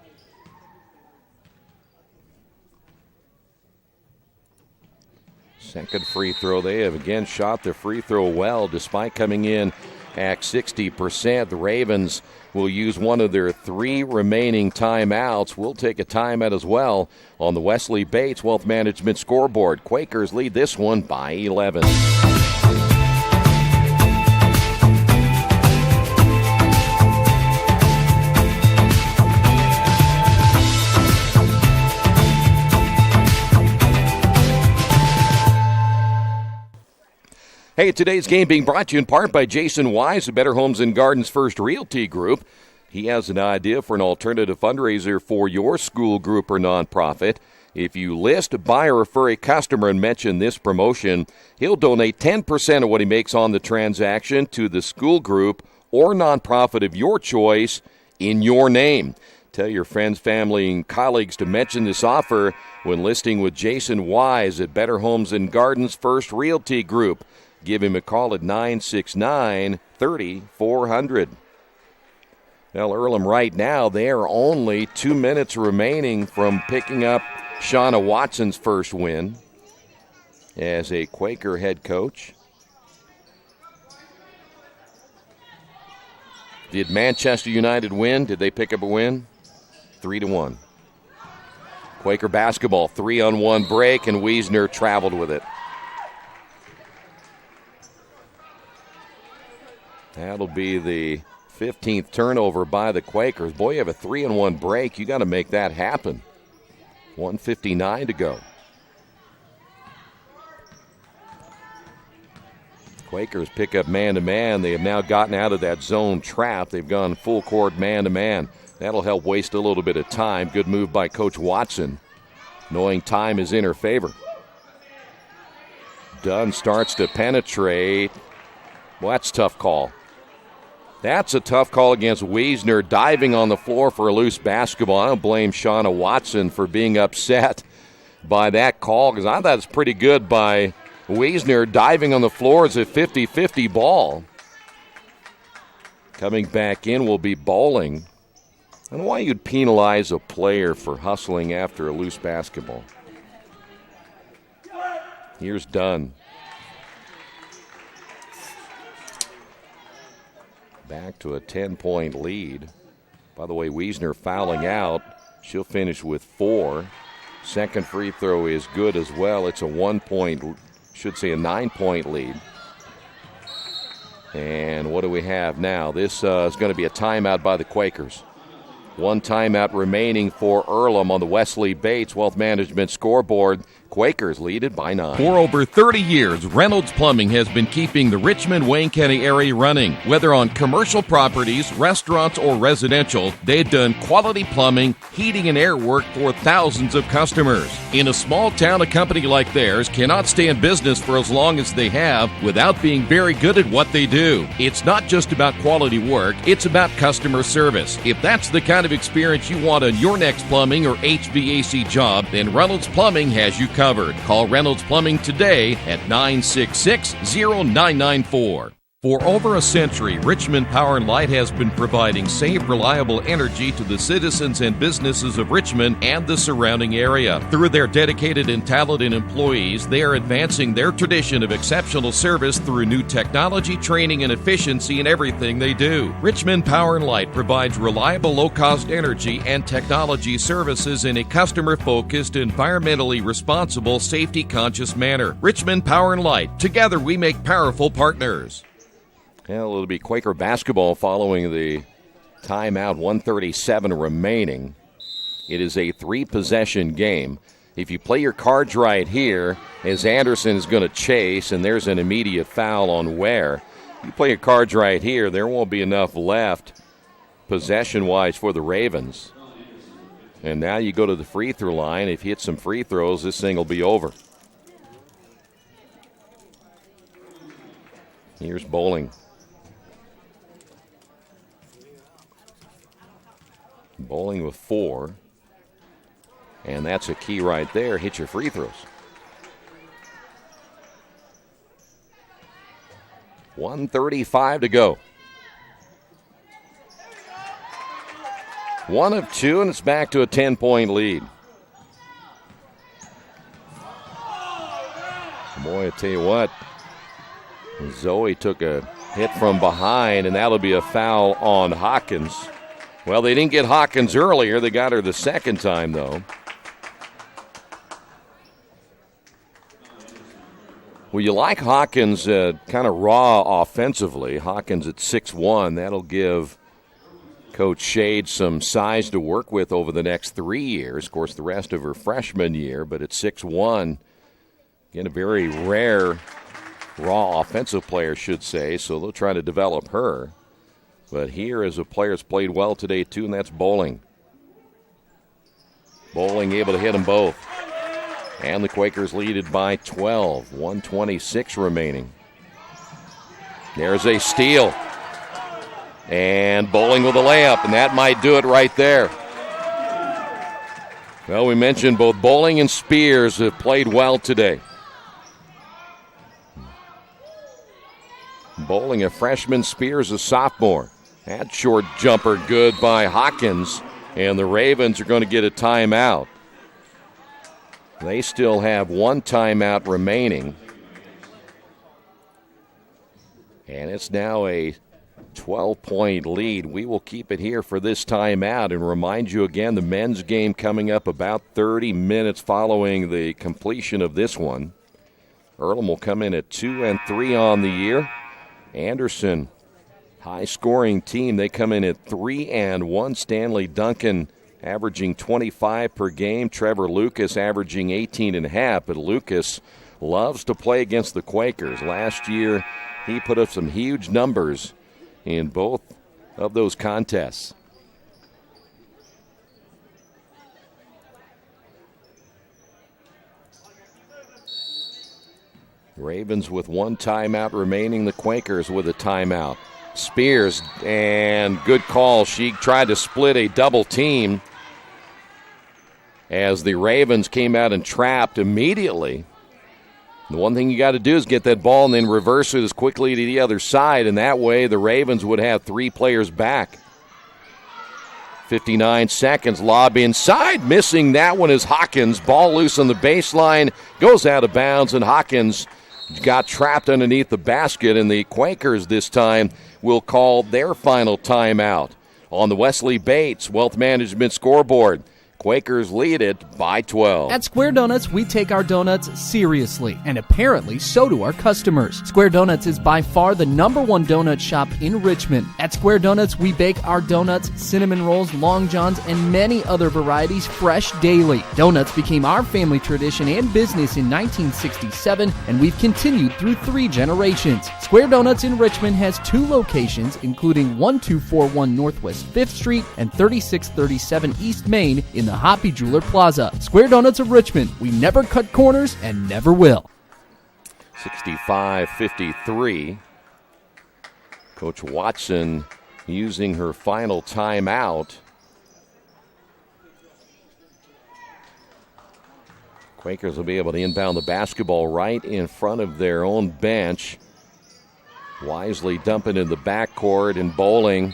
Second free throw. They have again shot their free throw well despite coming in at 60%. The Ravens will use one of their 3 remaining timeouts. We'll take a timeout as well on the Wesley Bates Wealth Management scoreboard. Quakers lead this one by 11. Hey, today's game being brought to you in part by Jason Wise of Better Homes and Gardens First Realty Group. He has an idea for an alternative fundraiser for your school group or nonprofit. If you list, buy, or refer a customer and mention this promotion, he'll donate 10% of what he makes on the transaction to the school group or nonprofit of your choice in your name. Tell your friends, family, and colleagues to mention this offer when listing with Jason Wise at Better Homes and Gardens First Realty Group. Give him a call at 969-3400. Now, Earlham right now, they are only 2 minutes remaining from picking up Shauna Watson's first win as a Quaker head coach. Did Manchester United win? Did they pick up a win? 3-1. Quaker basketball, 3-on-1 break, and Wiesner traveled with it. That'll be the 15th turnover by the Quakers. Boy, you have a 3-on-1 break. You got to make that happen. 1:59 to go. Quakers pick up man-to-man. They have now gotten out of that zone trap. They've gone full court man-to-man. That'll help waste a little bit of time. Good move by Coach Watson, knowing time is in her favor. Dunn starts to penetrate. Well, that's a tough call. That's a tough call against Wiesner, diving on the floor for a loose basketball. I don't blame Shauna Watson for being upset by that call because I thought it was pretty good by Wiesner. Diving on the floor is a 50-50 ball. Coming back in will be Bowling. I don't know why you'd penalize a player for hustling after a loose basketball. Here's Dunn. Back to a 10-point lead. By the way, Wiesner fouling out. She'll finish with 4. Second free throw is good as well. It's a 9-point lead. And what do we have now? This is going to be a timeout by the Quakers. One timeout remaining for Earlham on the Wesley Bates Wealth Management scoreboard. Quakers lead it by 9. For over 30 years, Reynolds Plumbing has been keeping the Richmond-Wayne County area running. Whether on commercial properties, restaurants, or residential, they've done quality plumbing, heating, and air work for thousands of customers. In a small town, a company like theirs cannot stay in business for as long as they have without being very good at what they do. It's not just about quality work, it's about customer service. If that's the kind of experience you want on your next plumbing or HVAC job, then Reynolds Plumbing has you covered. Call Reynolds Plumbing today at 966-0994. For over a century, Richmond Power and Light has been providing safe, reliable energy to the citizens and businesses of Richmond and the surrounding area. Through their dedicated and talented employees, they are advancing their tradition of exceptional service through new technology, training, and efficiency in everything they do. Richmond Power and Light provides reliable, low-cost energy and technology services in a customer-focused, environmentally responsible, safety-conscious manner. Richmond Power and Light. Together we make powerful partners. Well, it'll be Quaker basketball following the timeout, 1:37 remaining. It is a 3-possession game. If you play your cards right here, as Anderson is going to chase, and there's an immediate foul on Ware. You play your cards right here, there won't be enough left possession-wise for the Ravens. And now you go to the free throw line. If you hit some free throws, this thing will be over. Here's Bowling. Bowling with 4. And that's a key right there. Hit your free throws. 1:35 to go. 1 of 2, and it's back to a 10-point lead. Boy, I tell you what, Zoe took a hit from behind, and that'll be a foul on Hawkins. Well, they didn't get Hawkins earlier. They got her the second time, though. Well, you like Hawkins kind of raw offensively. Hawkins at 6'1". That'll give Coach Shade some size to work with over the next 3 years. Of course, the rest of her freshman year, but at 6'1", again, a very rare raw offensive player, should say, so they'll try to develop her. But here is a player that's played well today, too, and that's Bowling. Bowling able to hit them both. And the Quakers lead it by 12, 1:26 remaining. There's a steal. And Bowling with a layup, and that might do it right there. Well, we mentioned both Bowling and Spears have played well today. Bowling, a freshman, Spears, a sophomore. That short jumper good by Hawkins, and the Ravens are going to get a timeout. They still have 1 timeout remaining. And it's now a 12-point lead. We will keep it here for this timeout and remind you again the men's game coming up about 30 minutes following the completion of this one. Earlham will come in at 2-3 on the year. Anderson, high-scoring team. They come in at 3-1. Stanley Duncan averaging 25 per game. Trevor Lucas averaging 18.5. But Lucas loves to play against the Quakers. Last year, he put up some huge numbers in both of those contests. Ravens with 1 timeout remaining. The Quakers with a timeout. Spears, and good call. She tried to split a double team as the Ravens came out and trapped immediately. The one thing you got to do is get that ball and then reverse it as quickly to the other side, and that way the Ravens would have 3 players back. 59 seconds, lob inside. Missing that one is Hawkins. Ball loose on the baseline, goes out of bounds, and Hawkins got trapped underneath the basket, and the Quakers this time will call their final timeout. On the Wesley Bates Wealth Management scoreboard, Quakers lead it by 12. At Square Donuts, we take our donuts seriously, and apparently so do our customers. Square Donuts is by far the #1 donut shop in Richmond. At Square Donuts, we bake our donuts, cinnamon rolls, long johns, and many other varieties fresh daily. Donuts became our family tradition and business in 1967, and we've continued through 3 generations. Square Donuts in Richmond has 2 locations, including 1241 Northwest 5th Street and 3637 East Main in the Hoppy Jeweler Plaza. Square Donuts of Richmond. We never cut corners and never will. 65-53. Coach Watson using her final timeout. Quakers will be able to inbound the basketball right in front of their own bench. Wisely dumping in the backcourt, and Bowling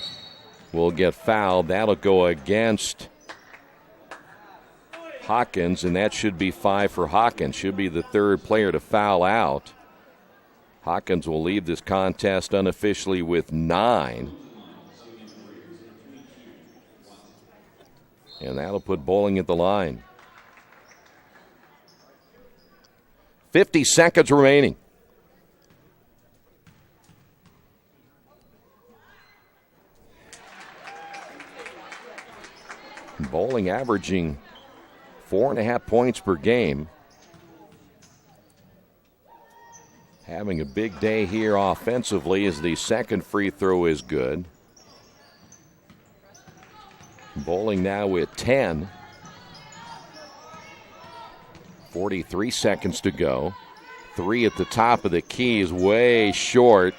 will get fouled. That'll go against Hawkins, and that should be 5 for Hawkins. Should be the 3rd player to foul out. Hawkins will leave this contest unofficially with 9. And that'll put Bowling at the line. 50 seconds remaining. Bowling averaging 4.5 points per game. Having a big day here offensively as the second free throw is good. Bowling now with 10. 43 seconds to go. 3 at the top of the key is way short,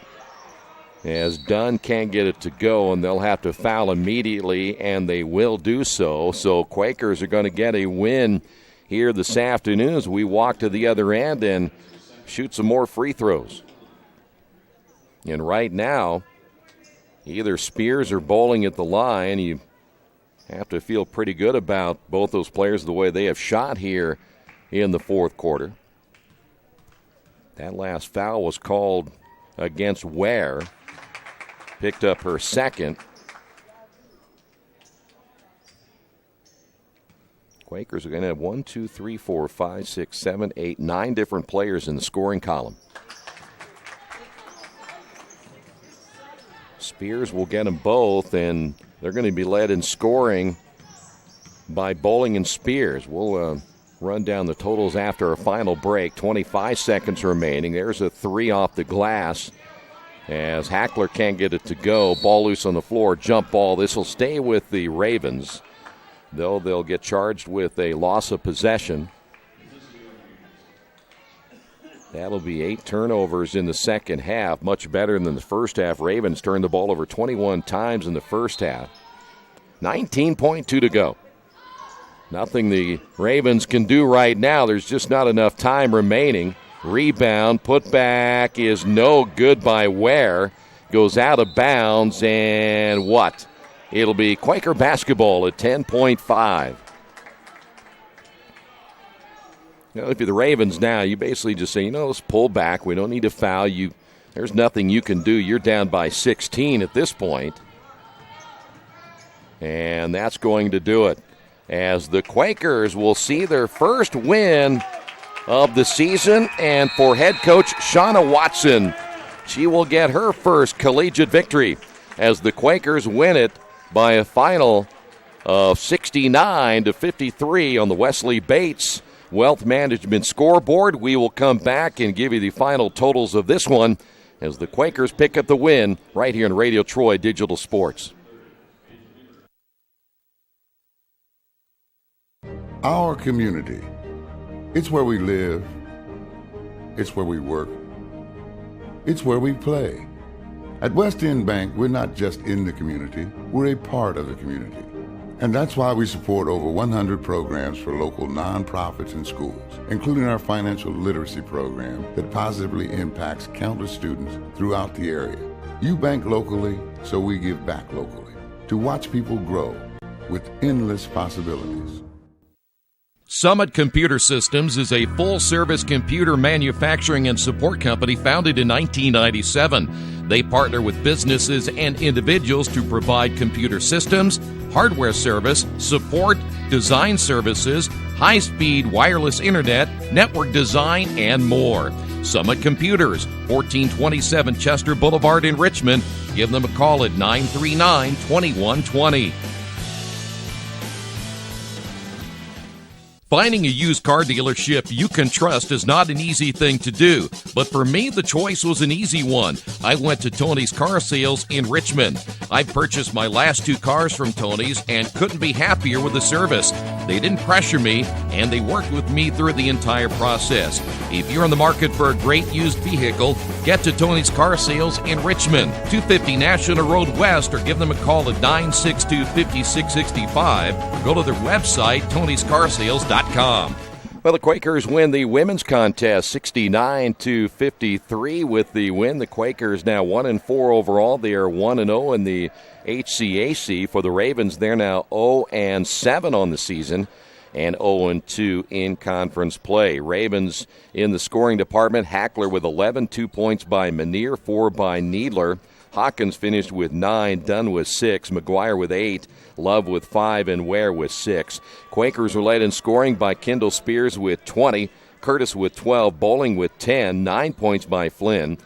as Dunn can't get it to go, and they'll have to foul immediately, and they will do so. So Quakers are going to get a win here this afternoon as we walk to the other end and shoot some more free throws. And right now, either Spears or Bowling at the line. You have to feel pretty good about both those players, the way they have shot here in the fourth quarter. That last foul was called against Ware. Picked up her second. Quakers are going to have 1, 2, 3, 4, 5, 6, 7, 8, 9 different players in the scoring column. Spears will get them both, and they're going to be led in scoring by Bowling and Spears. We'll run down the totals after our final break. 25 seconds remaining. There's a 3 off the glass as Hackler can't get it to go. Ball loose on the floor, jump ball. This will stay with the Ravens, though they'll get charged with a loss of possession. That'll be 8 turnovers in the second half, much better than the first half. Ravens turned the ball over 21 times in the first half. 19.2 to go. Nothing the Ravens can do right now. There's just not enough time remaining. Rebound, put back is no good by Ware. Goes out of bounds, and what? It'll be Quaker basketball at 10.5. If you're the Ravens now, you basically just say, let's pull back. We don't need to foul you. There's nothing you can do. You're down by 16 at this point. And that's going to do it, as the Quakers will see their first win of the season. And for head coach Shauna Watson, she will get her first collegiate victory as the Quakers win it by a final of 69-53 on the Wesley Bates Wealth Management scoreboard. We will come back and give you the final totals of this one as the Quakers pick up the win right here on Radio Troy Digital Sports. Our community. It's where we live. It's where we work. It's where we play. At West End Bank, we're not just in the community, we're a part of the community. And that's why we support over 100 programs for local nonprofits and schools, including our financial literacy program that positively impacts countless students throughout the area. You bank locally, so we give back locally to watch people grow with endless possibilities. Summit Computer Systems is a full-service computer manufacturing and support company founded in 1997. They partner with businesses and individuals to provide computer systems, hardware service, support, design services, high-speed wireless internet, network design, and more. Summit Computers, 1427 Chester Boulevard in Richmond. Give them a call at 939-2120. Finding a used car dealership you can trust is not an easy thing to do, but for me, the choice was an easy one. I went to Tony's Car Sales in Richmond. I purchased my last 2 cars from Tony's and couldn't be happier with the service. They didn't pressure me, and they worked with me through the entire process. If you're in the market for a great used vehicle, get to Tony's Car Sales in Richmond, 250 National Road West, or give them a call at 962-5665, or go to their website, tonyscarsales.com. Well, the Quakers win the women's contest 69-53 with the win. The Quakers now 1-4 overall. They are 1-0 in the HCAC. For the Ravens, they're now 0-7 on the season and 0-2 in conference play. Ravens in the scoring department, Hackler with 11, 2 points by Manier, 4 by Needler. Hawkins finished with 9, Dunn with 6, McGuire with 8, Love with 5, and Ware with 6. Quakers were led in scoring by Kendall Spears with 20, Curtis with 12, Bowling with 10, 9 points by Flynn.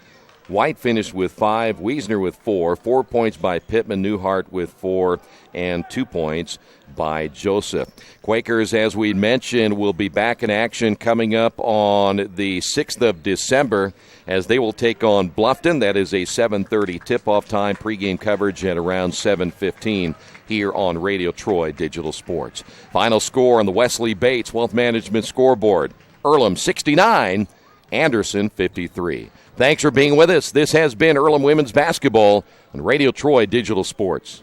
White finished with 5, Wiesner with 4, 4 points by Pittman, Newhart with 4, and 2 points by Joseph. Quakers, as we mentioned, will be back in action coming up on the 6th of December as they will take on Bluffton. That is a 7:30 tip-off time, pregame coverage at around 7:15 here on Radio Troy Digital Sports. Final score on the Wesley Bates Wealth Management scoreboard, Earlham 69, Anderson 53. Thanks for being with us. This has been Earlham Women's Basketball on Radio Troy Digital Sports.